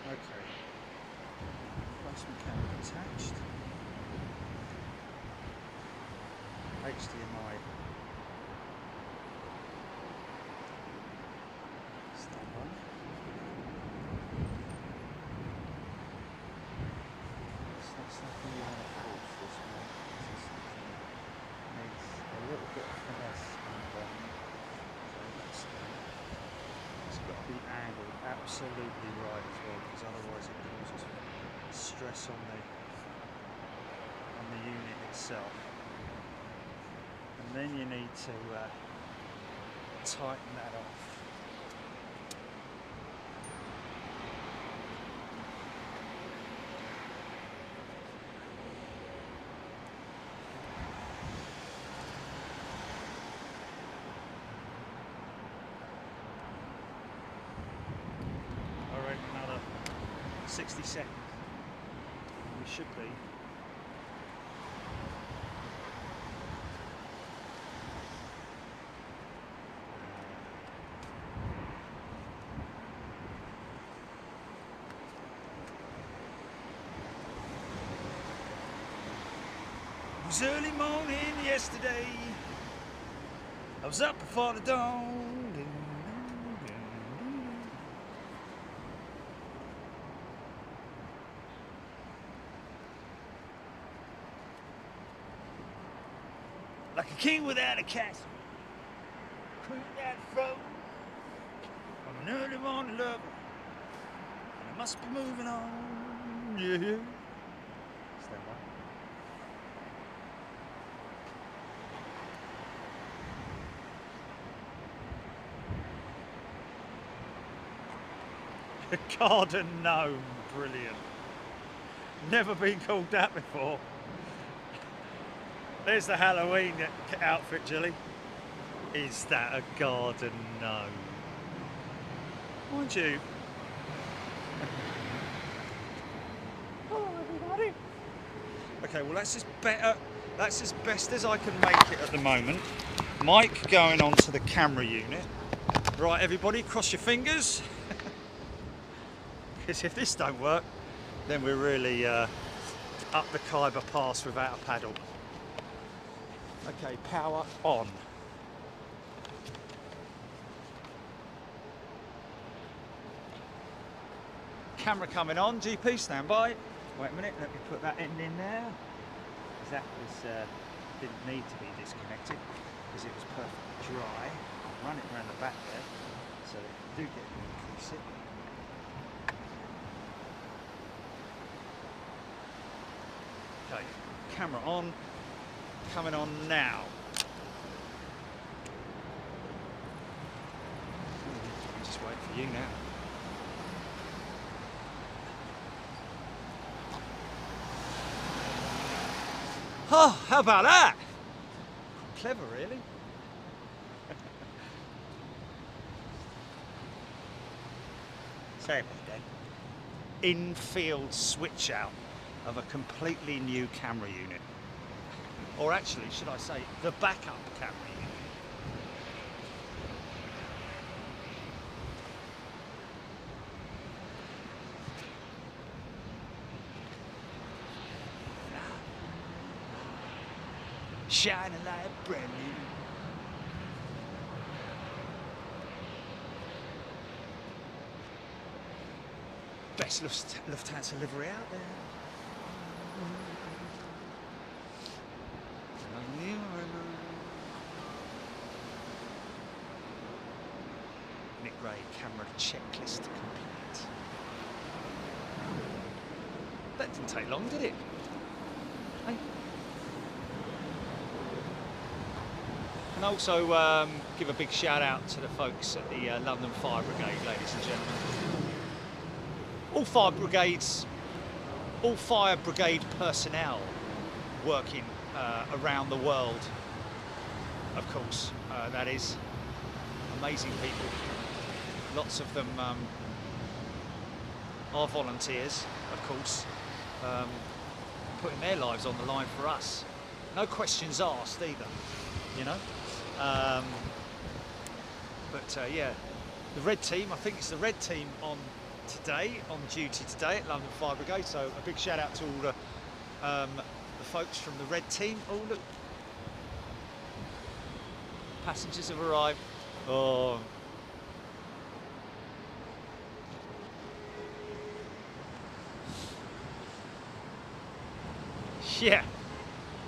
Okay, replacement camera attached, HDMI, stand by. absolutely right as well, because otherwise it causes stress on the unit itself. And then you need to tighten that off. I reckon another 60 seconds. We should be. It was early morning yesterday. I was up before the dawn. Like a king without a castle, queen without a throne. I'm an early morning lover, and I must be moving on. Yeah. Stand by. A garden gnome, brilliant. Never been called that before. There's the Halloween outfit, Jilly. Is that a garden gnome? Mind you. Hello, everybody. Okay, well that's as best as I can make it at the moment. Mic going onto the camera unit. Right, everybody, cross your fingers. Because if this don't work, then we're really up the Khyber Pass without a paddle. Okay, power on. Camera coming on, GP stand by. Wait a minute, let me put that end in there. Because that was, didn't need to be disconnected because it was perfectly dry. I'll run it around the back there so that you do get to increase it. Okay, camera on. Coming on now. I'm just waiting for you now. Oh, how about that? Clever, really. Sorry about that. In-field switch out of a completely new camera unit. Or actually, should I say, the backup camera unit. Shining like brand new. Best Lufthansa livery out there. Nick Ray camera checklist complete. That didn't take long, did it? Hey. And also give a big shout out to the folks at the London Fire Brigade, ladies and gentlemen. All fire brigade personnel working around the world, of course, that is. Amazing people. Lots of them are volunteers, of course, putting their lives on the line for us. No questions asked either, you know. Yeah, the red team, I think it's the red team on duty today at London Fire Brigade, so a big shout out to all the folks from the red team. Oh look, passengers have arrived. Oh, yeah,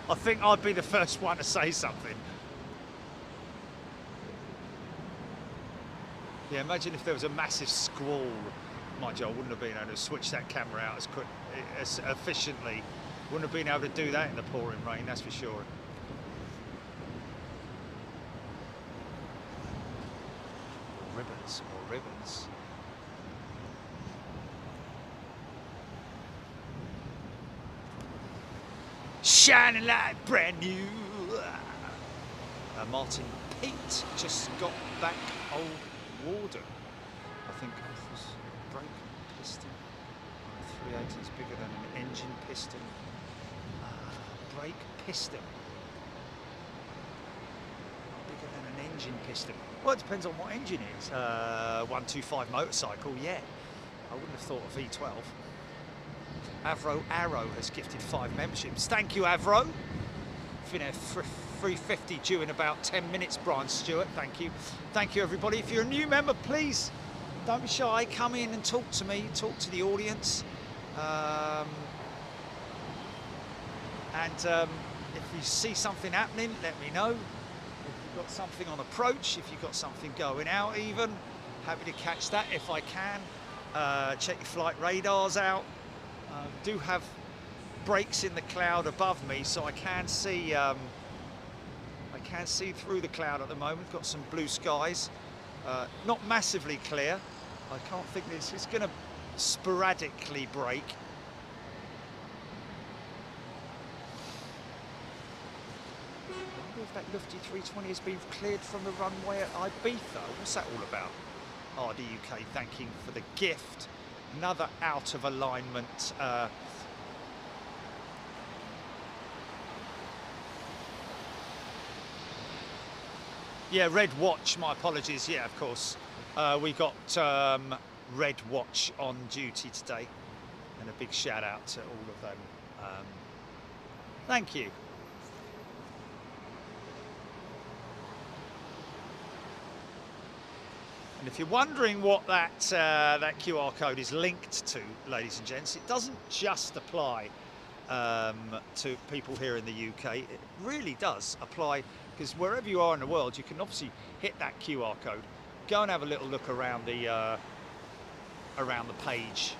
I think I'd be the first one to say something. Yeah, imagine if there was a massive squall. Mind you, I wouldn't have been able to switch that camera out as quick, as efficiently. Wouldn't have been able to do that in the pouring rain, that's for sure. Ribbons, more ribbons. Shining like brand new. Martin Pete just got back old Warden. I think it was brake piston. 380 is bigger than an engine piston. Brake piston. Bigger than an engine piston. Well, it depends on what engine it is. 125 motorcycle, yeah. I wouldn't have thought of V12. Avro Arrow has gifted 5 memberships. Thank you, Avro. Finish 350 due in about 10 minutes, Brian Stewart. Thank you. Thank you, everybody. If you're a new member, please don't be shy. Come in and talk to me, talk to the audience. If you see something happening, let me know. If you've got something on approach, if you've got something going out even, happy to catch that if I can. Check your flight radars out. Do have breaks in the cloud above me, so I can see through the cloud at the moment. Got some blue skies, not massively clear. I can't think it's going to sporadically break. I wonder if that Lufty 320 has been cleared from the runway at Ibiza. What's that all about? RDUK, thank you for the gift. Another out of alignment. Yeah, Red Watch, my apologies. Yeah, of course. We got Red Watch on duty today. And a big shout out to all of them. Thank you. And if you're wondering what that that QR code is linked to, ladies and gents, it doesn't just apply to people here in the UK. It really does apply, because wherever you are in the world, you can obviously hit that QR code, go and have a little look around the page,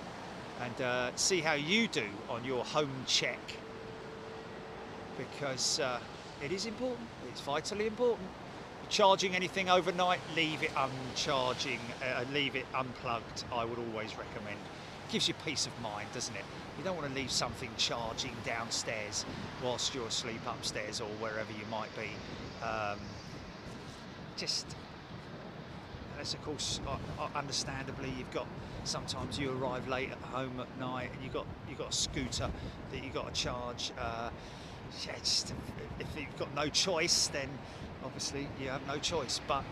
and see how you do on your home check, because it is important. It's vitally important. Charging anything overnight, leave it uncharging, leave it unplugged. I would always recommend. Gives you peace of mind, doesn't it? You don't want to leave something charging downstairs whilst you're asleep upstairs or wherever you might be. Unless of course, understandably, sometimes you arrive late at home at night and you've got a scooter that you've got to charge. If you've got no choice, then obviously you have no choice, but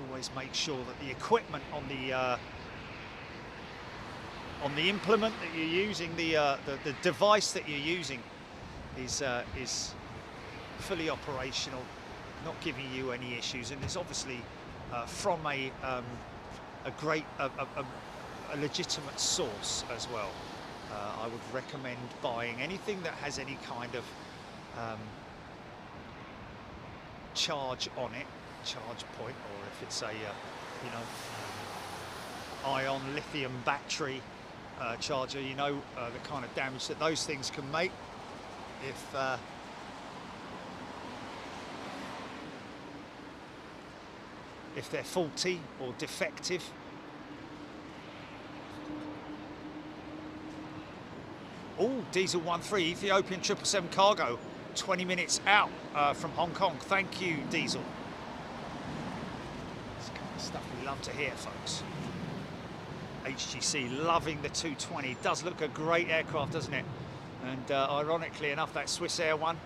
always make sure that the equipment on the implement that you're using, the device that you're using, is fully operational, not giving you any issues, and it's obviously from a legitimate source as well. I would recommend buying anything that has any kind of charge on it, charge point, or if it's a ion lithium battery charger, the kind of damage that those things can make if they're faulty or defective. Oh, Diesel 13, Ethiopian 777 cargo, 20 minutes out from Hong Kong. Thank you, Diesel. It's the kind of stuff we love to hear, folks. HGC loving the 220. It does look a great aircraft, doesn't it? And ironically enough, that Swiss Air one,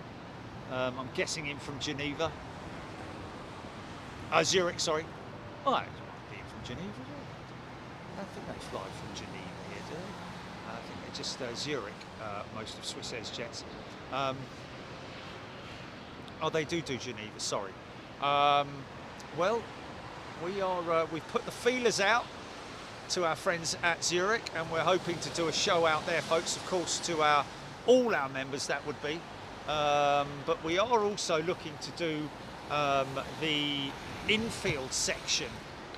I'm guessing in from Geneva. Zurich, sorry. Oh, it might be from Geneva. I don't think they fly from Geneva here, do they? I think they're just Zurich, most of Swiss Air's jets. Oh, they do Geneva, sorry. Well, we've put the feelers out to our friends at Zurich, and we're hoping to do a show out there, folks, of course, to all our members, that would be. But we are also looking to do the infield section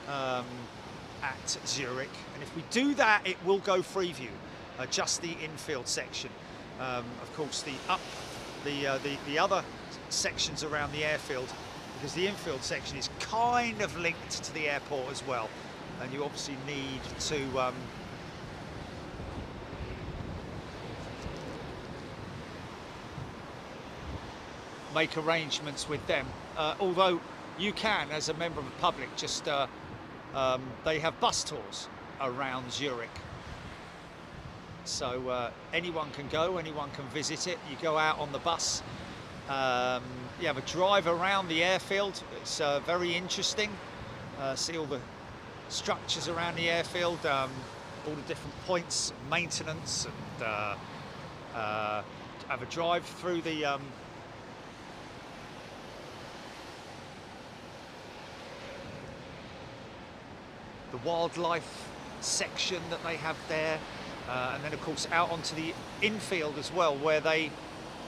at Zurich, and if we do that, it will go Freeview, just the infield section. Of course, the other sections around the airfield, because the infield section is kind of linked to the airport as well, and you obviously need to make arrangements with them, although you can, as a member of the public, just they have bus tours around Zurich, so anyone can go, anyone can visit it. You go out on the bus, you have a drive around the airfield. It's very interesting. See all the structures around the airfield, all the different points, maintenance, and have a drive through the wildlife section that they have there, and then of course out onto the infield as well, where they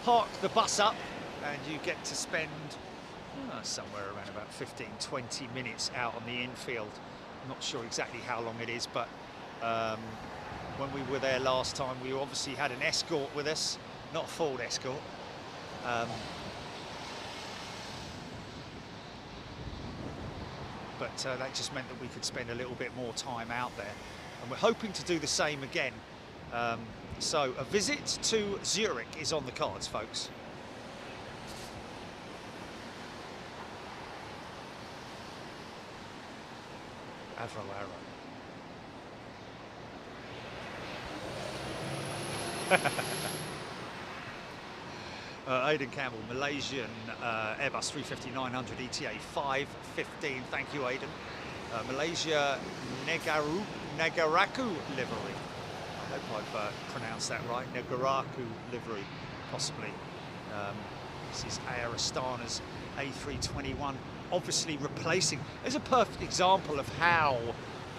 park the bus up and you get to spend somewhere around about 15-20 minutes out on the infield. I'm not sure exactly how long it is, but when we were there last time, we obviously had an escort with us, not a Ford escort. But that just meant that we could spend a little bit more time out there, and we're hoping to do the same again. So a visit to Zurich is on the cards, folks. Avro. Aidan Campbell, Malaysian Airbus 350-900 ETA 515. Thank you, Aidan. Malaysia Negaraku livery. I hope I've pronounced that right. Negaraku livery, possibly. This is Air Astana's A321, obviously replacing. There's a perfect example of how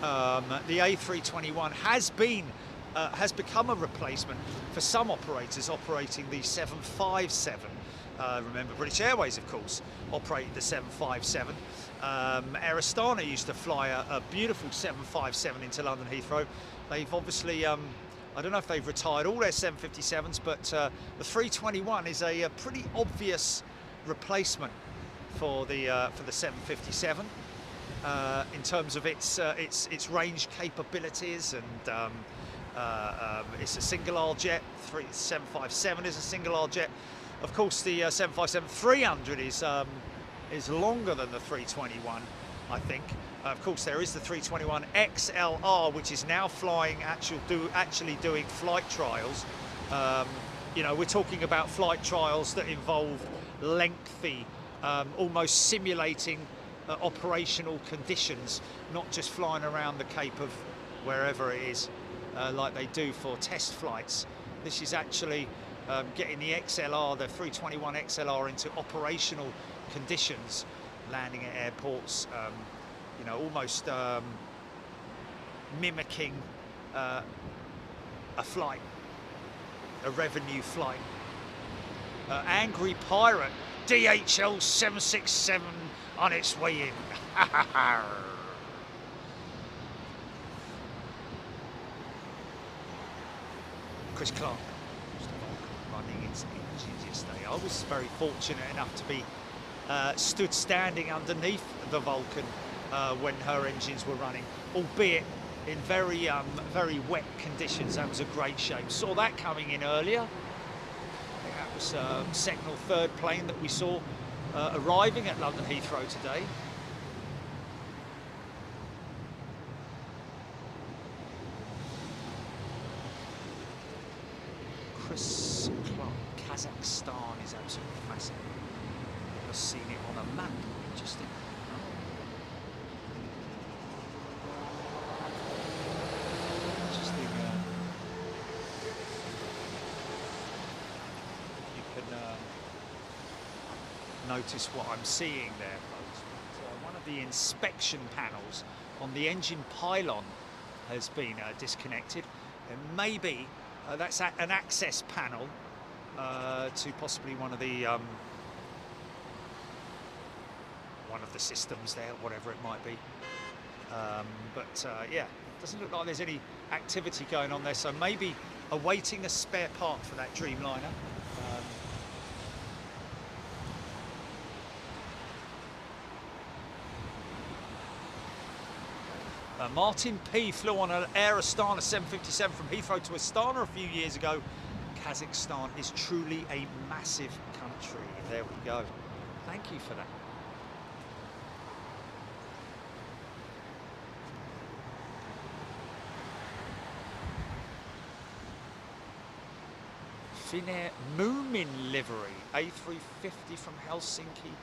the A321 has become a replacement for some operators operating the 757. Remember, British Airways, of course, operated the 757. Air Astana used to fly a beautiful 757 into London Heathrow. They've obviously, I don't know if they've retired all their 757s, but the 321 is a pretty obvious replacement for the 757 in terms of its range capabilities, and it's a single aisle jet. 757 is a single aisle jet. Of course, the 757-300 is longer than the 321, I think. Of course, there is the 321 XLR, which is now flying, actually doing flight trials. You know, we're talking about flight trials that involve lengthy, almost simulating operational conditions, not just flying around the Cape of wherever it is, like they do for test flights. This is actually getting the XLR, the 321 XLR, into operational conditions, landing at airports, you know, almost mimicking a flight, a revenue flight. Angry Pirate, DHL 767 on its way in. Chris Clark running its engines yesterday. I was very fortunate enough to be stood standing underneath the Vulcan when her engines were running, albeit in very wet conditions. That was a great shame. Saw that coming in earlier. I think that was second or third plane that we saw arriving at London Heathrow today. Chris Clark, Kazakhstan is absolutely fascinating. I've just seen it on a map. Interesting. Interesting. You can notice what I'm seeing there, folks. So one of the inspection panels on the engine pylon has been disconnected, and maybe that's an access panel to possibly one of the one of the systems there, whatever it might be. Yeah, doesn't look like there's any activity going on there, so maybe awaiting a spare part for that Dreamliner. Martin P flew on an Air Astana 757 from Heathrow to Astana a few years ago. Kazakhstan is truly a massive country. There we go. Thank you for that. Finnair Moomin livery, A350 from Helsinki,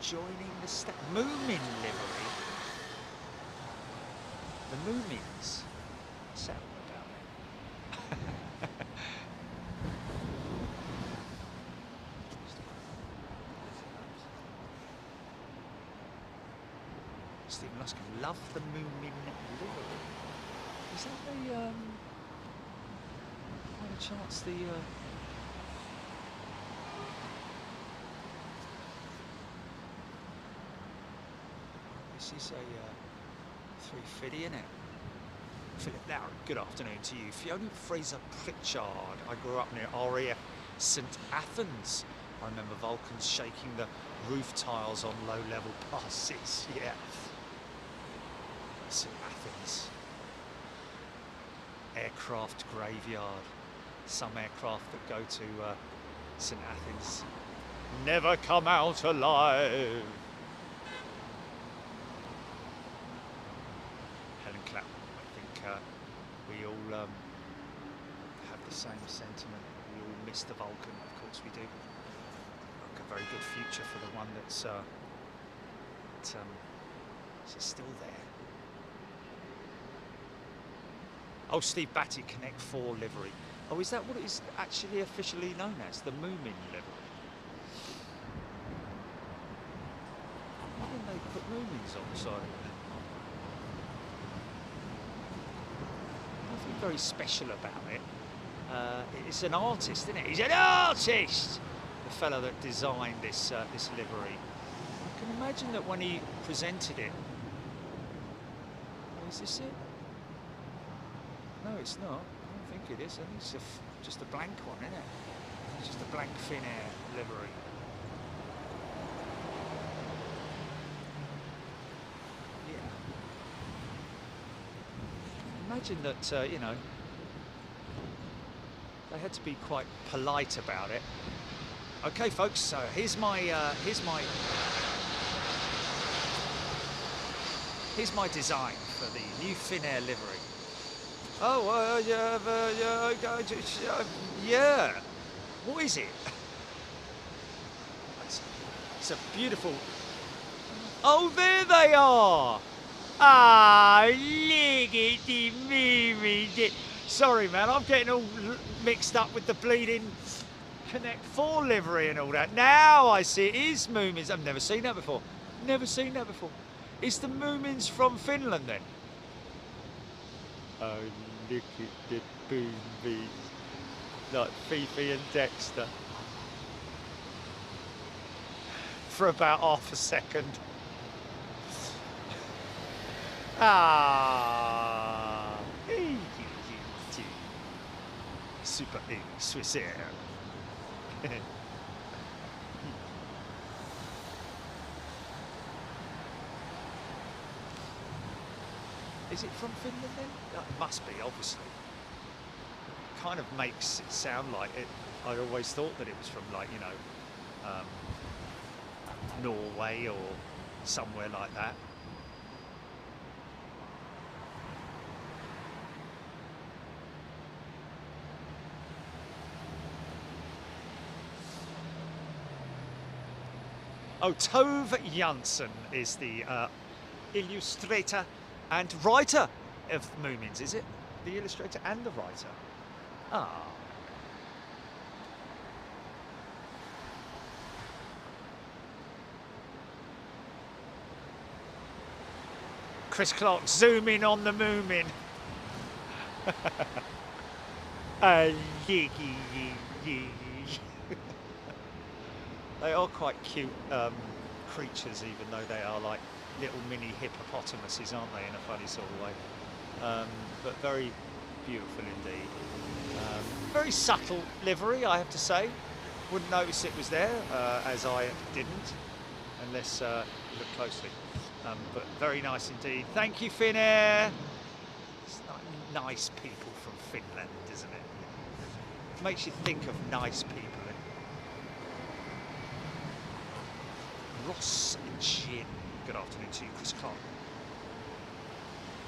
joining the Moomin livery. The Moomins. What's that all about? Stephen Luskin, love the Moomin livery. Is that the by any chance the this is a 350, isn't it? Philip Lauer, good afternoon to you. Fiona Fraser Pritchard. I grew up near RAF St Athens. I remember Vulcans shaking the roof tiles on low-level passes. Yeah. St Athens. Aircraft graveyard. Some aircraft that go to St Athens never come out alive. We all have the same sentiment. We all miss the Vulcan, of course we do. Like a very good future for the one that's still there. Oh, Steve Batty, Connect 4 livery. Oh, is that what it is actually officially known as? The Moomin livery? Why didn't they put Moomins on the side of it? Nothing very special about it. It's an artist, isn't it? He's an artist! The fellow that designed this this livery. I can imagine that when he presented it. Is this it? No, it's not. I don't think it is. I think it's just a blank one, isn't it? It's just a blank Finnair livery. Imagine that, you know, they had to be quite polite about it. Okay, folks, so here's my design for the new Finnair livery. Oh, yeah. What is it? It's a beautiful. Oh, there they are. Ah, look at the Moomins. Sorry, man, I'm getting all mixed up with the bleeding Connect 4 livery and all that. Now I see it is Moomins. I've never seen that before. Never seen that before. Is the Moomins from Finland then? Oh, look at the Moomins. Like Fifi and Dexter. For about half a second. Ah, Super A Swiss Air. Is it from Finland then? It must be, obviously. Kind of makes it sound like it. I always thought that it was from, like, you know, Norway or somewhere like that. Oh, Tove Jansson is the illustrator and writer of Moomins, is it? The illustrator and the writer. Ah. Chris Clark, zoom in on the Moomin. They are quite cute creatures, even though they are like little mini hippopotamuses, aren't they, in a funny sort of way. But very beautiful indeed. Very subtle livery, I have to say. Wouldn't notice it was there, as I didn't, unless you look closely. But very nice indeed. Thank you, Finnair. It's nice people from Finland, isn't it? Makes you think of nice people. Ross and Jin. Good afternoon to you, Chris Clark.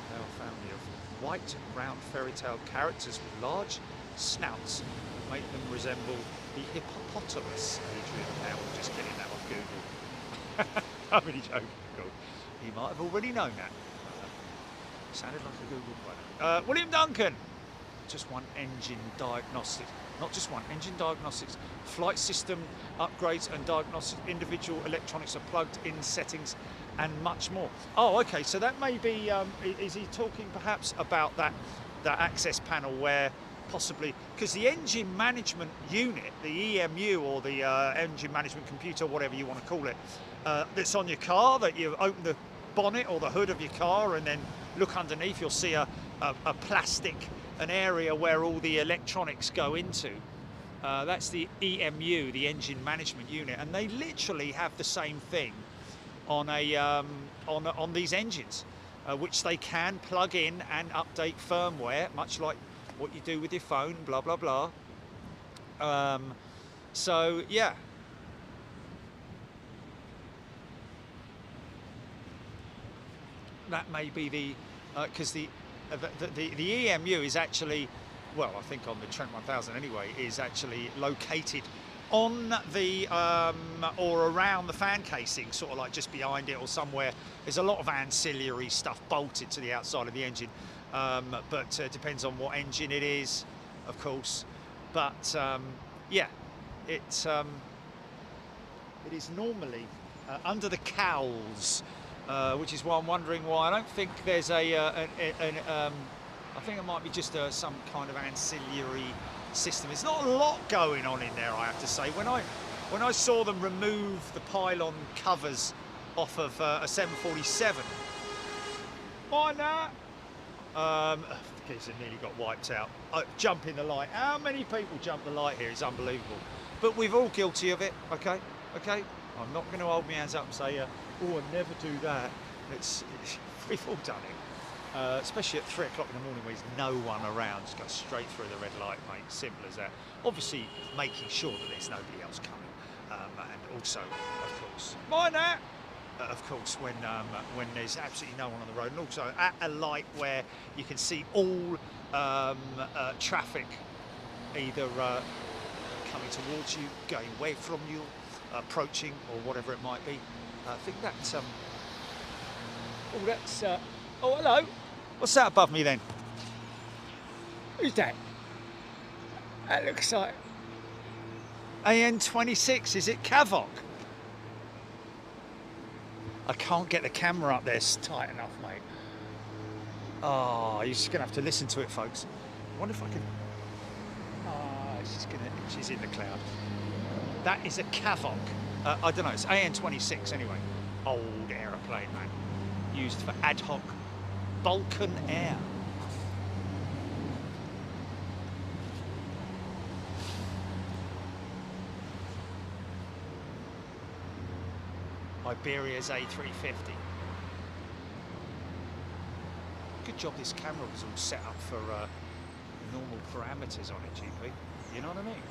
They are a family of white and brown fairy tale characters with large snouts that make them resemble the hippopotamus. Adrian Powell, just getting that on Google. I'm really joking. Cool. You might have already known that. Sounded like a Google quote. William Duncan. Just one engine diagnostics. Not just one, engine diagnostics, flight system upgrades and diagnostics, individual electronics are plugged in settings and much more. Oh, okay, so that may be, is he talking perhaps about that access panel where possibly, because the engine management unit, the EMU or the engine management computer, whatever you want to call it, that's on your car, that you open the bonnet or the hood of your car and then look underneath, you'll see a plastic, an area where all the electronics go into. That's the EMU, the engine management unit, and they literally have the same thing on on these engines, which they can plug in and update firmware, much like what you do with your phone, blah blah blah. So yeah. That may be the because the EMU is actually, well, I think on the Trent 1000 anyway, is actually located on the or around the fan casing, sort of like just behind it or somewhere. There's a lot of ancillary stuff bolted to the outside of the engine, but it depends on what engine it is, of course. But yeah, it is normally under the cowls. Which is why I'm wondering why I don't think there's I think it might be just some kind of ancillary system. There's not a lot going on in there, I have to say. When I saw them remove the pylon covers off of a 747, why not? Kids have nearly got wiped out. Jumping the light. How many people jump the light here? It's unbelievable. But we're all guilty of it. Okay. I'm not going to hold my hands up and say, oh, I'd never do that. We've all done it, especially at 3 o'clock in the morning where there's no one around. Just go straight through the red light, mate. Simple as that. Obviously, making sure that there's nobody else coming, and also, of course, mind that. Of course, when there's absolutely no one on the road, and also at a light where you can see all traffic, either coming towards you, going away from you, approaching, or whatever it might be. I think that's oh, that's oh, hello. What's that above me then? Who's that? That looks like AN26. Is it Kavok? I can't get the camera up there tight enough, mate. Oh, you're just gonna have to listen to it, folks. I wonder if I can. Oh, she's in the cloud. That is a Kavok. I don't know, it's AN26 anyway. Old aeroplane, man. Used for ad hoc Balkan air. Iberia's A350. Good job this camera was all set up for normal parameters on it, GP. You know what I mean?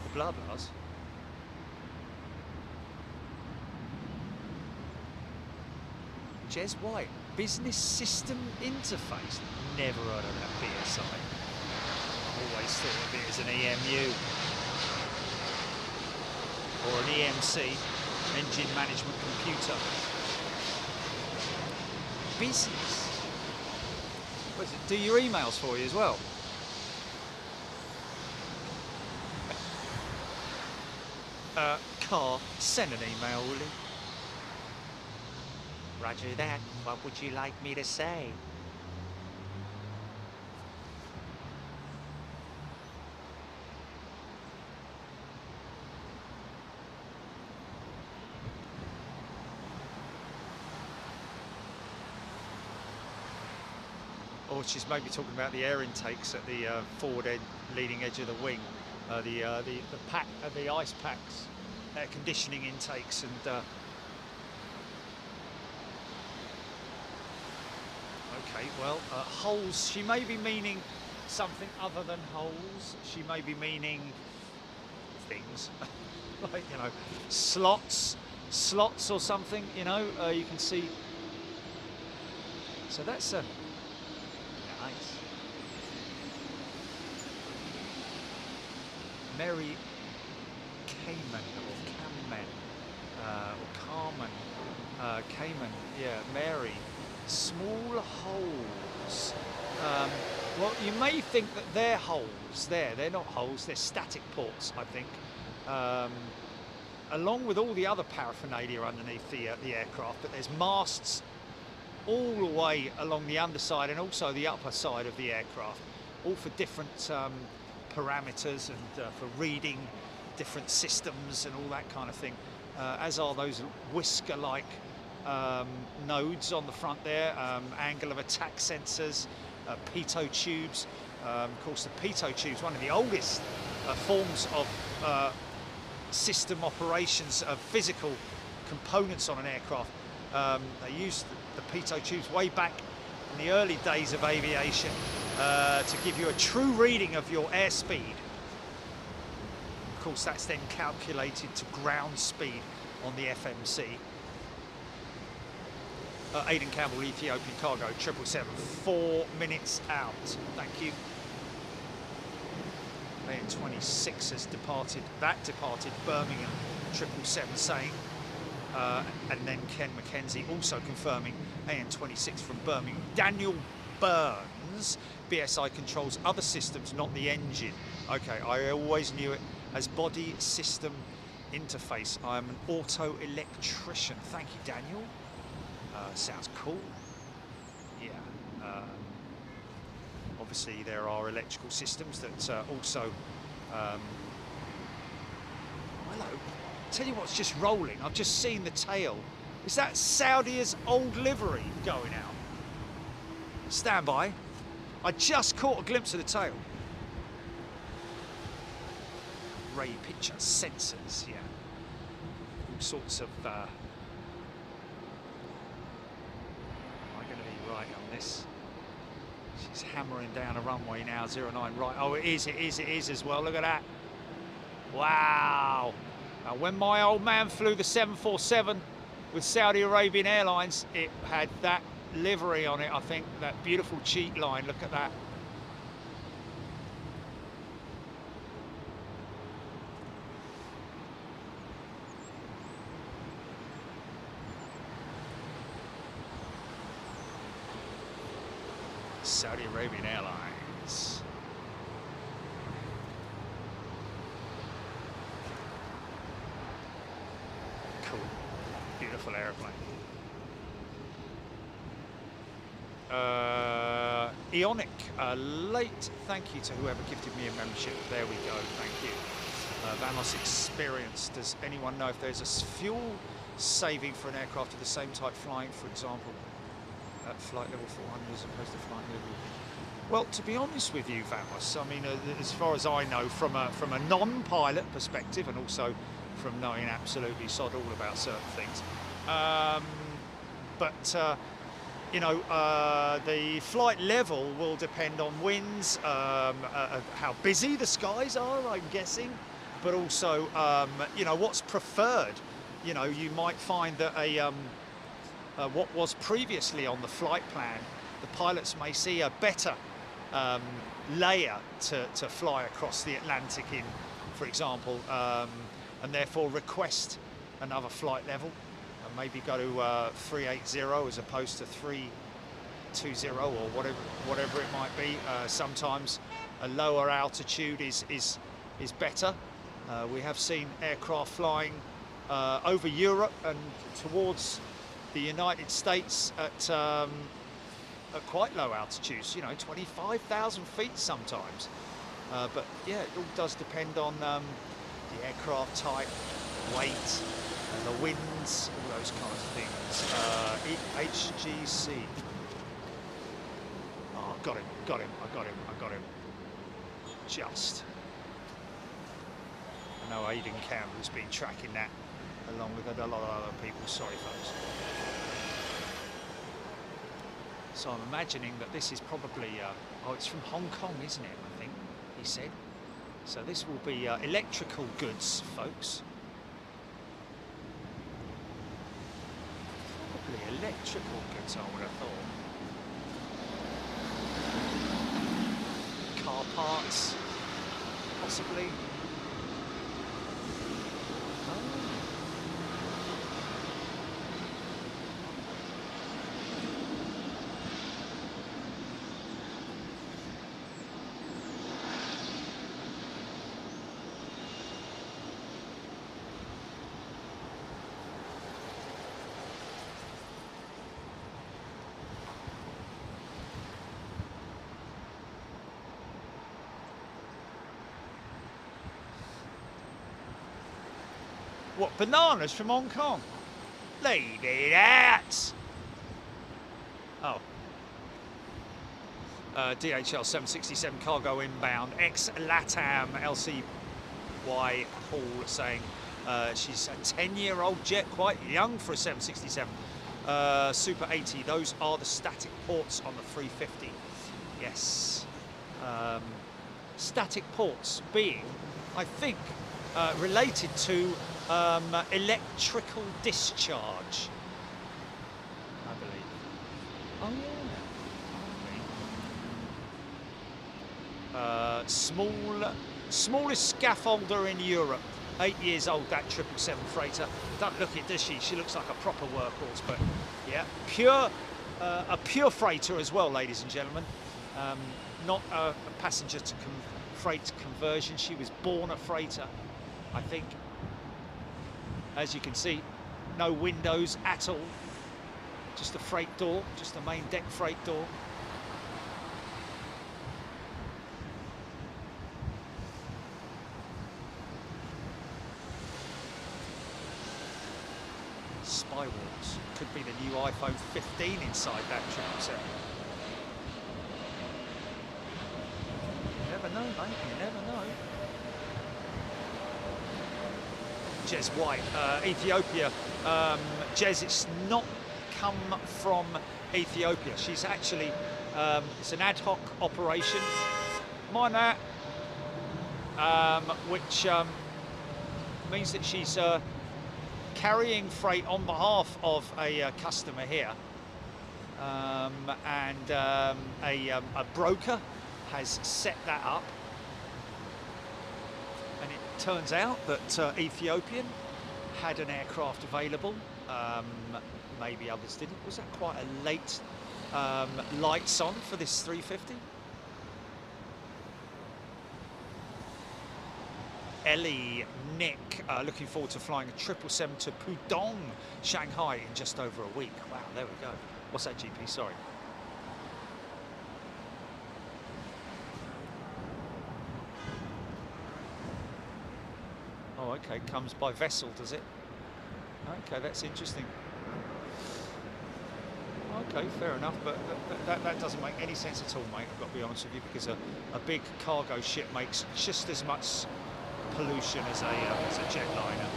The blah blahs. Jez White, business system interface. Never heard of that BSI. Always thought of it as an EMU or an EMC, engine management computer. Business. What does it do your emails for you as well? Car, send an email, will you? Roger that. What would you like me to say? or she's maybe talking about the air intakes at the forward end, leading edge of the wing, the ice packs, air conditioning intakes, and okay, well, holes. She may be meaning something other than holes. She may be meaning things like, you know, slots or something. You know, you can see. So that's a nice. Mary Cayman or Carmen, Cayman, yeah, Mary. Small holes. Well, you may think that they're holes there. They're not holes, they're static ports, I think. Along with all the other paraphernalia underneath the aircraft, but there's masts all the way along the underside and also the upper side of the aircraft, all for different parameters and for reading different systems and all that kind of thing, as are those whisker-like nodes on the front there, angle of attack sensors, pitot tubes. Of course, the pitot tubes, one of the oldest forms of system operations of physical components on an aircraft. They used the pitot tubes way back in the early days of aviation to give you a true reading of your airspeed. Of course, that's then calculated to ground speed on the FMC. Aidan Campbell, Ethiopian Cargo, 777, 4 minutes out. Thank you. AN 26 has departed. That departed Birmingham, 777 saying. And then Ken McKenzie also confirming AN 26 from Birmingham. Daniel Burns, BSI controls other systems, not the engine. Okay, I always knew it as body system interface. I'm an auto electrician. Thank you, Daniel. Sounds cool. Yeah. Obviously, there are electrical systems that also. Hello. Tell you what's just rolling. I've just seen the tail. Is that Saudia's old livery going out? Stand by. I just caught a glimpse of the tail. Ray picture sensors. Yeah. All sorts of. Right on this. She's hammering down a runway now, 09 right. Oh, it is as well. Look at that. Wow. Now, when my old man flew the 747 with Saudi Arabian Airlines, it had that livery on it, I think, that beautiful cheat line. Look at that. Saudi Arabian Airlines. Cool. Beautiful airplane. Ionic, late thank you to whoever gifted me a membership. There we go, thank you. Vamos Experience, does anyone know if there's a fuel saving for an aircraft of the same type flying, for example, at flight level 400 as opposed to flight level? Well, to be honest with you, Vamos, I mean, as far as I know, from a non-pilot perspective, and also from knowing absolutely sod all about certain things, you know, the flight level will depend on winds, how busy the skies are, I'm guessing, but also, you know, what's preferred. You know, you might find that what was previously on the flight plan, the pilots may see a better layer to fly across the Atlantic in, for example, and therefore request another flight level. Maybe go to 380 as opposed to 320 or whatever it might be. Sometimes a lower altitude is better. We have seen aircraft flying over Europe and towards the United States at quite low altitudes, you know, 25,000 feet sometimes. But yeah, it all does depend on the aircraft type, weight, and the winds, all those kind of things. HGC. got him, I got him. Just. I know Aidan Campbell's been tracking that along with a lot of other people. Sorry, folks. So I'm imagining that this is probably, oh, it's from Hong Kong, isn't it? I think he said. So this will be electrical goods, folks. Probably electrical goods, I would have thought. Car parts, possibly. What, bananas from Hong Kong? Leave it out! Oh. DHL 767 cargo inbound, ex-LATAM LCY Hall saying she's a 10-year-old jet, quite young for a 767. Super 80, those are the static ports on the 350. Yes. Static ports being, I think, related to electrical discharge, I believe. Oh yeah. Smallest scaffolder in Europe. 8 years old, that 777 freighter. Don't look it, does she? She looks like a proper workhorse, but yeah, a pure freighter as well, ladies and gentlemen. Not a passenger to freight conversion. She was born a freighter, I think. As you can see, no windows at all. Just a freight door, just a main deck freight door. Spy walls. Could be the new iPhone 15 inside that 777. You never know, mate, you never know. Jez White, Ethiopia. Jez, it's not come from Ethiopia. She's actually, it's an ad hoc operation, mind that, which means that she's carrying freight on behalf of a customer here, and a broker has set that up. And it turns out that Ethiopian had an aircraft available. Maybe others didn't. Was that quite a late lights on for this 350? Ellie, Nick, looking forward to flying a 777 to Pudong, Shanghai in just over a week. Wow, there we go. What's that, GP? Sorry. Oh, okay, comes by vessel, does it? Okay, that's interesting. Okay, fair enough, but that doesn't make any sense at all, mate, I've got to be honest with you, because a big cargo ship makes just as much pollution as a jetliner.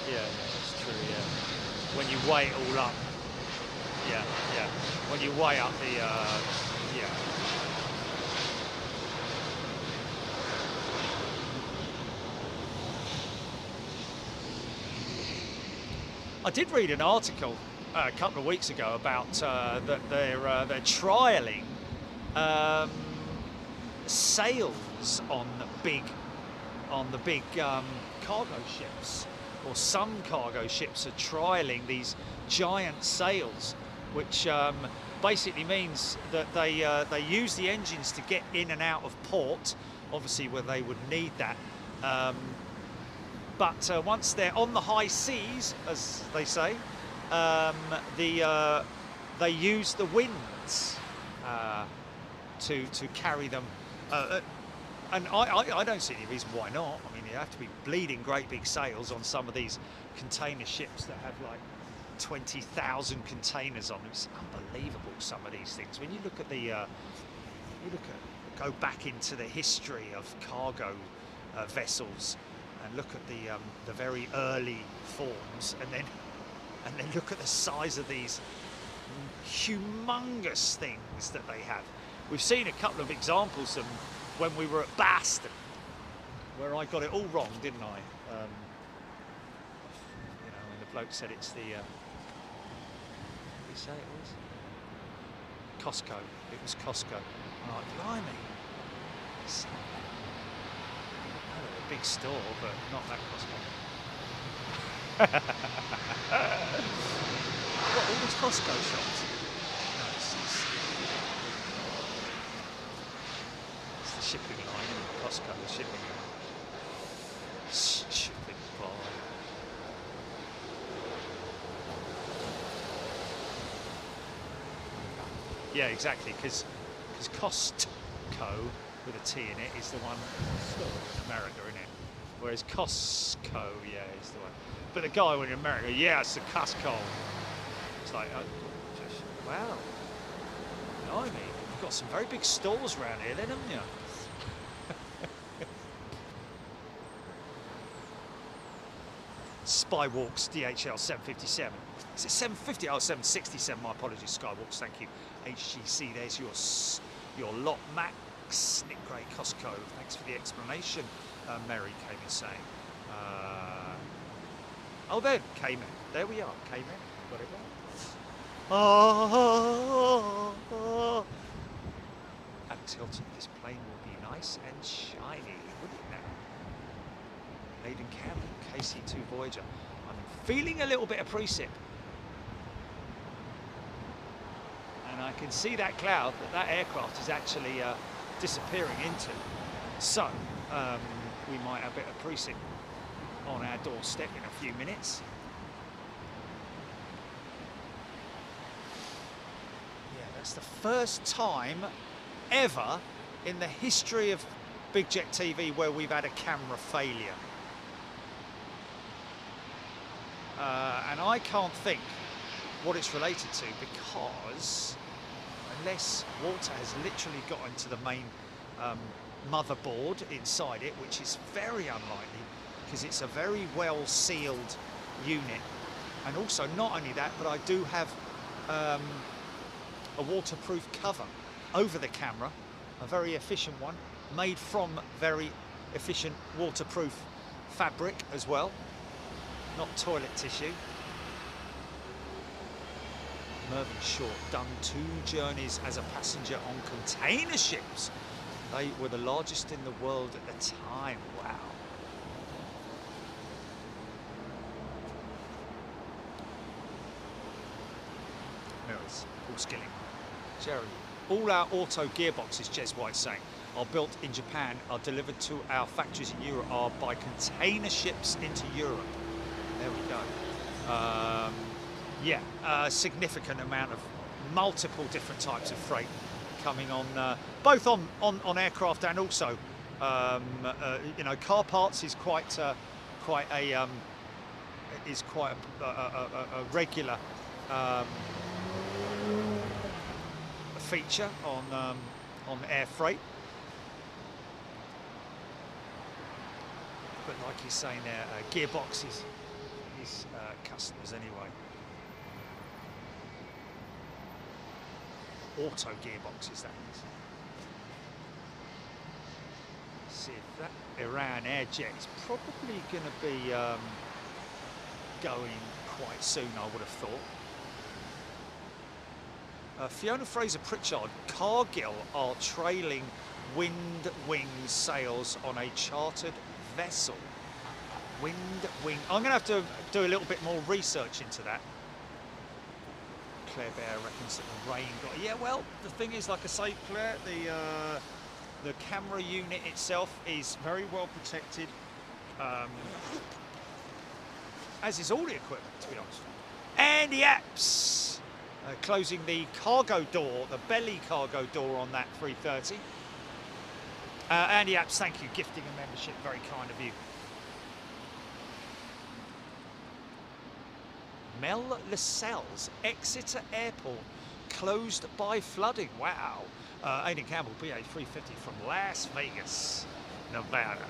Yeah, that's true, yeah. When you weigh it all up, yeah. When you weigh up the, yeah. I did read an article a couple of weeks ago about that they're trialling sails on the big cargo ships, or some cargo ships are trialling these giant sails, which basically means that they use the engines to get in and out of port, obviously where they would need that. But once they're on the high seas, as they say, they use the winds to carry them. And I don't see any reason why not. I mean, you have to be bleeding great big sails on some of these container ships that have like 20,000 containers on them. It's unbelievable, some of these things. When you look at the, go back into the history of cargo vessels and look at the very early forms, and then look at the size of these humongous things that they have. We've seen a couple of examples of them when we were at Baston, where I got it all wrong, didn't I? You know, when the bloke said it's the, what did he say it was? Costco. It was Costco. I'm like, blimey. It's a big store, but not that Costco. What, all these Costco shops? No, it's the shipping line, and Costco, the shipping line. Stupid boy. Yeah, exactly, because Costco with a T in it is the one in America, isn't it? Whereas Costco, yeah, is the one. But the guy when in America, yeah, it's the Costco. It's like, wow. Blimey, you've got some very big stores around here then, haven't you? Spywalks DHL 757. Is it 750? Oh, 767. My apologies, Skywalks. Thank you. HGC. There's your lot, Max. Nick Gray, Costco. Thanks for the explanation. Mary came in saying. Oh, there, Cayman. There we are, Cayman. Got it right. Alex Hilton. This plane will be nice and shiny, wouldn't it now? Aidan Campbell, KC2 Voyager. I'm feeling a little bit of precip. And I can see that cloud that aircraft is actually disappearing into. So, we might have a bit of precip on our doorstep in a few minutes. Yeah, that's the first time ever in the history of Big Jet TV where we've had a camera failure. And I can't think what it's related to, because unless water has literally got into the main motherboard inside it, which is very unlikely because it's a very well sealed unit. And also, not only that, but I do have a waterproof cover over the camera, a very efficient one, made from very efficient waterproof fabric as well, not toilet tissue. Mervyn Short done 2 journeys as a passenger on container ships. They were the largest in the world at the time. Wow. Mirrors, Paul Skilling. Jerry. All our auto gearboxes, Jez White saying, are built in Japan, are delivered to our factories in Europe, are by container ships into Europe. There we go. Yeah, a significant amount of multiple different types of freight coming on, both on aircraft and also, you know, car parts is quite a regular feature on air freight. But like he's saying there, gearboxes is customers anyway. Auto gearboxes, that is. See if that Iran Air jet is probably going to be going quite soon, I would have thought. Fiona Fraser Pritchard, Cargill are trailing wind wing sales on a chartered vessel. Wind wing. I'm going to have to do a little bit more research into that. Claire Bear reckons that the rain got. Yeah, well, the thing is, like I say, Claire, the camera unit itself is very well protected, as is all the equipment, to be honest. And the apps closing the cargo door, the belly cargo door on that 330. Andy Apps, thank you, gifting a membership, very kind of you. Mel Lascelles, Exeter Airport, closed by flooding. Wow. Aidan Campbell, BA 350 from Las Vegas, Nevada.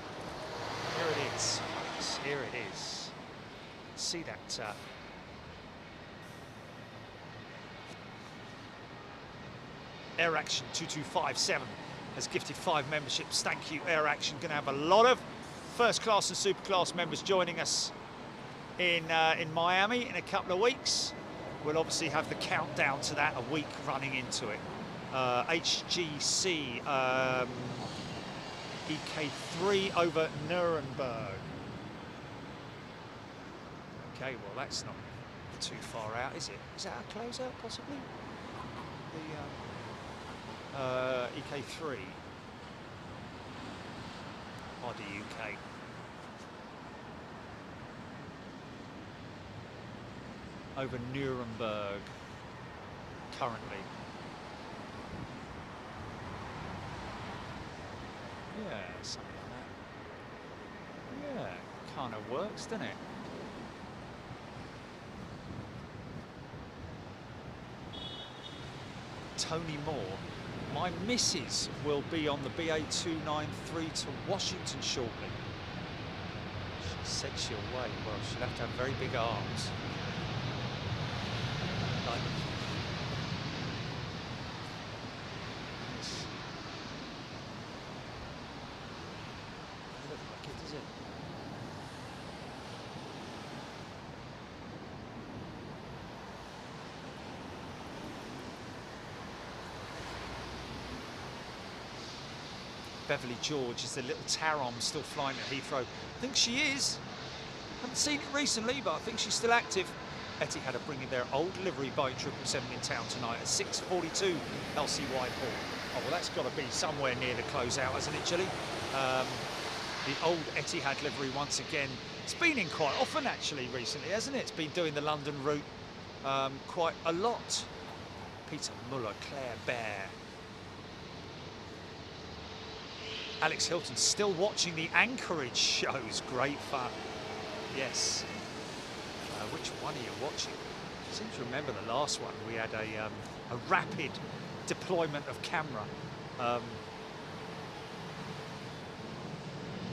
Here it is, folks. Here it is. See that Air Action 2257 has gifted 5 memberships. Thank you, Air Action. Going to have a lot of first class and super class members joining us in Miami in a couple of weeks. We'll obviously have the countdown to that, a week running into it. HGC EK3 over Nuremberg. Okay, well that's not too far out, is it? Is that a closeout possibly? The EK3 or the UK. Over Nuremberg currently. Yeah, something like that. Yeah, kind of works, doesn't it? Tony Moore. My missus will be on the BA 293 to Washington shortly. She said she'll wait. Well, she'll have to have very big arms. Like, doesn't look like it, does it? Beverly George is the little Tarom still flying at Heathrow. I think she is. Haven't seen it recently, but I think she's still active. Etihad are bringing their old livery Boeing 777 in town tonight at 6:42 LC Whitehall. Oh, well, that's got to be somewhere near the closeout, hasn't it, Chile? The old Etihad livery once again. It's been in quite often, actually, recently, hasn't it? It's been doing the London route quite a lot. Peter Muller, Claire Bear. Alex Hilton still watching the Anchorage shows. Great fun. Yes. Which one are you watching? I seem to remember the last one. We had a rapid deployment of camera.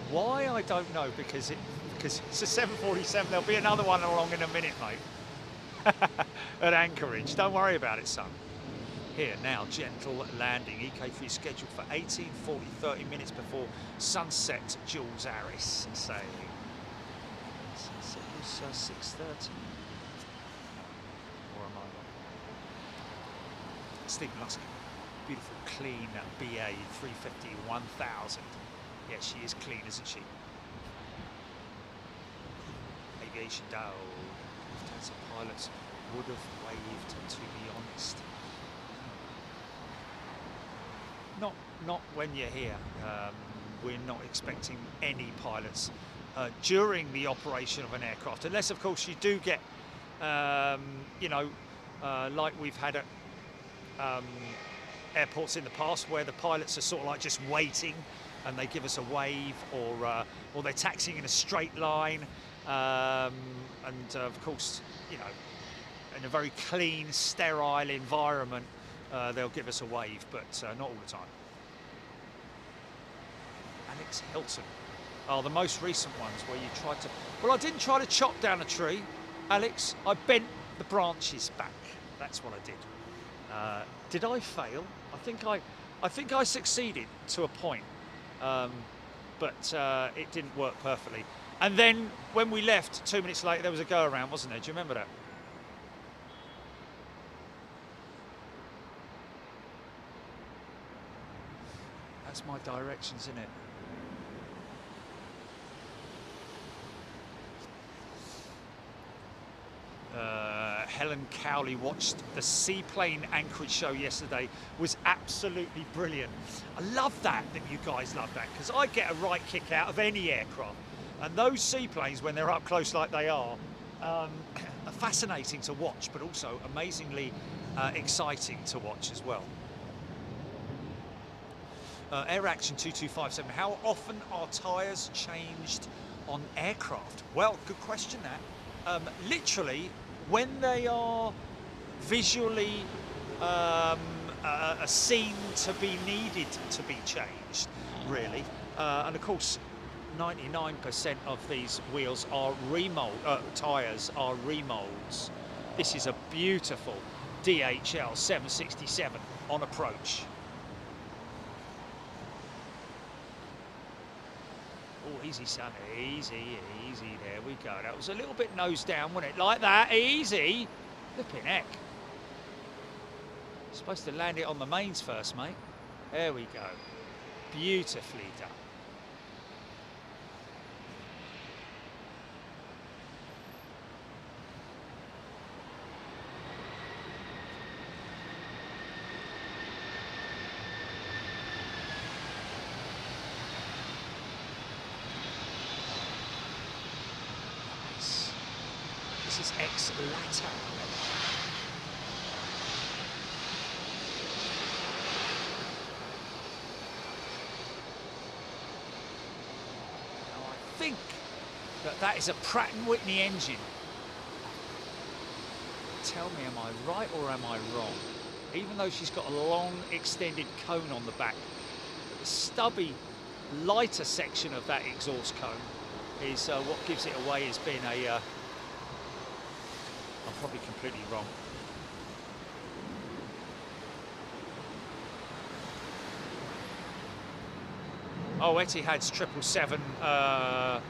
Why, I don't know, because it's a 747. There'll be another one along in a minute, mate. At Anchorage. Don't worry about it, son. Here now, gentle landing. EK3 scheduled for 30 minutes before sunset. Jules Harris saying. Sunset was 6:30. Or am I wrong? Stephen Luskin. Beautiful, clean BA 350 1000. Yeah, she is clean, isn't she? Aviation Dow. Lufthansa pilots would have waved, to be honest. Not when you're here. We're not expecting any pilots during the operation of an aircraft, unless of course you do get, you know, like we've had at airports in the past, where the pilots are sort of like just waiting and they give us a wave, or they're taxiing in a straight line, and of course, you know, in a very clean, sterile environment, they'll give us a wave, but not all the time. Alex Hilton. Oh, the most recent ones where you tried to... Well, I didn't try to chop down a tree, Alex. I bent the branches back. That's what I did. Did I fail? I think I succeeded to a point, but it didn't work perfectly. And then when we left, 2 minutes later, there was a go-around, wasn't there? Do you remember that? That's my directions, isn't it? Helen Cowley watched the Seaplane Anchorage show yesterday. Was absolutely brilliant. I love that you guys love that, because I get a right kick out of any aircraft. And those seaplanes, when they're up close like they are fascinating to watch, but also amazingly exciting to watch as well. Air Action 2257, how often are tyres changed on aircraft? Well, good question that. Literally when they are visually seen to be needed to be changed, really. And of course, 99% of these wheels are tyres are remolds. This is a beautiful DHL 767 on approach. Oh, easy, son, easy, easy. There we go. That was a little bit nose down, wasn't it? Like that, easy. Flipping heck. Supposed to land it on the mains first, mate. There we go. Beautifully done. Nice. This is ex-later. I think that is a Pratt & Whitney engine. Tell me, am I right or am I wrong? Even though she's got a long extended cone on the back, the stubby, lighter section of that exhaust cone is what gives it away as being a... I'm probably completely wrong. Oh, Etihad's 777. Yeah.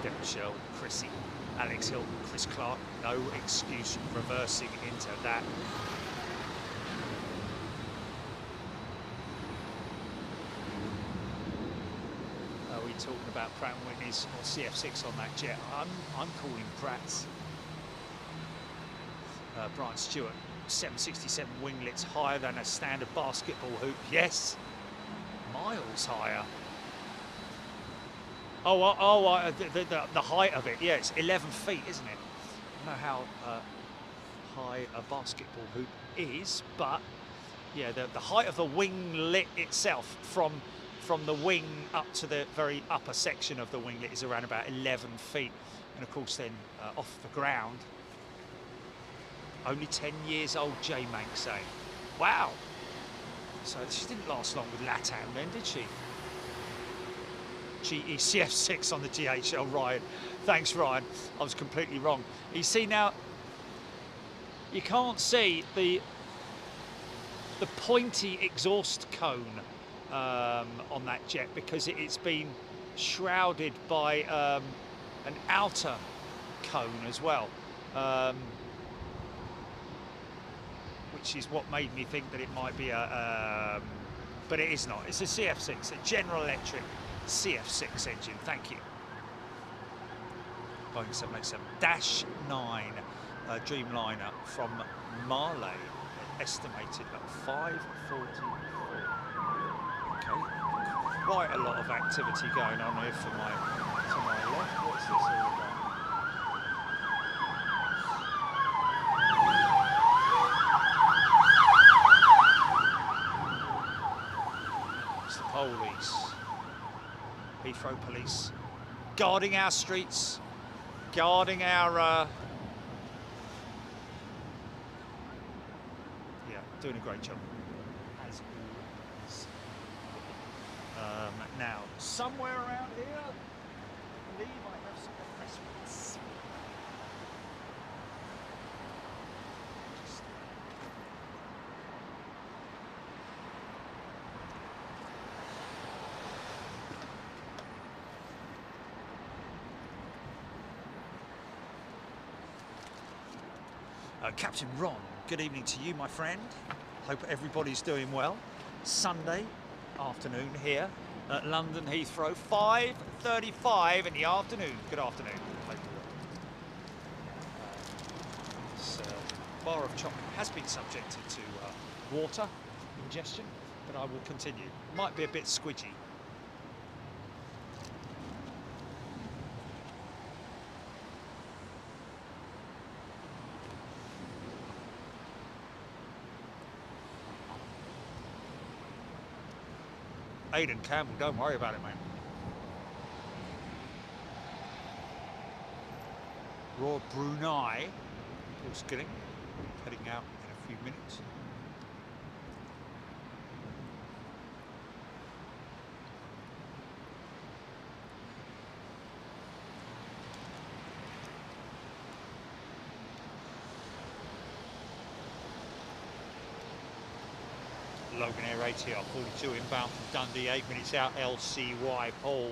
Devon Shell, Chrissy, Alex Hill, Chris Clark. No excuse reversing into that. Are we talking about Pratt & Whitney's or CF6 on that jet? I'm calling Pratt's. Brian Stewart, 767 winglets higher than a standard basketball hoop. Yes, miles higher. The height of it, yeah, it's 11 feet, isn't it? I don't know how high a basketball hoop is, but yeah, the height of the winglet itself from the wing up to the very upper section of the winglet is around about 11 feet. And of course then off the ground, only 10 years old, J Mank saying. Wow. So she didn't last long with LATAM then, did she? GE CF6 on the DHL, Ryan. Thanks, Ryan. I was completely wrong. You see now, you can't see the pointy exhaust cone on that jet because it's been shrouded by an outer cone as well. Which is what made me think that it might be a, but it is not. It's a CF6, a General Electric CF6 engine. Thank you. Boeing 787-9 Dreamliner from Marley, estimated at 544. Okay, quite a lot of activity going on here to my left. What's this all about? Police, Heathrow Police, guarding our streets, guarding our, yeah, doing a great job, as always. Now, somewhere around here, I believe I have some refreshments. Captain Ron, good evening to you, my friend. Hope everybody's doing well. Sunday afternoon here at London Heathrow, 5:35 in the afternoon. Good afternoon. This bar of chocolate has been subjected to water ingestion, but I will continue. Might be a bit squidgy. Aidan Campbell, don't worry about it, mate. Royal Brunei, Paul Skilling, heading out in a few minutes. Logan Air ATR 42 inbound from Dundee, 8 minutes out, LCY Paul.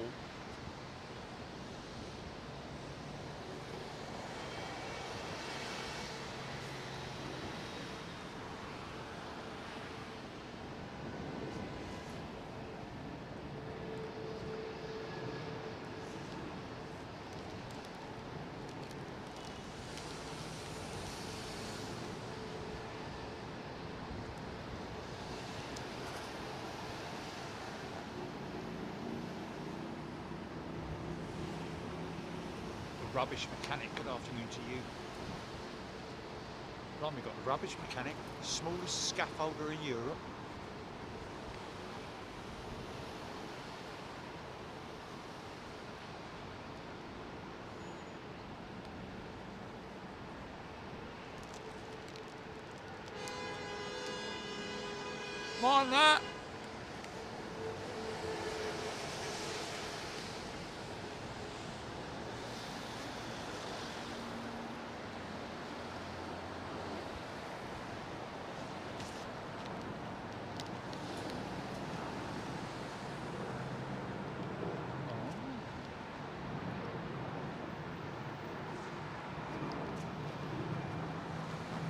Rubbish mechanic, good afternoon to you. Right, we've got the rubbish mechanic, smallest scaffolder in Europe. Mind that.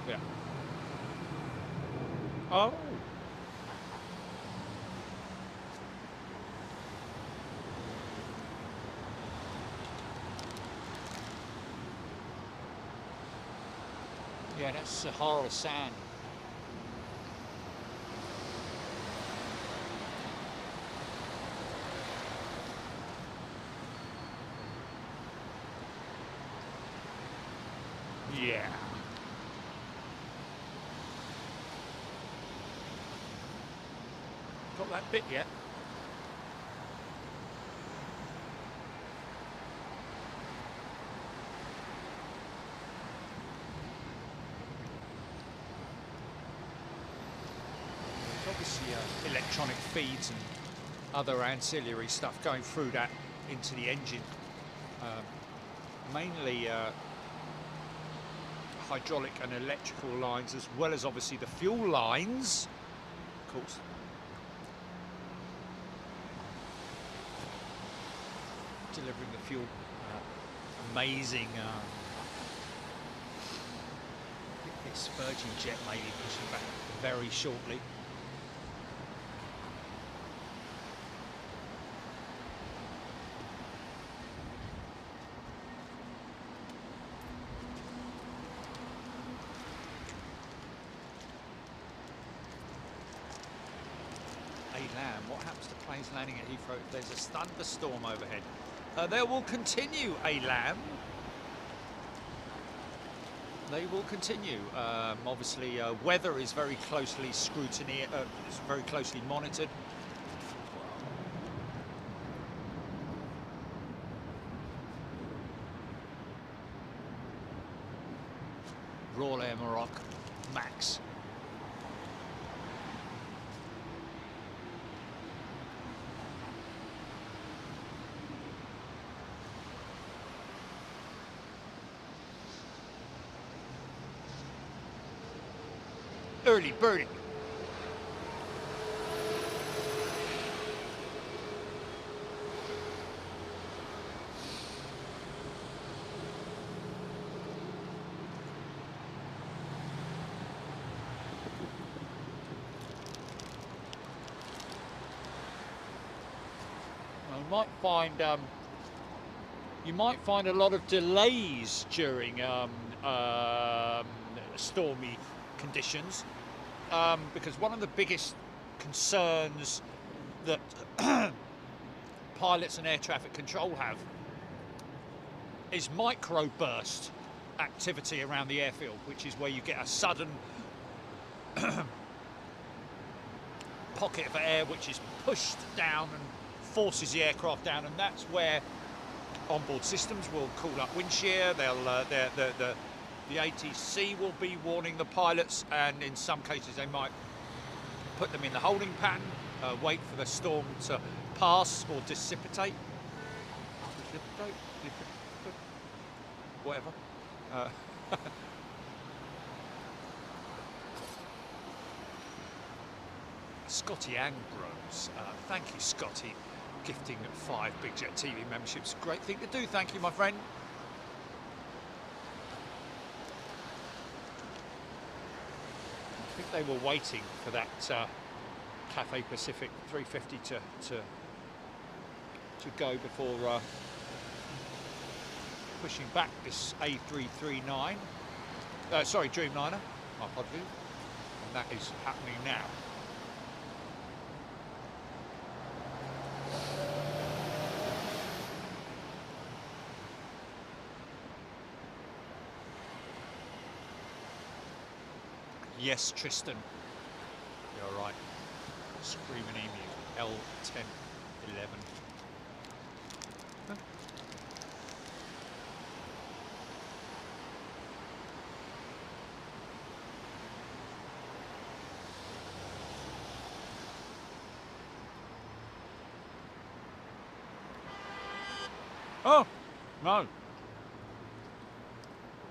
Yeah. Oh. Yeah, that's Sahara sand. Yeah. Got that bit yet? There's obviously electronic feeds and other ancillary stuff going through that into the engine. Mainly hydraulic and electrical lines, as well as obviously the fuel lines, of course. Delivering the fuel. Amazing. This Virgin jet may be pushing back very shortly. What happens to planes landing at Heathrow if there's a thunderstorm overhead? They will continue, ALAM. They will continue. Obviously, weather is very closely scrutinized, is very closely monitored. Royal Air Morocco, Max. Early birdie. You might find a lot of delays during stormy conditions, because one of the biggest concerns that pilots and air traffic control have is microburst activity around the airfield, which is where you get a sudden pocket of air which is pushed down and forces the aircraft down, and that's where onboard systems will call up wind shear. The ATC will be warning the pilots, and in some cases they might put them in the holding pattern, wait for the storm to pass or dissipate, whatever. Scotty Ambrose, thank you Scotty, gifting 5 Big Jet TV memberships. Great thing to do, thank you my friend. I think they were waiting for that Cathay Pacific 350 to go before pushing back this A339, sorry, Dreamliner, my apologies, and that is happening now. Yes, Tristan, you're right. Screaming Emu, L1011. Huh? Oh, no.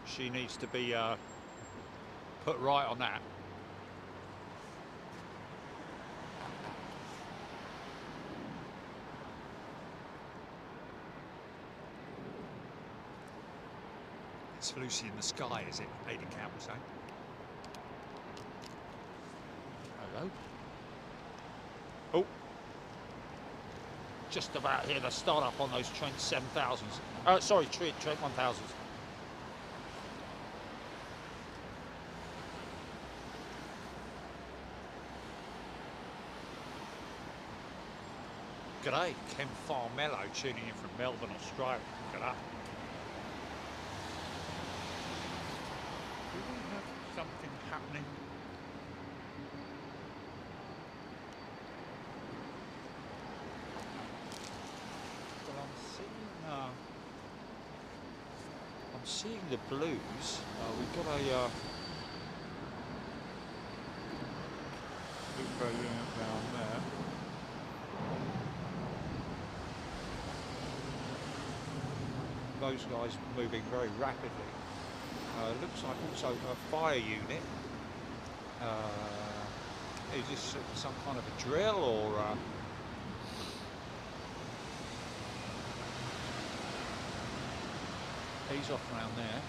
She needs to be put right on that. It's Lucy in the sky, is it? Aidan Campbell saying. Hello. Oh. Just about here, the start up on those Trent 7000s. Sorry, Trent 1000s. G'day, Ken Farmello tuning in from Melbourne, Australia. G'day. Do we have something happening? Well, I'm seeing the blues. We've got a unit down there. Those guys moving very rapidly. Looks like also a fire unit. Is this some kind of a drill or? He's off around there.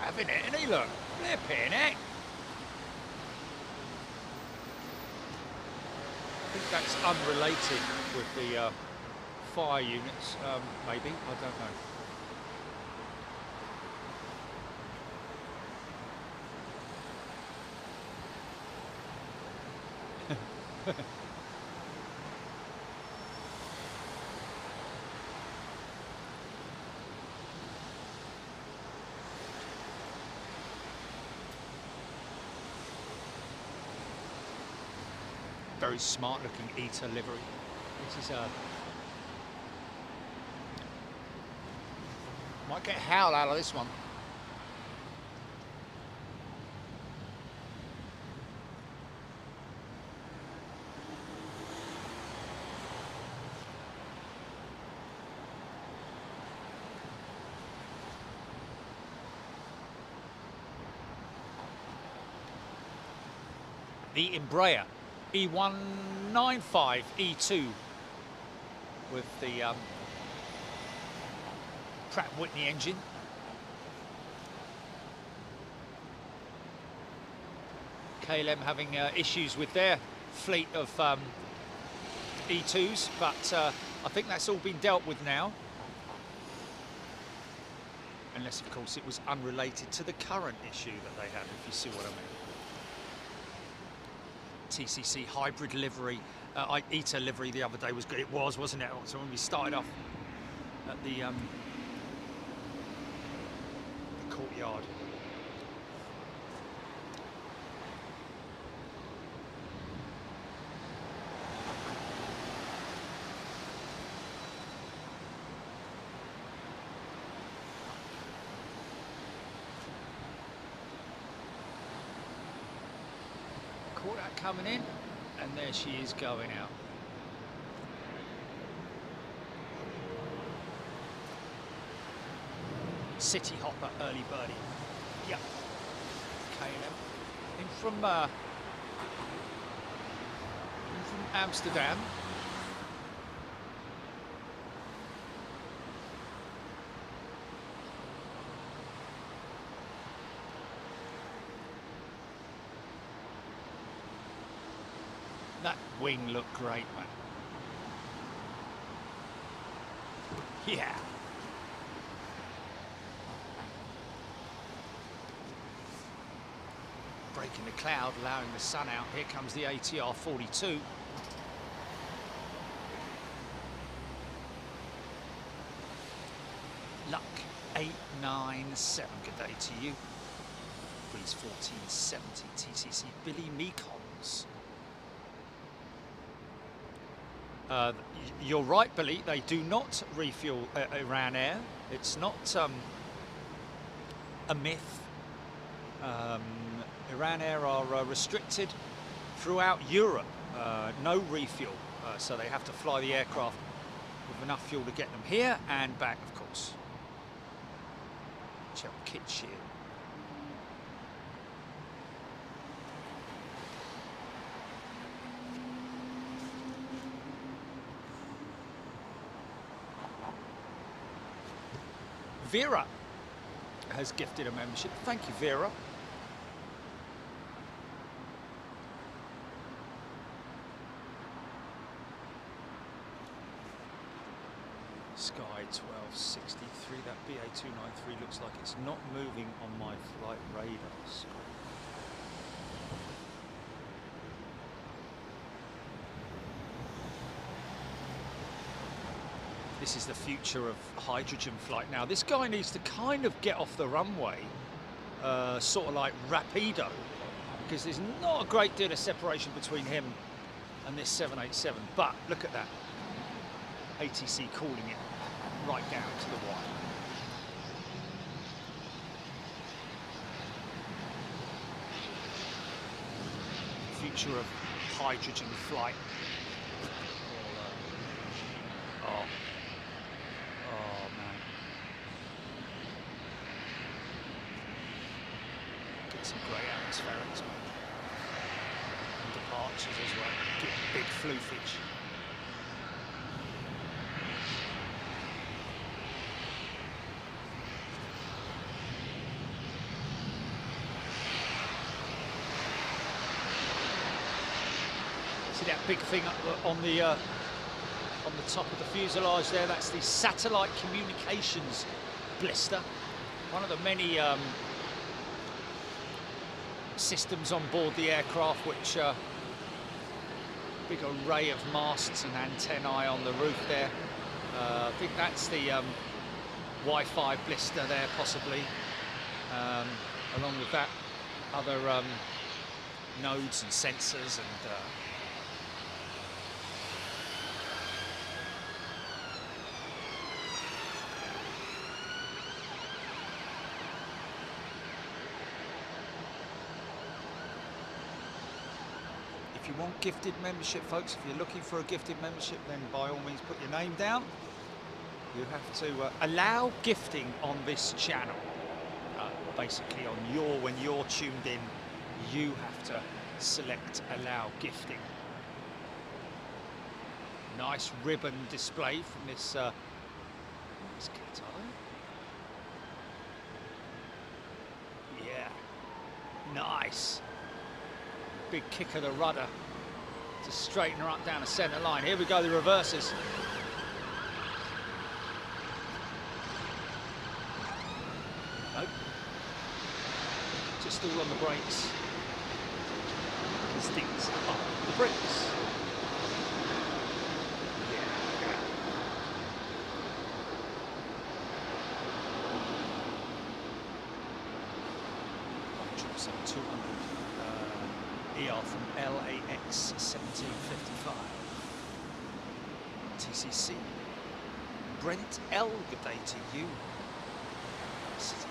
Having it, isn't he? Look, flipping it. I think that's unrelated with the fire units, maybe, I don't know. Very smart looking Eater livery. This is might get a howl out of this one. The Embraer E195 E2 with the Pratt & Whitney engine. KLM having issues with their fleet of E2s, but I think that's all been dealt with now. unless of course it was unrelated to the current issue that they had, if you see what I mean. TCC hybrid livery, ITA livery the other day was good. It was, wasn't it? So when we started off at the courtyard. Caught that coming in, and there she is going out. City hopper, early birdie. Yep. KLM. In from Amsterdam. That wing looked great, man. Yeah. Breaking the cloud, allowing the sun out. Here comes the ATR 42. Luck 897. Good day to you. Breeze 1470. TCC Billy Meekons. You're right, Billy. They do not refuel Iran Air. It's not a myth. Iran Air are restricted throughout Europe. No refuel, so they have to fly the aircraft with enough fuel to get them here and back, of course. Check kit shear. Vera has gifted a membership. Thank you, Vera. Sky 1263, that BA293 looks like it's not moving on my flight radar screen. This is the future of hydrogen flight. Now, this guy needs to kind of get off the runway, sort of like rapido, because there's not a great deal of separation between him and this 787. But look at that. ATC calling it right down to the wire. Future of hydrogen flight. Some great atmospherics, and departures as well. Get big floofage. See that big thing up on the top of the fuselage there? That's the satellite communications blister. One of the many systems on board the aircraft, which big array of masts and antennae on the roof there. I think that's the Wi-Fi blister there, possibly. Along with that, other nodes and sensors and if you want gifted membership, folks, if you're looking for a gifted membership, then by all means put your name down. You have to allow gifting on this channel. Basically when you're tuned in, you have to select allow gifting. Nice ribbon display from this Qatar. Yeah, nice. Big kick of the rudder to straighten her up down the centre line. Here we go, the reverses. just all on the brakes. These things are the brakes. So 200 ER from LAX 1755. TCC. Brent L, good day to you. Is it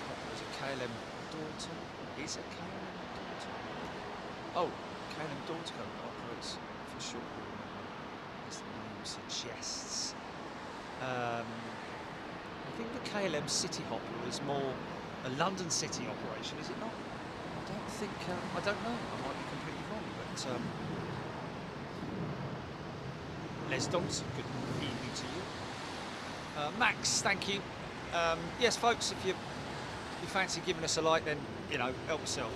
KLM daughter? Is it KLM daughter? Oh, KLM daughter operates for short haul, as the name suggests. I think the KLM City Hopper is more a London City operation, is it not? I don't think, I don't know, I might be completely wrong, but Les Dons, good evening to you. Max, thank you. Yes, folks, if you fancy giving us a like, then, you know, help yourselves.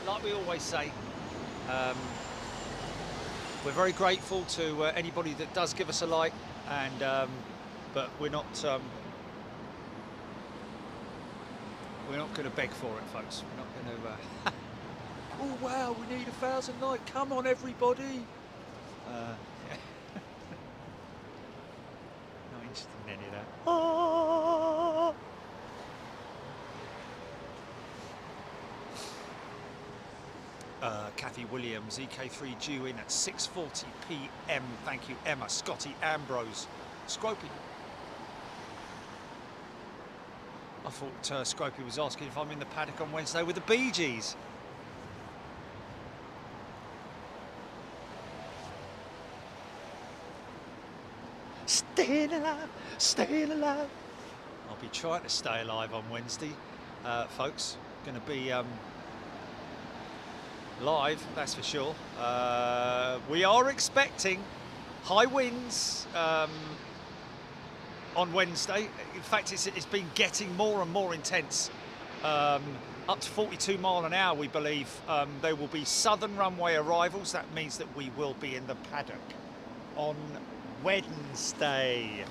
Like we always say, we're very grateful to anybody that does give us a like, and but we're not going to beg for it, folks. We're not going to. Oh wow, we need 1,000 likes. Come on, everybody. Yeah. Not interested in any of that. Ah! Kathy Williams, EK3 due in at 6:40 p.m. Thank you, Emma. Scotty Ambrose. Scropey. I thought Scropey was asking if I'm in the paddock on Wednesday with the Bee Gees. Staying alive, staying alive. I'll be trying to stay alive on Wednesday, folks. Going to be live, that's for sure. We are expecting high winds on Wednesday. In fact, it's been getting more and more intense. Up to 42 mile an hour, we believe. There will be southern runway arrivals. That means that we will be in the paddock on Wednesday.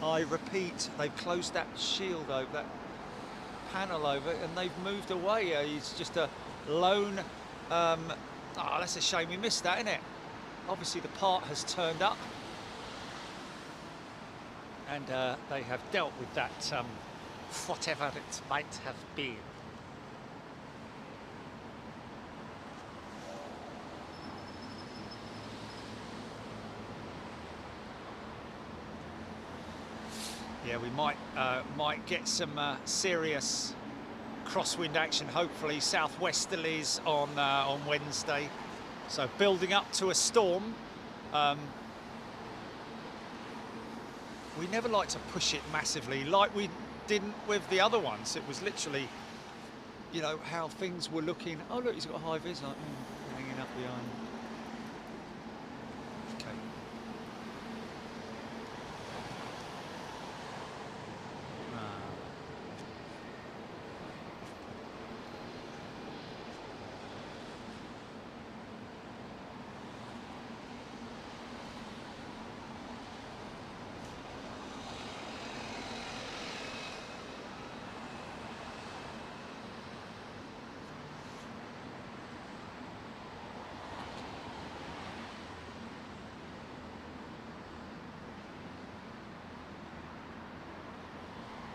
I repeat, they've closed that shield over, that panel over, and they've moved away. It's just a lone. Oh, that's a shame we missed that, isn't it? Obviously, the part has turned up, and they have dealt with that, whatever it might have been. Yeah, we might get some serious crosswind action, hopefully southwesterlies on Wednesday. So building up to a storm. We never like to push it massively like we didn't with the other ones. It was literally, you know, how things were looking. Oh look, he's got a high vis, like hanging up behind. Okay.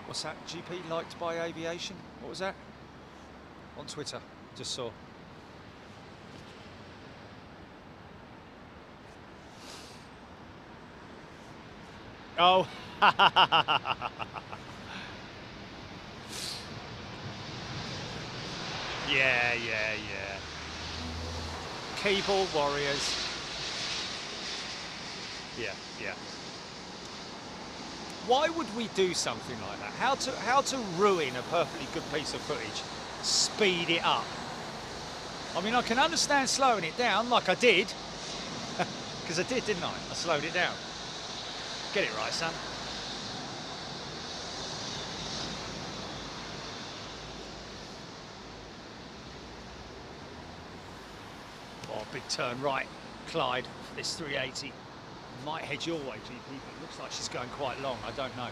What's that? GP liked by Aviation? What was that? On Twitter, just saw. Oh. Yeah. Keyboard warriors. Yeah. Why would we do something like that? How to ruin a perfectly good piece of footage? Speed it up. I mean, I can understand slowing it down, like I did, because I did, didn't I? I slowed it down. Get it right, son. Oh, big turn right, Clyde, for this 380. Might head your way, GP, but it looks like she's going quite long. I don't know.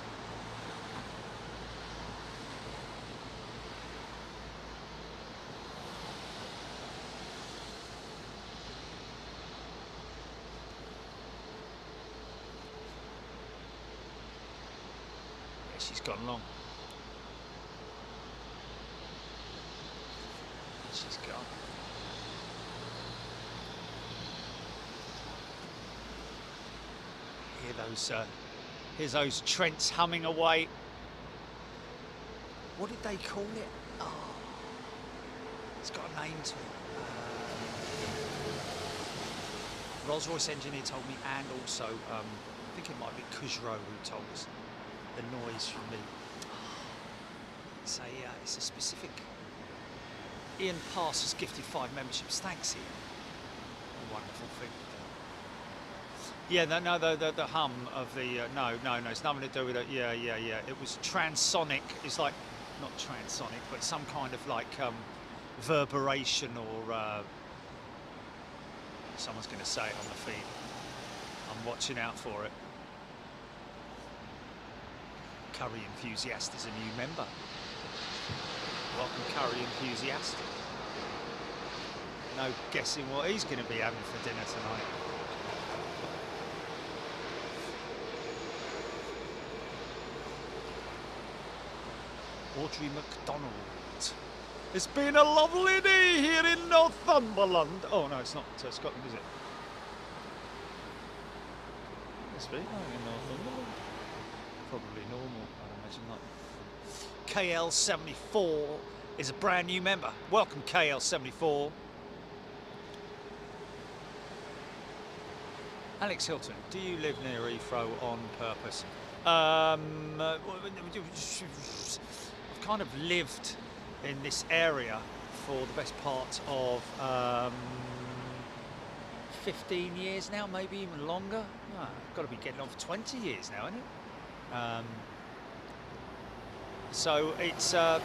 she's gone long. She's gone. Here's those Trents humming away. What did they call it? Oh, it's got a name to it. Rolls-Royce engineer told me, and also I think it might be Kujro who told us the noise from the. It's a specific. Ian Pass has gifted 5 memberships. Thanks, Ian. A wonderful thing. Yeah, the hum of the no, it's nothing to do with it. Yeah. It was transonic. It's like not transonic, but some kind of like reverberation or someone's going to say it on the feed. I'm watching out for it. Curry Enthusiast is a new member. Welcome, Curry Enthusiast. No guessing what he's going to be having for dinner tonight. Audrey McDonald. It's been a lovely day here in Northumberland. Oh no, it's not Scotland, is it? It's been in Northumberland. Probably normal, I'd imagine not. KL74 is a brand new member. Welcome, KL74. Alex Hilton, do you live near Heathrow on purpose? I've kind of lived in this area for the best part of 15 years now, maybe even longer. Oh, got to be getting on for 20 years now, isn't it? So it's. I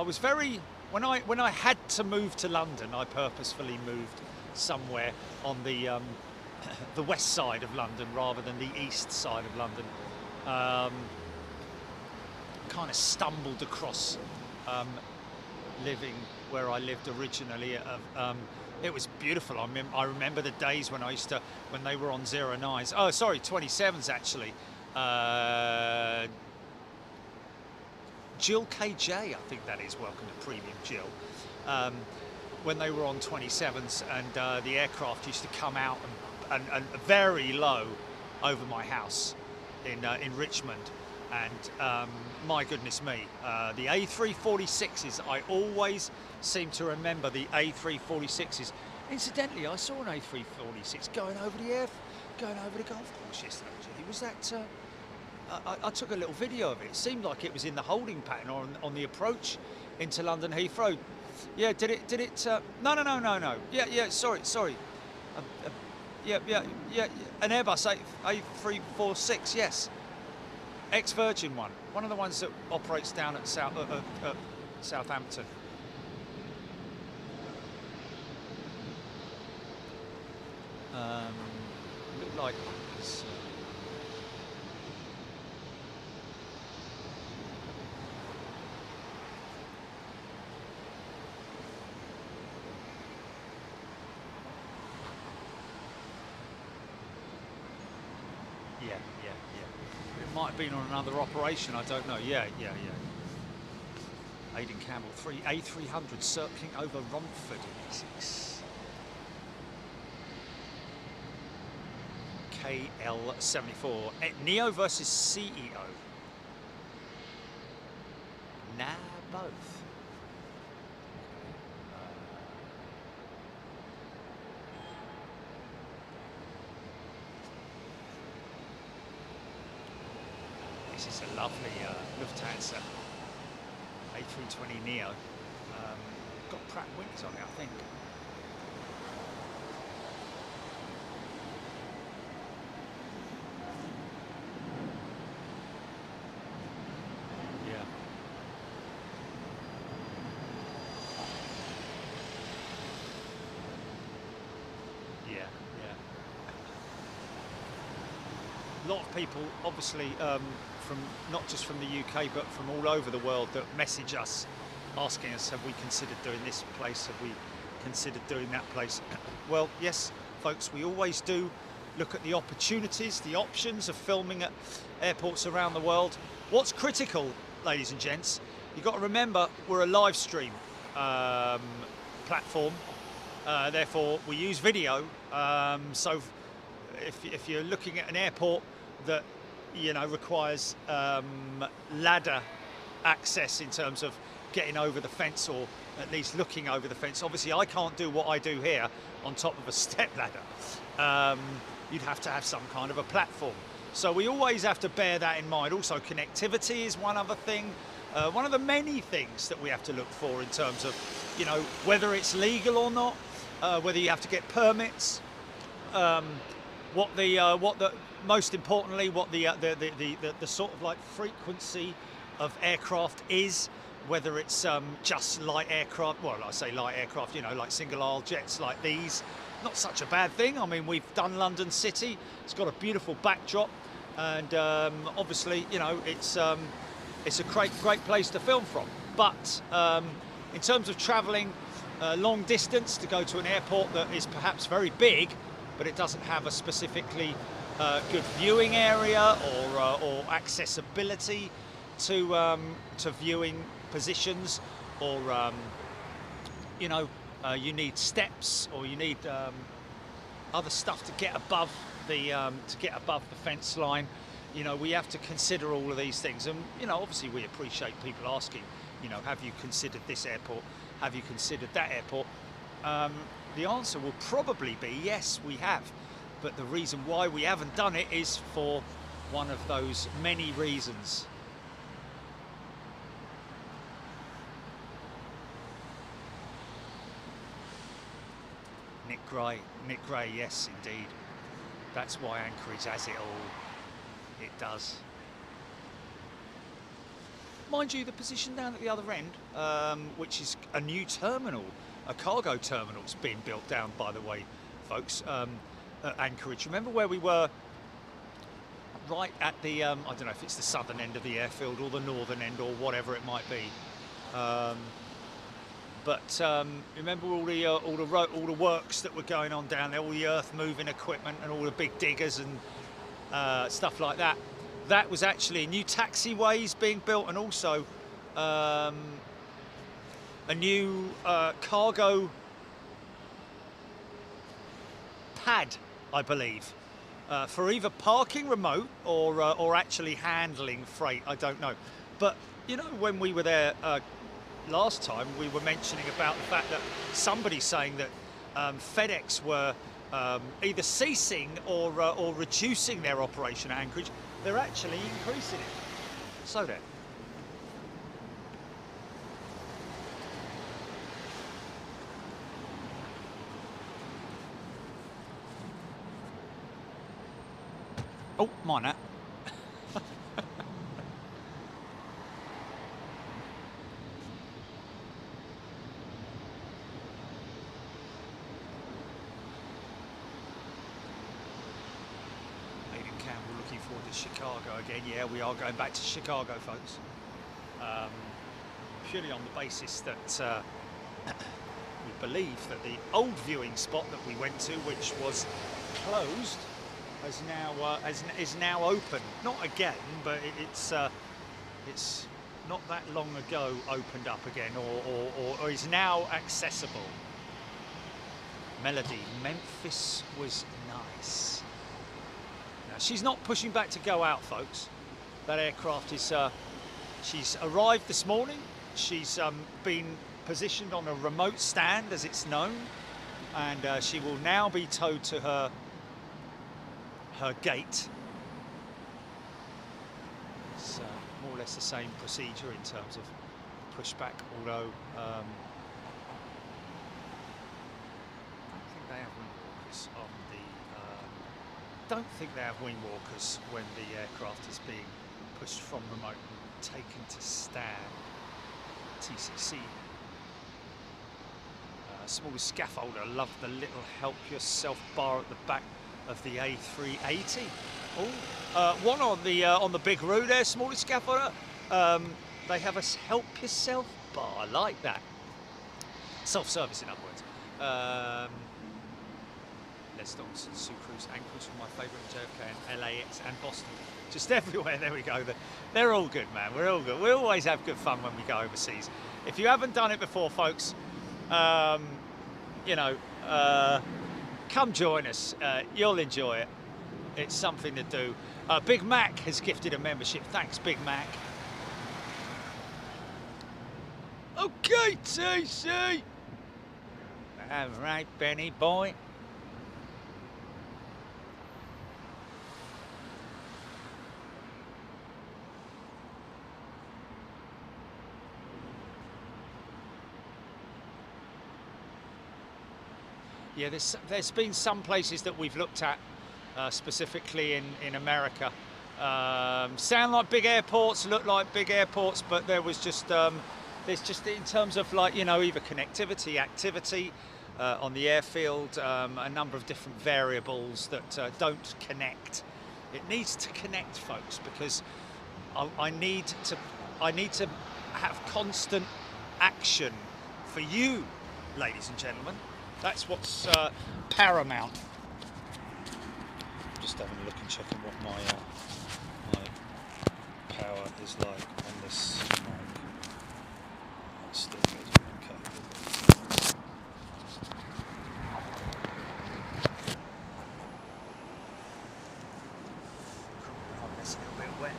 was very when I had to move to London, I purposefully moved somewhere on the west side of London rather than the east side of London. Kind of stumbled across living where I lived originally. It was beautiful. I remember the days when when they were on 09s. Oh, sorry, 27s actually. Jill KJ, I think that is. Welcome to Premium Jill. When they were on 27s and the aircraft used to come out and very low over my house in Richmond. And my goodness me, the A346s, I always seem to remember the A346s. Incidentally, I saw an A346 going over the golf course yesterday. Was that? I took a little video of it. It seemed like it was in the holding pattern or on the approach into London Heathrow. Yeah, did it? No. Yeah. Sorry. Yeah. An Airbus A346. Yes. Ex-Virgin one of the ones that operates down at Southampton. Looked like it's, yeah. It might have been on another operation, I don't know. Yeah. Aidan Campbell, A300 circling over Romford in Essex. KL74, Neo versus CEO. Nah, both. This is a lovely Lufthansa A320 Neo. Got Pratt wings on it, I think. Yeah. A lot of people, obviously, from not just from the UK, but from all over the world, that message us, asking us, have we considered doing this place? Have we considered doing that place? Well, yes, folks, we always do look at the opportunities, the options of filming at airports around the world. What's critical, ladies and gents, you've got to remember we're a live stream platform, therefore we use video. So if you're looking at an airport that requires ladder access in terms of getting over the fence, or at least looking over the fence, obviously I can't do what I do here on top of a step ladder. You'd have to have some kind of a platform, so we always have to bear that in mind. Also, connectivity is one other thing, one of the many things that we have to look for in terms of whether it's legal or not, whether you have to get permits, most importantly, what the sort of like frequency of aircraft is, whether it's just light aircraft. Well, I say light aircraft, like single aisle jets like these. Not such a bad thing. I mean, we've done London City. It's got a beautiful backdrop, and obviously, it's a great place to film from. But in terms of travelling long distance to go to an airport that is perhaps very big, but it doesn't have a specifically good viewing area or accessibility to viewing positions, or you need steps, or you need other stuff to get above the fence line. We have to consider all of these things, and obviously we appreciate people asking, have you considered this airport? Have you considered that airport? The answer will probably be yes, we have. But the reason why we haven't done it is for one of those many reasons. Nick Gray, yes, indeed. That's why Anchorage has it all. It does. Mind you, the position down at the other end, which is a new terminal, a cargo terminal's being built down, by the way, folks, at Anchorage. Remember where we were? Right at the, I don't know if it's the southern end of the airfield or the northern end or whatever it might be. But remember all the works that were going on down there, all the earth moving equipment and all the big diggers and stuff like that. That was actually new taxiways being built, and also a new cargo pad, I believe, for either parking remote or actually handling freight. I don't know. But when we were there last time, we were mentioning about the fact that somebody's saying that FedEx were either ceasing or reducing their operation at Anchorage. They're actually increasing it. So there. Oh, mine that. Chicago again. Yeah, we are going back to Chicago, folks. Purely on the basis that we believe that the old viewing spot that we went to, which was closed, is now open. Not again, but it's not that long ago opened up again, or is now accessible. Melody, Memphis was nice. She's not pushing back to go out, folks. That aircraft is, she's arrived this morning. She's been positioned on a remote stand, as it's known, and she will now be towed to her gate. It's more or less the same procedure in terms of pushback, although I don't think they have wing walkers on the. Don't think they have wing walkers when the aircraft is being pushed from remote and taken to stand. TCC. Small scaffolder. Love the little help yourself bar at the back of the A380. Oh, one on the big roo there. Smallest scaffolder. They have a help yourself bar. I like that. Self-service, in other words. Les Donaldson, Sue Cruz, ankles from my favourite JFK and LAX and Boston. Just everywhere, there we go. They're all good, man. We're all good. We always have good fun when we go overseas. If you haven't done it before, folks, you know, come join us. You'll enjoy it. It's something to do. Big Mac has gifted a membership. Thanks, Big Mac. Okay, TC. All right, Benny boy. Yeah, there's been some places that we've looked at, specifically in America. Sound like big airports, look like big airports, but there was just there's just in terms of, like, you know, either connectivity, activity on the airfield, a number of different variables that don't connect. It needs to connect, folks, because I need to have constant action for you, ladies and gentlemen. That's what's paramount. Just having a look and checking what my power is like on this mic. That's still good. Okay. Oh, that's a little bit wet.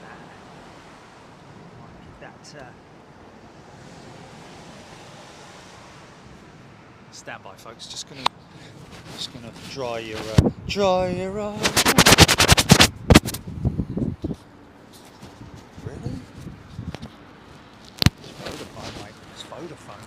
That. Stand by, folks. Just gonna dry your eyes. Really? It's Vodafone, mate. It's Vodafone.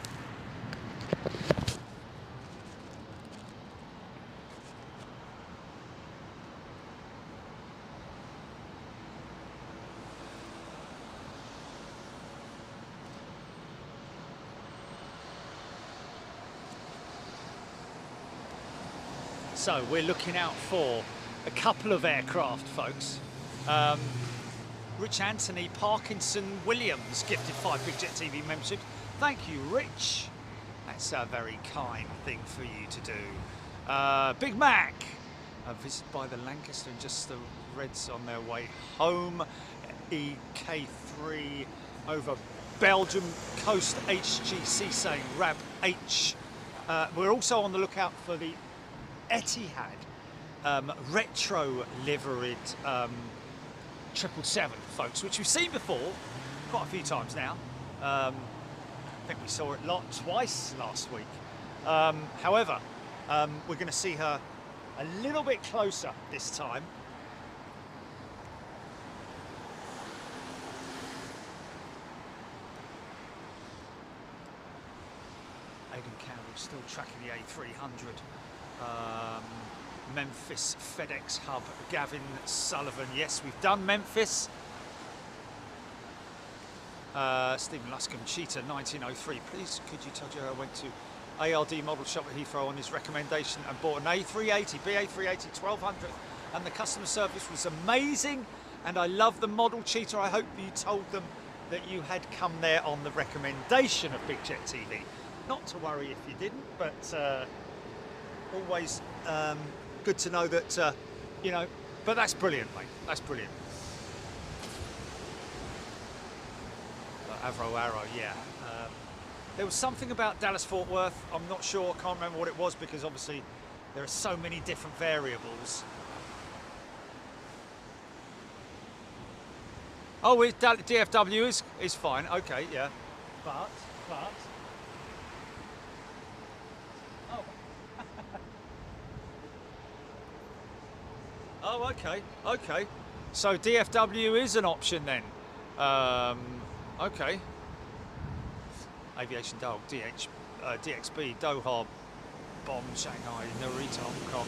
So we're looking out for a couple of aircraft, folks. Rich Anthony Parkinson Williams gifted 5 Big Jet TV memberships. Thank you, Rich. That's a very kind thing for you to do. Big Mac, a visit by the Lancaster and just the Reds on their way home. EK3 over Belgium Coast HGC saying Rab H. We're also on the lookout for the Etihad retro liveried 777, folks, which we've seen before quite a few times now. I think we saw it twice last week. However, we're going to see her a little bit closer this time. Aidan Campbell still tracking the A300. Memphis FedEx hub, Gavin Sullivan. Yes, we've done Memphis. Stephen Luscombe, Cheetah 1903. Please, could you tell Joe I went to ARD model shop at Heathrow on his recommendation and bought an A380, BA380 1200, and the customer service was amazing. And I love the model, Cheetah. I hope you told them that you had come there on the recommendation of Big Jet TV. Not to worry if you didn't, but always good to know that, you know, but that's brilliant, mate. That's brilliant. Avro Arrow, yeah. There was something about Dallas-Fort Worth. I'm not sure, I can't remember what it was, because obviously there are so many different variables. Oh, DFW is fine. Okay, yeah. But. Oh. Oh, okay. So DFW is an option then. Okay. Aviation Dog, DXB, Doha, Bomb, Shanghai, Narita, Hong Kong.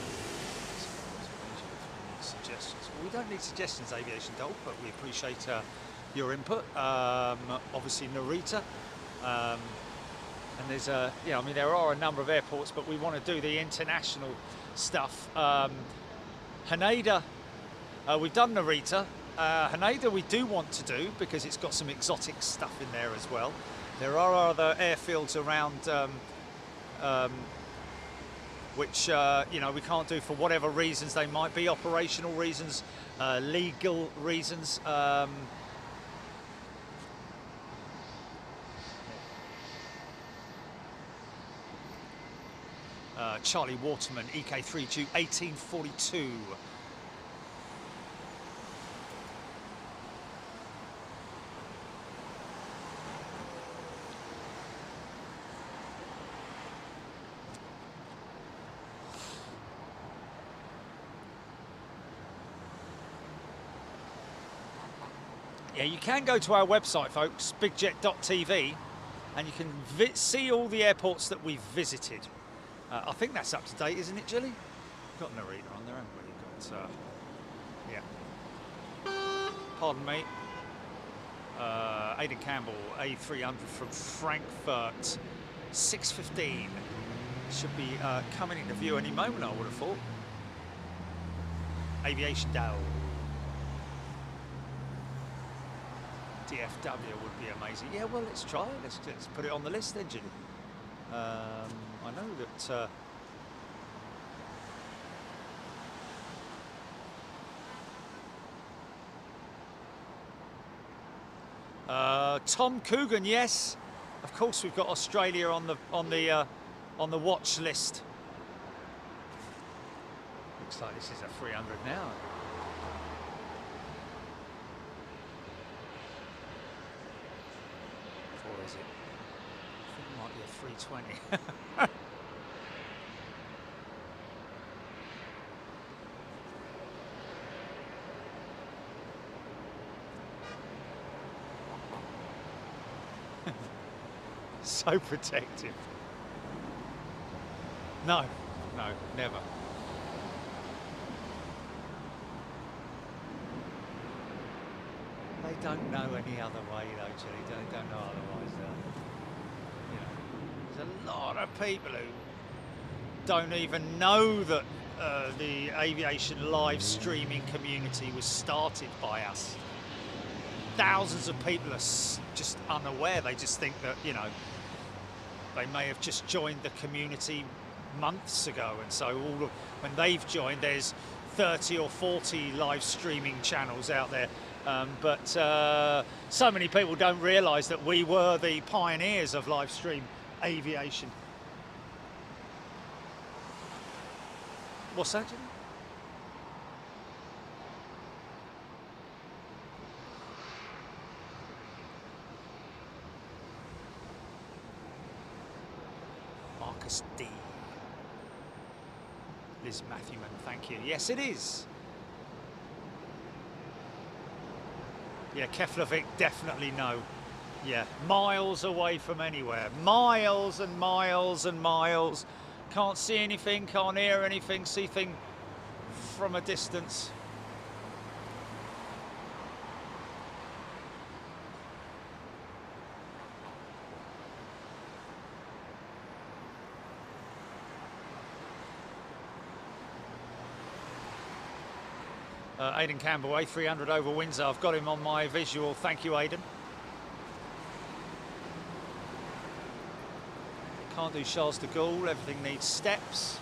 Suggestions. Well, we don't need suggestions, Aviation Dog, but we appreciate your input. Obviously Narita. And there's I mean, there are a number of airports, but we want to do the international stuff. Haneda, we've done Narita. Haneda we do want to do because it's got some exotic stuff in there as well. There are other airfields around which you know, we can't do for whatever reasons they might be, operational reasons, legal reasons. Charlie Waterman, EK3G 1842. Yeah, you can go to our website, folks, bigjet.tv, and you can see all the airports that we've visited. I think that's up to date, isn't it, Jilly? Got Narita on there, haven't we? Got, yeah. Pardon me. Aidan Campbell, A300 from Frankfurt, 6:15. Should be coming into view any moment, I would have thought. Aviation Dow. DFW would be amazing. Yeah, well, let's try it. Let's put it on the list then, Jilly. I know that Tom Coogan, yes, of course we've got Australia on the watch list. Looks like this is a 300 now. Or is it? I think it might be a 320. So protective. No, never. They don't know any other way, though, Chile. They don't know otherwise. You know, there's a lot of people who don't even know that the aviation live streaming community was started by us. Thousands of people are just unaware. They just think that, you know, they may have just joined the community months ago, and so when they've joined, there's 30 or 40 live streaming channels out there. But so many people don't realise that we were the pioneers of live stream aviation. What's that, Jimmy? Marcus D. Liz Matthewman, thank you. Yes, it is. Yeah, Keflavik, definitely no. Yeah, miles away from anywhere. Miles and miles and miles. Can't see anything, can't hear anything, see things from a distance. Aidan Campbell, A300 over Windsor. I've got him on my visual. Thank you, Aidan. Can't do Charles de Gaulle. Everything needs steps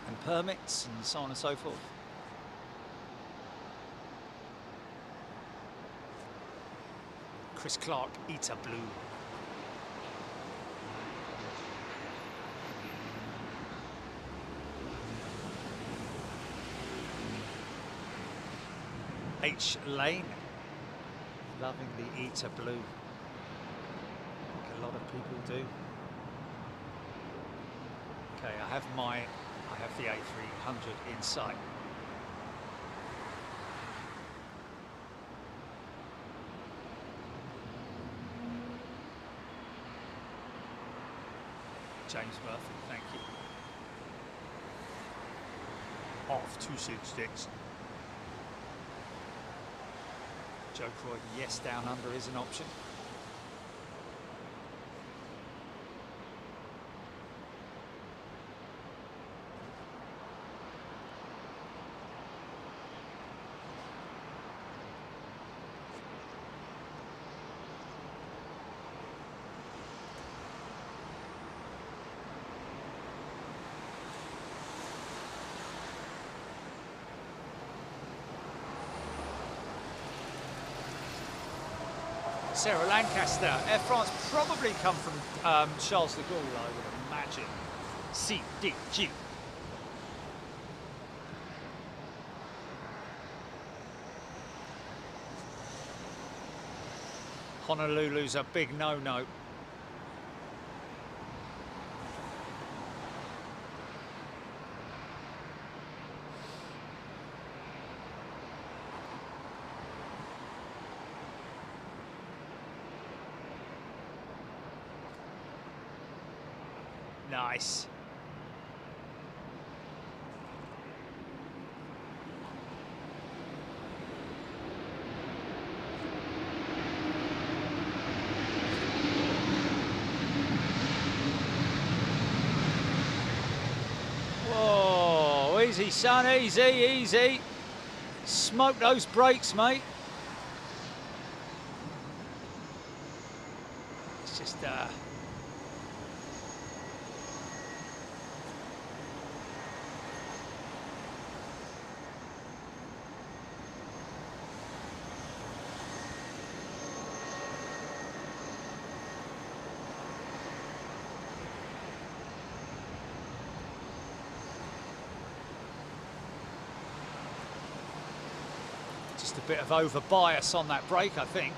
and permits and so on and so forth. Chris Clark, Eta Blue. H Lane, loving the Eta Blue, like a lot of people do. Okay, I have the A300 in sight. James Murphy, thank you. Off 266. Joe Croydon, yes, down under is an option. Sarah Lancaster. Air France probably come from Charles de Gaulle, I would imagine. CDG. Honolulu's a big no-no. Nice. Whoa, easy son, easy, easy. Smoke those brakes, mate. It's just just a bit of over bias on that brake, I think.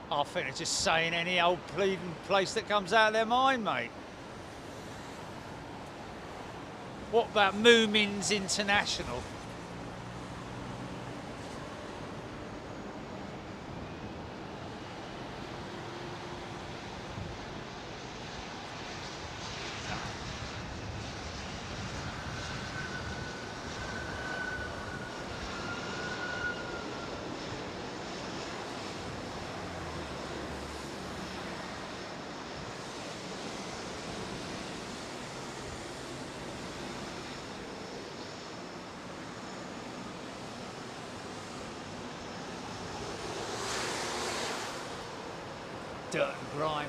I think they're just saying any old pleading place that comes out of their mind, mate. What about Moomins International? Dirt and grime.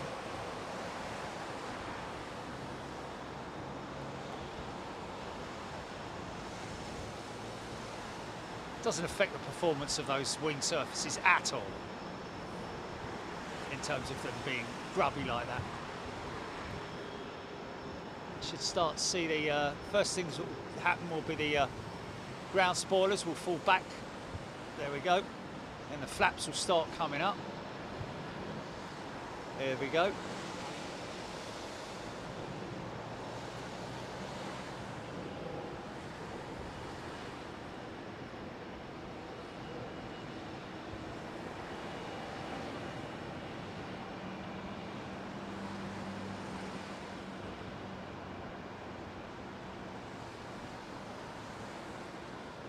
Doesn't affect the performance of those wing surfaces at all, in terms of them being grubby like that. Should start to see the first things that will happen will be the ground spoilers will fall back. There we go. And the flaps will start coming up. There we go.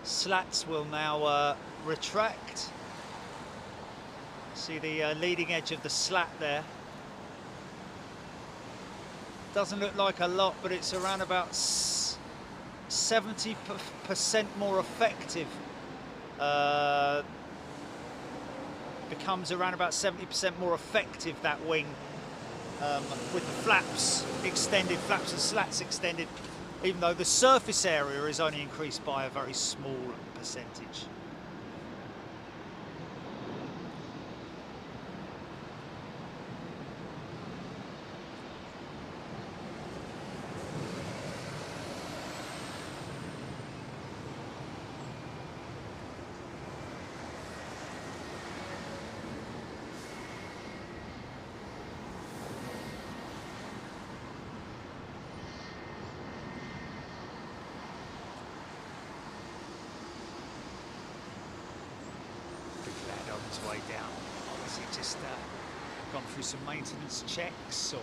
Slats will now retract. See the leading edge of the slat there. Doesn't look like a lot, but it's around about 70% more effective. Becomes around about 70% more effective, that wing, with the flaps extended, flaps and slats extended, even though the surface area is only increased by a very small percentage. Way down. Is he just gone through some maintenance checks, or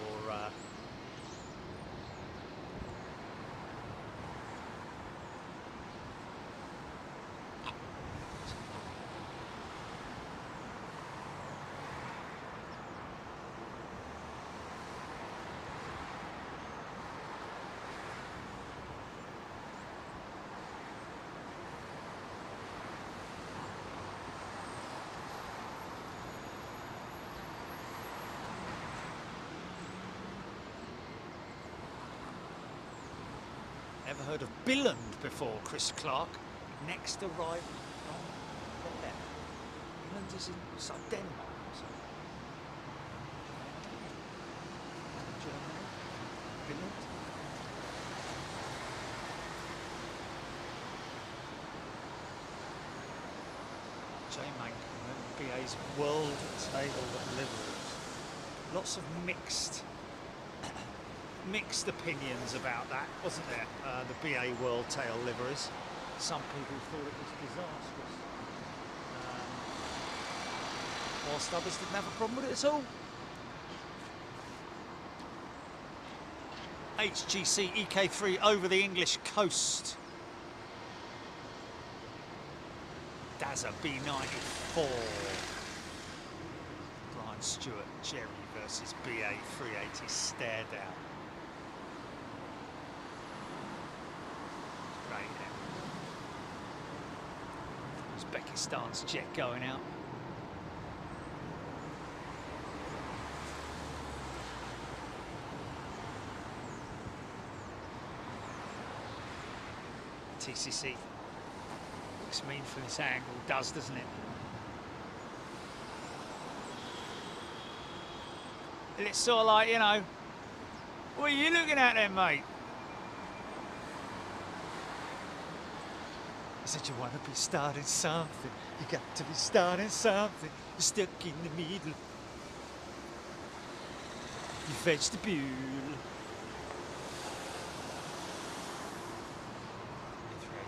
Ever heard of Billund before, Chris Clark? Next arrival from there. Billund is in Denmark. Germany. Billund. J Mankin, BA's World Tale Liveries. Lots of mixed opinions about that, wasn't there? The BA World Tale Liveries. Some people thought it was disastrous, whilst others didn't have a problem with it at all. HGC EK3 over the English coast. Dazza B94. Brian Stewart, Jerry versus BA 380 stare down. Great. Uzbekistan's jet going out. TCC looks mean from this angle, doesn't it? And it's sort of like, you know, what are you looking at then, mate? I said, you want to be starting something, you got to be starting something, you're stuck in the middle. You vegetable.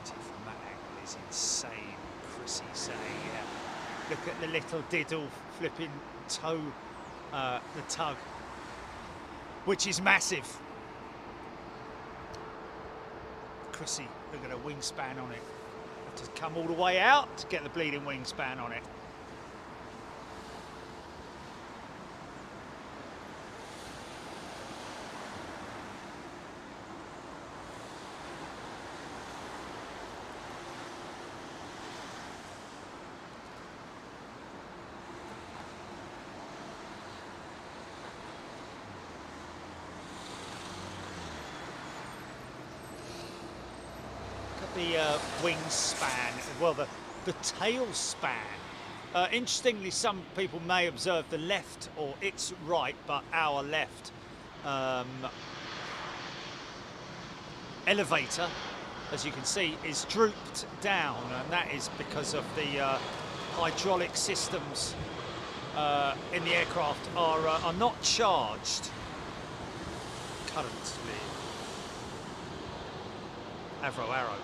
From that angle is insane, Chrissy saying, yeah. Look at the little diddle flipping toe, the tug, which is massive. Chrissy, look at a wingspan on it. Have to come all the way out to get the bleeding wingspan on it. The wingspan, well, the tail span. Interestingly, some people may observe the left or its right, but our left elevator, as you can see, is drooped down, and that is because of the hydraulic systems in the aircraft are not charged currently. Avro Arrow.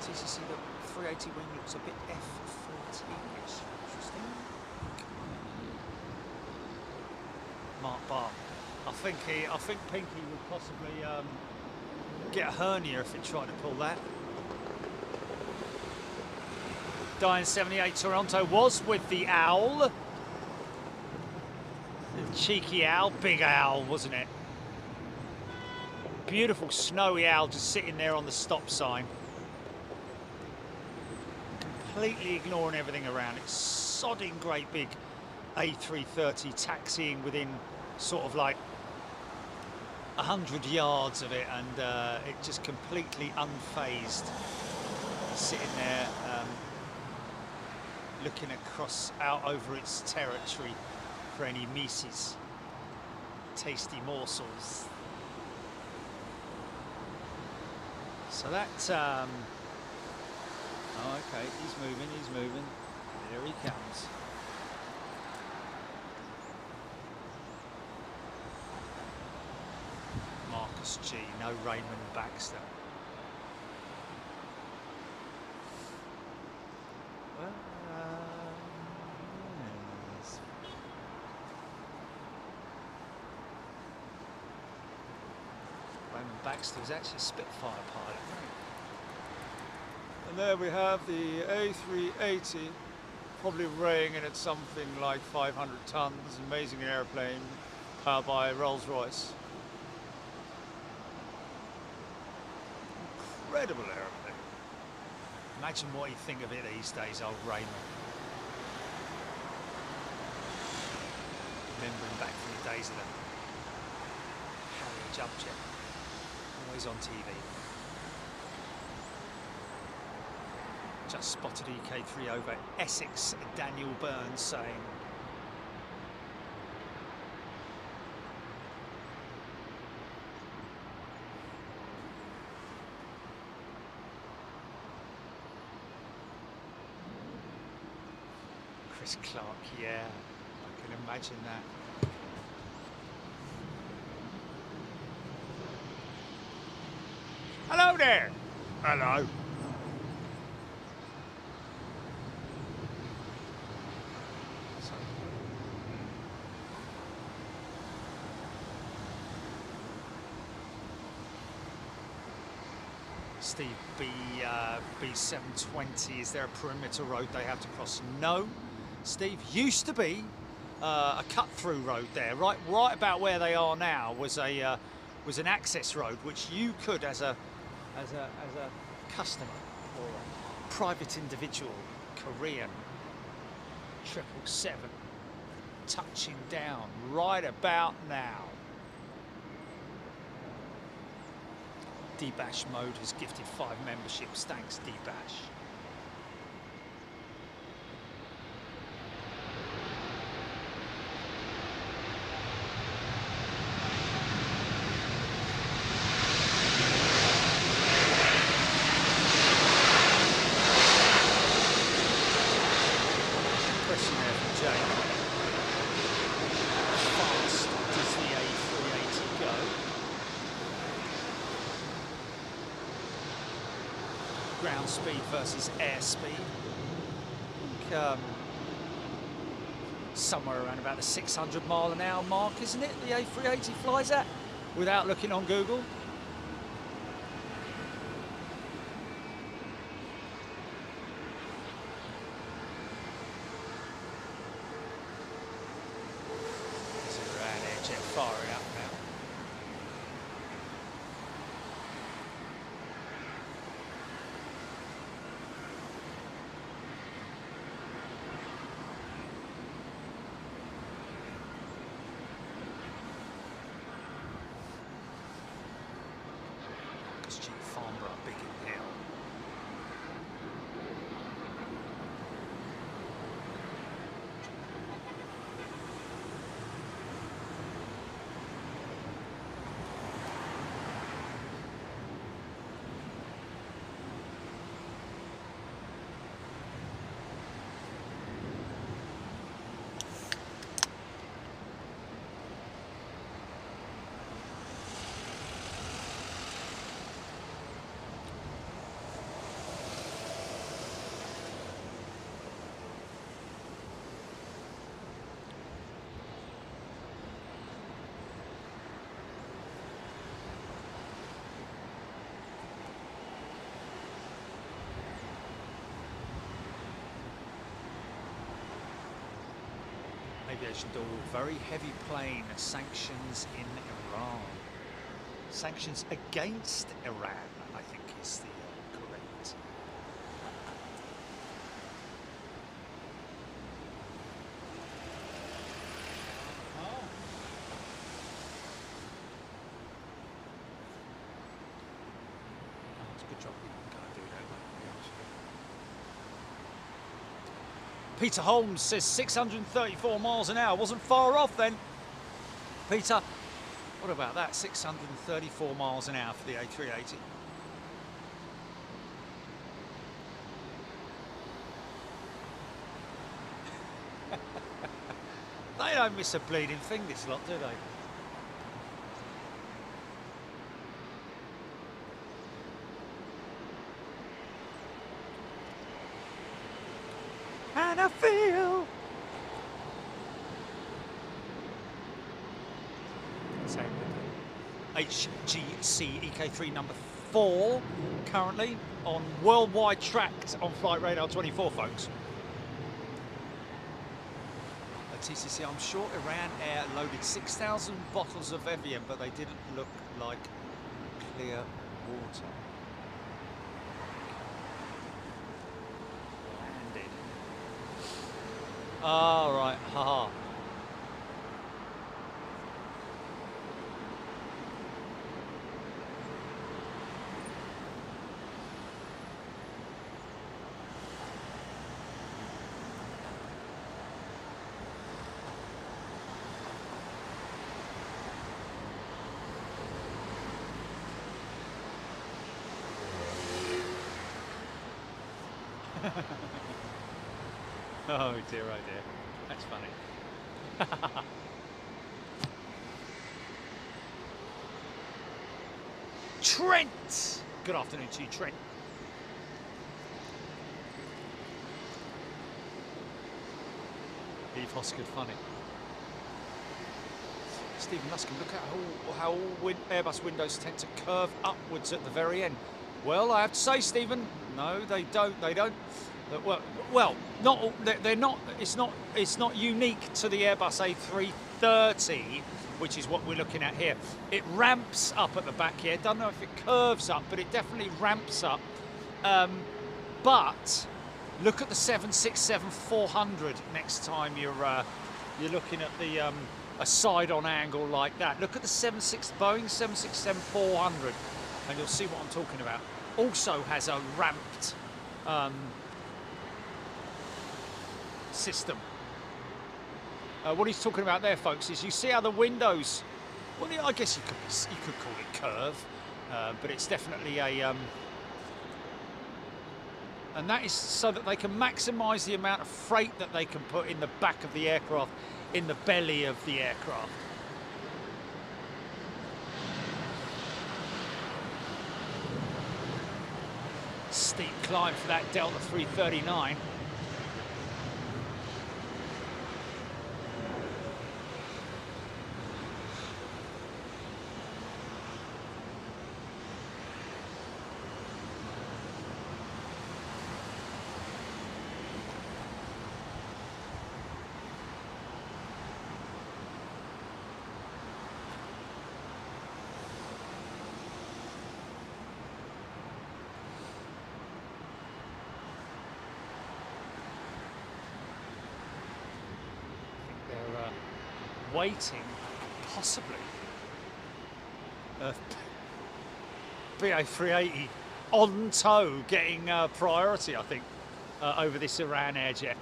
TCC, the 380 wing looks a bit F-14-ish. Interesting. Mark Barr. I think Pinky would possibly get a hernia if it tried to pull that. Dying 78 Toronto was with the owl. The cheeky owl, big owl, wasn't it? Beautiful snowy owl just sitting there on the stop sign. Completely ignoring everything around it. Sodding great big A330 taxiing within sort of like 100 yards of it, and it just completely unfazed. Sitting there looking across out over its territory for any mises. Tasty morsels. So that, oh, okay, he's moving, there he comes. Marcus G, no Raymond Baxter. Well, yes. Raymond Baxter was actually a Spitfire pilot. And there we have the A380, probably weighing in at something like 500 tons, amazing airplane, powered by Rolls-Royce. Incredible airplane. Imagine what you think of it these days, old Raymond. Remembering back from the days of the jump jet. Always on TV. Just spotted EK3 over Essex. Daniel Burns saying. Chris Clark, yeah, I can imagine that. Hello there. Hello. Steve, B720, is there a perimeter road they have to cross? No. Steve, used to be a cut-through road there, right about where they are now was an access road which you could, as a customer or a private individual, Korean 777, touching down right about now. D-Bash Mode has gifted 5 memberships. Thanks, D-Bash. Question there from Jay. How fast does the A380 go? Ground speed versus air speed. I think somewhere around about the 600 mile an hour mark, isn't it? The A380 flies at, without looking on Google. It's around here, jet firing up now. Farnborough, Biggin Hill. Aviation door, very heavy plane, sanctions in Iran. Sanctions against Iran, I think is the correct. Oh. It's a good job we can't do that. Peter Holmes says 634 miles an hour. Wasn't far off then. Peter, what about that? 634 miles an hour for the A380. They don't miss a bleeding thing, this lot, do they? And I feel. HGC EK3 number 4 currently on worldwide tracked on Flight Radar 24, folks. At TCC, I'm sure Iran Air loaded 6,000 bottles of Evian, but they didn't look like clear water. All right, haha. Oh dear, oh dear. That's funny. Trent! Good afternoon to you, Trent. Eve Hoskard, funny. Stephen Luskin, look at how all Airbus windows tend to curve upwards at the very end. Well, I have to say, Stephen, no, they don't. They don't. Well, not all, they're not. It's not unique to the Airbus A330, which is what we're looking at here. It ramps up at the back here. Don't know if it curves up, but it definitely ramps up. But look at the 767-400 next time you're looking at the a side-on angle like that. Look at the Boeing 767-400, and you'll see what I'm talking about. Also has a ramped system. What he's talking about there, folks, is you see how the windows. Well, I guess you could call it curve, but it's definitely a. And that is so that they can maximise the amount of freight that they can put in the back of the aircraft, in the belly of the aircraft. Steep climb for that Delta 339. Waiting, possibly, BA380 on tow, getting priority, I think, over this Iran Air jet.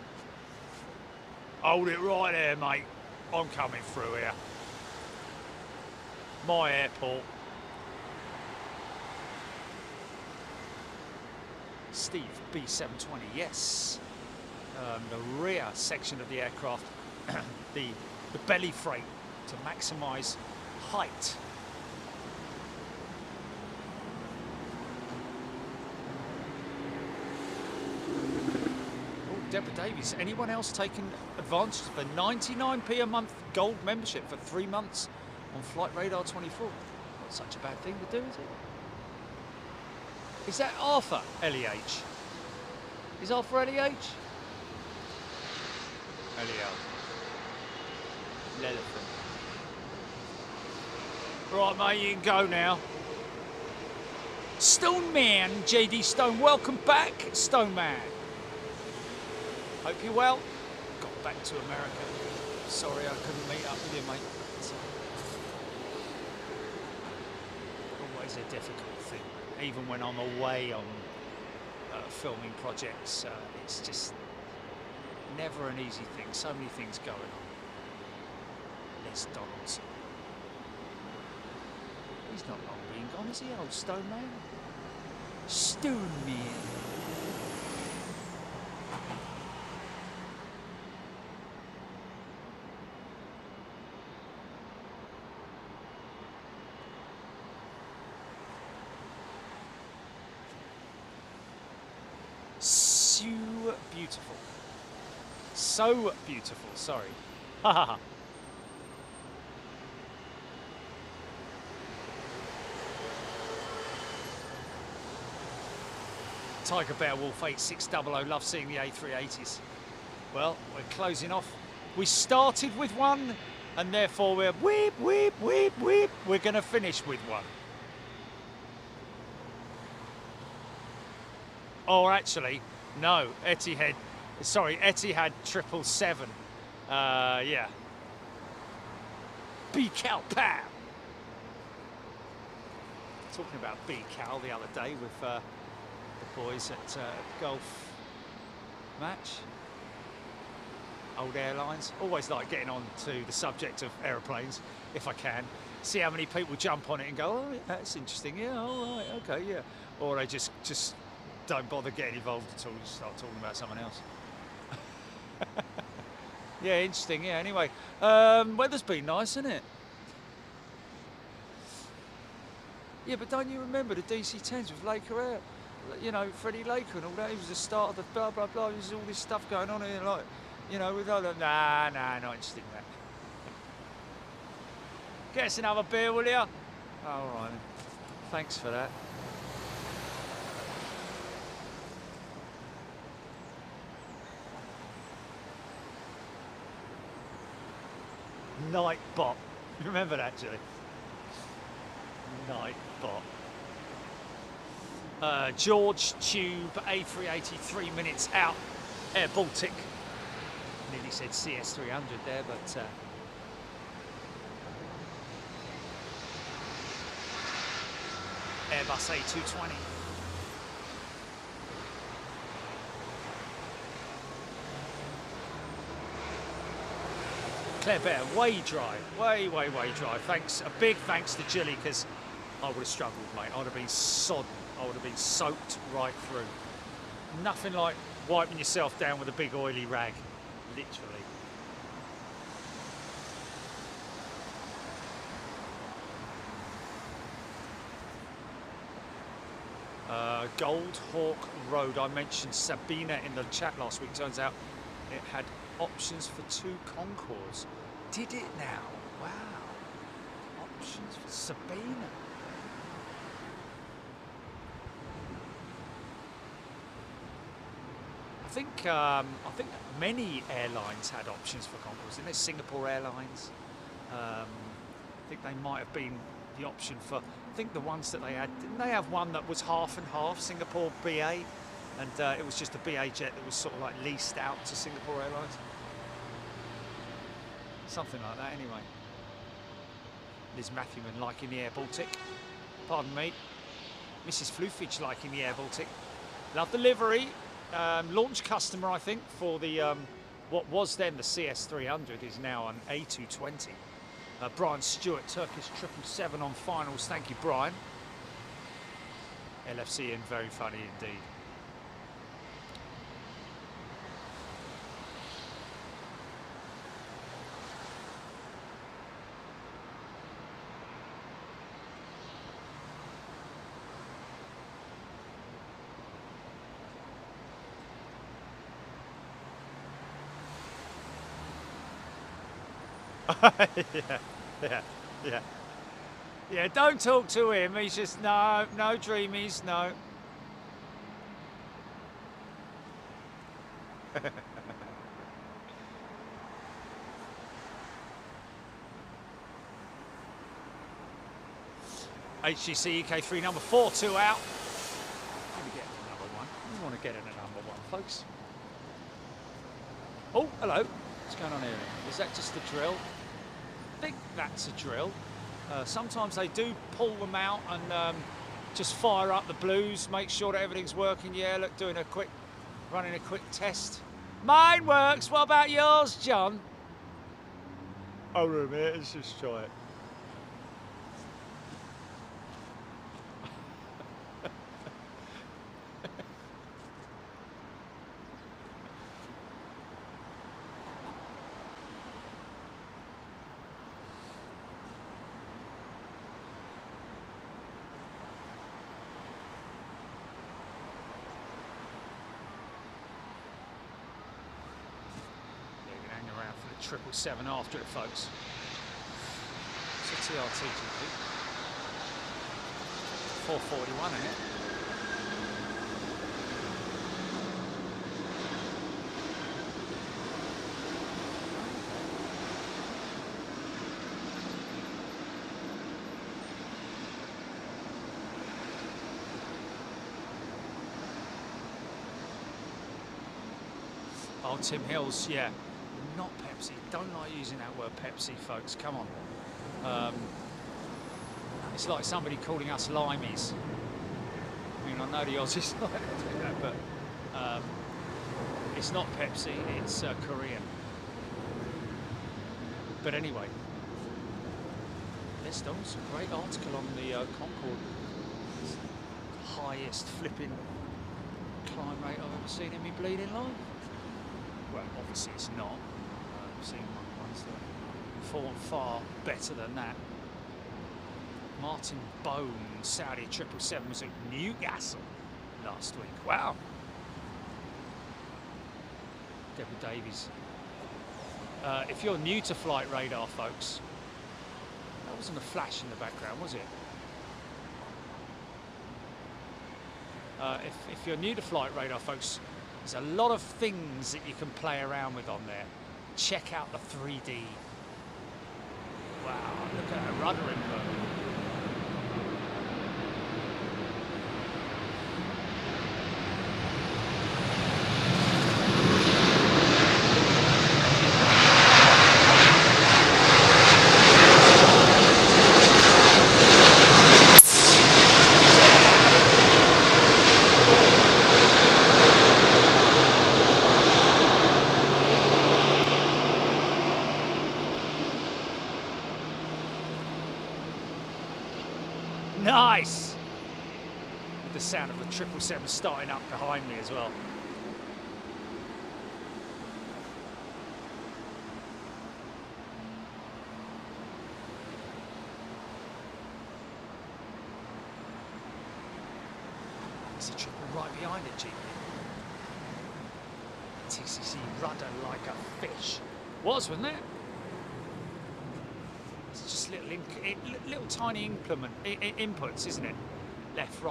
Hold it right there, mate. I'm coming through here. My airport. Steve, B720, yes. The rear section of the aircraft, the belly freight to maximise height. Oh, Deborah Davies, anyone else taking advantage of the 99p a month gold membership for 3 months on Flight Radar 24? Not such a bad thing to do, is it? Is that Arthur LEH? Is Arthur LEH? LEL. Elephant. Right, mate, you can go now. Stone Man, JD Stone, welcome back, Stone Man. Hope you're well. Got back to America. Sorry I couldn't meet up with you, mate. It's always a difficult thing, even when I'm away on filming projects. It's just never an easy thing. So many things going on. Les Donaldson. He's not long been gone, is he, old Stone Man? Stone Man. So beautiful. So beautiful, sorry. Ha ha ha. Tiger Bear Wolf 8600, love seeing the A380s. Well, we're closing off. We started with one, and therefore we're weep, weep, weep, weep. We're going to finish with one. Or actually, no, Etihad 777. Yeah. BCal Pow. Talking about BCal the other day with the boys at golf match. Old airlines. Always like getting on to the subject of aeroplanes, if I can. See how many people jump on it and go, oh, yeah, that's interesting. Yeah, all right, okay, yeah. Or they just don't bother getting involved at all. Just start talking about someone else. Yeah, interesting. Yeah. Anyway, weather's been nice, isn't it? Yeah, but don't you remember the DC-10s with Laker Air? You know, Freddie Laker and all that. It was the start of the blah blah blah. There's all this stuff going on here, like, you know, with other. Nah, not interested in that. Get us another beer, will you? All right. Thanks for that. Nightbot. Remember that, Julie? Nightbot. George Tube A380, 3 minutes out. Air Baltic. Nearly said CS300 there, but Airbus A220. Claire Bear, way dry, way dry. Thanks, a big thanks to Jilly, because I would have struggled, mate. I would have been sodden. I would have been soaked right through. Nothing like wiping yourself down with a big oily rag, literally. Gold Hawk Road, I mentioned Sabina in the chat last week. Turns out it had options for 2 Concords. Did it now? Wow. Options for Sabina. I think many airlines had options for Concords. Didn't they? Singapore Airlines. I think they might have been the option for, I think the ones that they had, didn't they have one that was half and half, Singapore BA, and it was just a BA jet that was sort of like leased out to Singapore Airlines? Something like that anyway. Liz Matthewman liking the Air Baltic. Pardon me. Mrs. Flufage liking the Air Baltic. Love the livery. Launch customer, I think, for the what was then the CS300 is now an A220. Brian Stewart, Turkish 777 on finals. Thank you, Brian. LFC in, very funny indeed. Yeah, don't talk to him. He's just, no dreamies, no. HGC EK3 number 42 out. Let me get into number 1. We want to get into number 1, folks. Oh, hello. What's going on here? Is that just a drill? I think that's a drill. Sometimes they do pull them out and just fire up the blues, make sure that everything's working. Yeah, look, running a quick test. Mine works. What about yours, John? Hold on a minute, let's just try it. for the 777 after it, folks. It's a TRTGP. 441 in it. Oh, Tim Hills, yeah. Not Pepsi. Don't like using that word Pepsi, folks. Come on. It's like somebody calling us limeys. I mean, I know the Aussies like to do that, but it's not Pepsi, it's Korean. But anyway, there's done some great article on the Concorde. Highest flipping climb rate I've ever seen in me bleeding life. Well, obviously it's not. I've seen ones that perform far better than that. Martin Bone, Saudi 777 was at Newcastle last week. Wow. Deborah Davies. If you're new to flight radar, folks, that wasn't a flash in the background, was it? If you're new to flight radar, folks, there's a lot of things that you can play around with on there. Check out the 3D. Wow, look at that rudder input. Nice! With the sound of the 777 starting up behind me as well. There's a triple right behind it, GP. TCC rudder like a fish. Wasn't it? It's just little tiny inputs, isn't it? Left,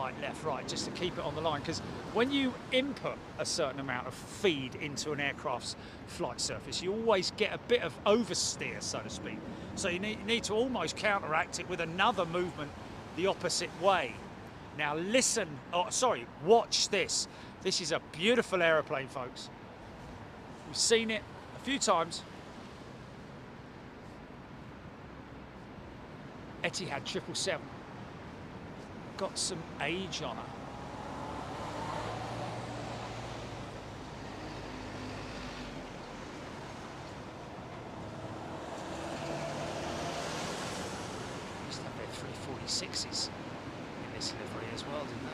right, just to keep it on the line. Because when you input a certain amount of feed into an aircraft's flight surface, you always get a bit of oversteer, so to speak. So you need to almost counteract it with another movement the opposite way. Now listen, watch this. This is a beautiful aeroplane, folks. We've seen it a few times. Etihad 777. Got some age on her. Used to have their 346s in this livery as well, didn't they?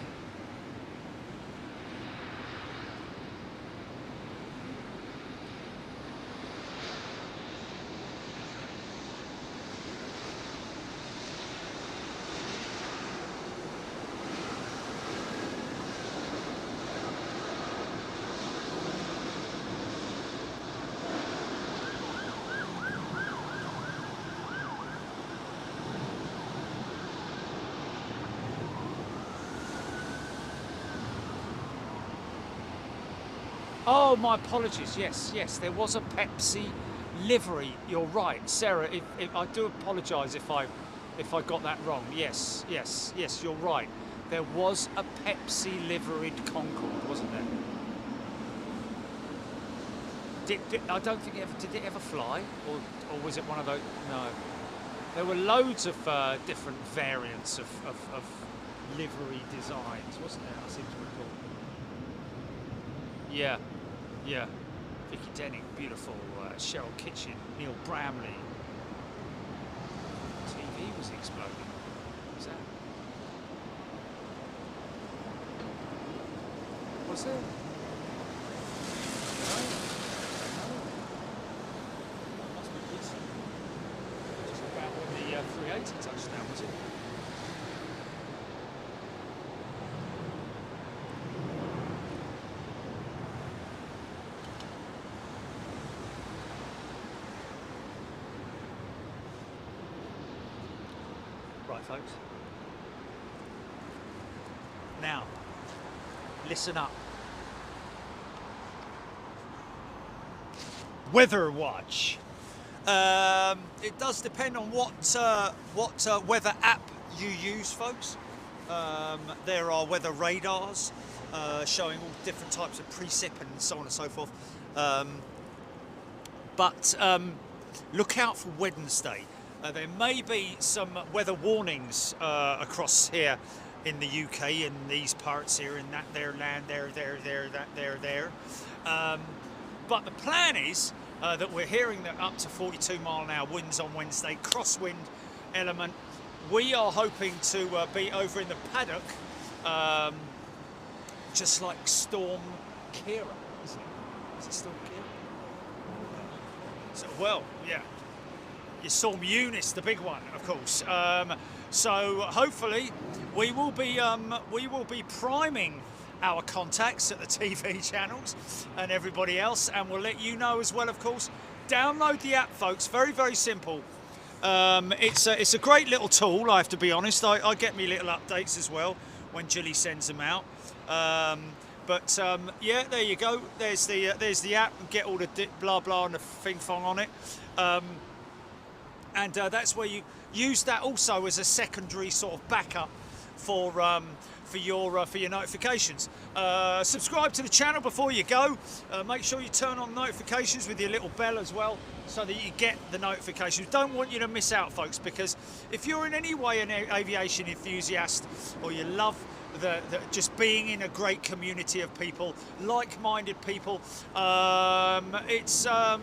Oh, my apologies. Yes, there was a Pepsi livery. You're right, Sarah. If I do apologise if I got that wrong. Yes, you're right. There was a Pepsi liveried Concorde, wasn't there? I don't think did it ever fly, or was it one of those? No. There were loads of different variants of livery designs, wasn't there? I seem to recall. Yeah. Vicky Denning, beautiful. Cheryl Kitchen, Neil Bramley. TV was exploding. What was that? Was there? No. Must be decent. Just about when the 380 touchdown, was it? Right, folks. Now, listen up. Weather watch. It does depend on what weather app you use, folks. There are weather radars showing all different types of precip and so on and so forth. But look out for Wednesday. There may be some weather warnings across here in the UK, in these parts here, in that there land, there, that there. But the plan is that we're hearing that up to 42 mile an hour winds on Wednesday, crosswind element. We are hoping to be over in the paddock just like Storm Kira, isn't it? Is it Storm Kira? So, well, yeah. Your Storm Eunice, the big one, of course. So hopefully we will be priming our contacts at the TV channels and everybody else, and we'll let you know as well, of course. Download the app, folks. Very, very simple. It's a great little tool, I have to be honest. I get me little updates as well when Julie sends them out. Yeah, there you go. There's the app, and get all the blah blah and the thing fong on it. That's where you use that also as a secondary sort of backup for your notifications. Subscribe to the channel before you go. Make sure you turn on notifications with your little bell as well, so that you get the notifications. Don't want you to miss out, folks, because if you're in any way an aviation enthusiast, or you love the just being in a great community of people, like-minded people, it's a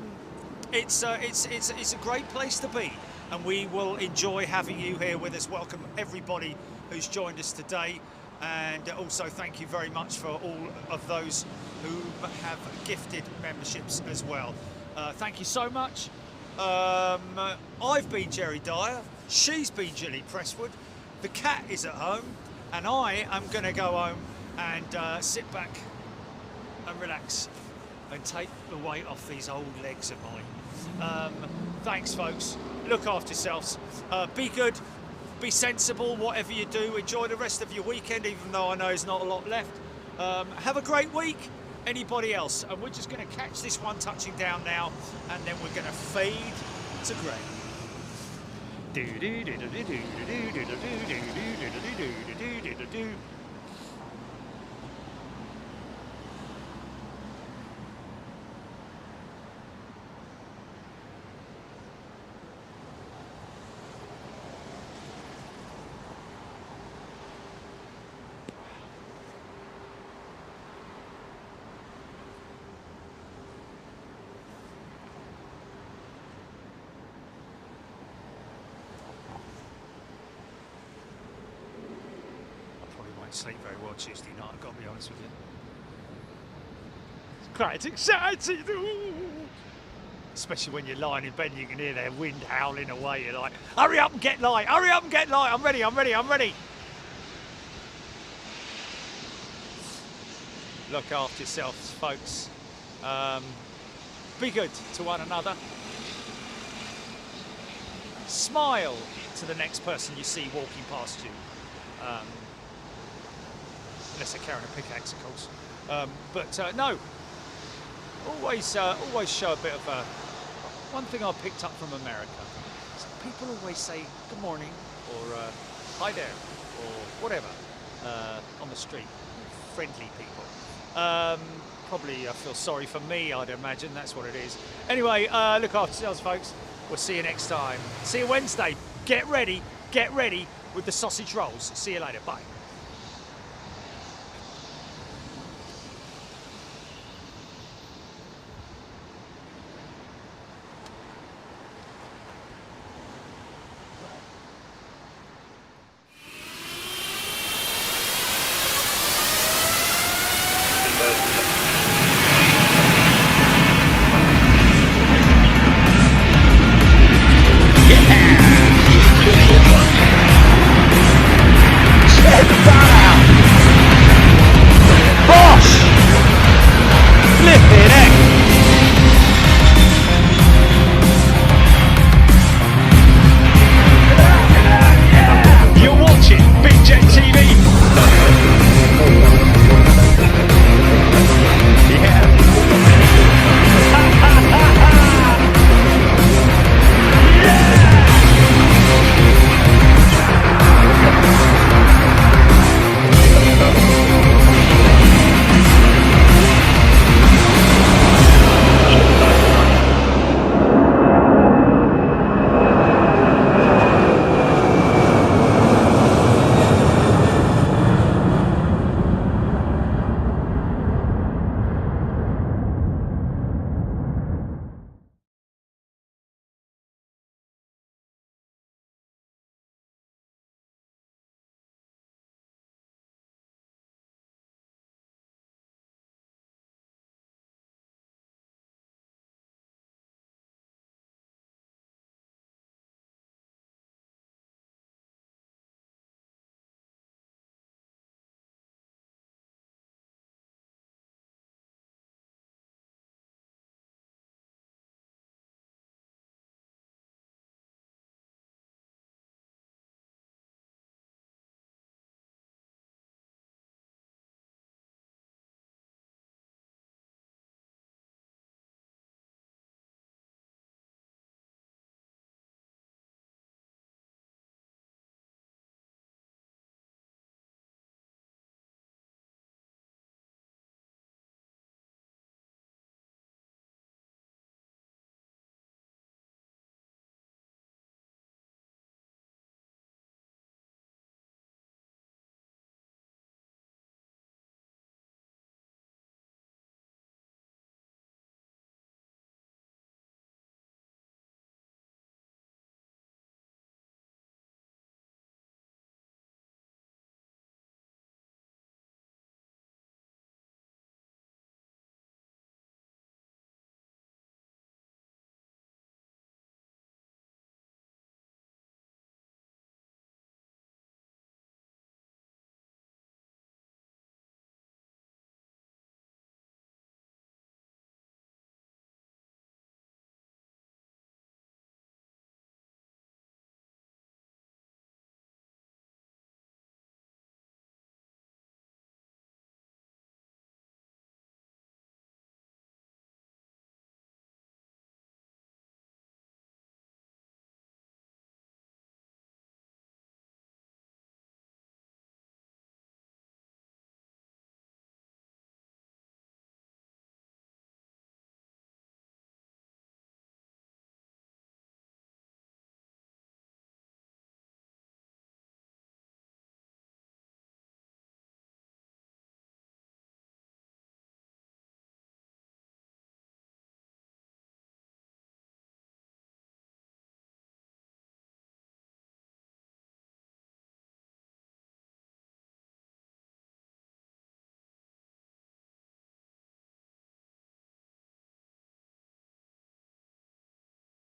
great place to be, and we will enjoy having you here with us. Welcome everybody who's joined us today, and also thank you very much for all of those who have gifted memberships as well. Thank you so much. I've been Jerry Dyer, she's been Gilly Presswood, the cat is at home, and I am going to go home and sit back and relax and take the weight off these old legs of mine. Thanks, folks. Look after yourselves. Be good. Be sensible, whatever you do. Enjoy the rest of your weekend, even though I know there's not a lot left. Have a great week. Anybody else? And we're just going to catch this one touching down now, and then we're going to fade to grey. Sleep very well Tuesday night, I've got to be honest with you. It's quite exciting, especially when you're lying in bed and you can hear their wind howling away. You're like, hurry up and get light, hurry up and get light, I'm ready, I'm ready, I'm ready. Look after yourselves, folks. Be good to one another. Smile to the next person you see walking past you. Unless they're carrying a pickaxe, of course. No, always show a bit of one thing I picked up from America. Is people always say good morning, or hi there, or whatever, on the street. Friendly people. Probably feel sorry for me, I'd imagine. That's what it is. Anyway, look after yourselves, folks. We'll see you next time. See you Wednesday. Get ready with the sausage rolls. See you later. Bye.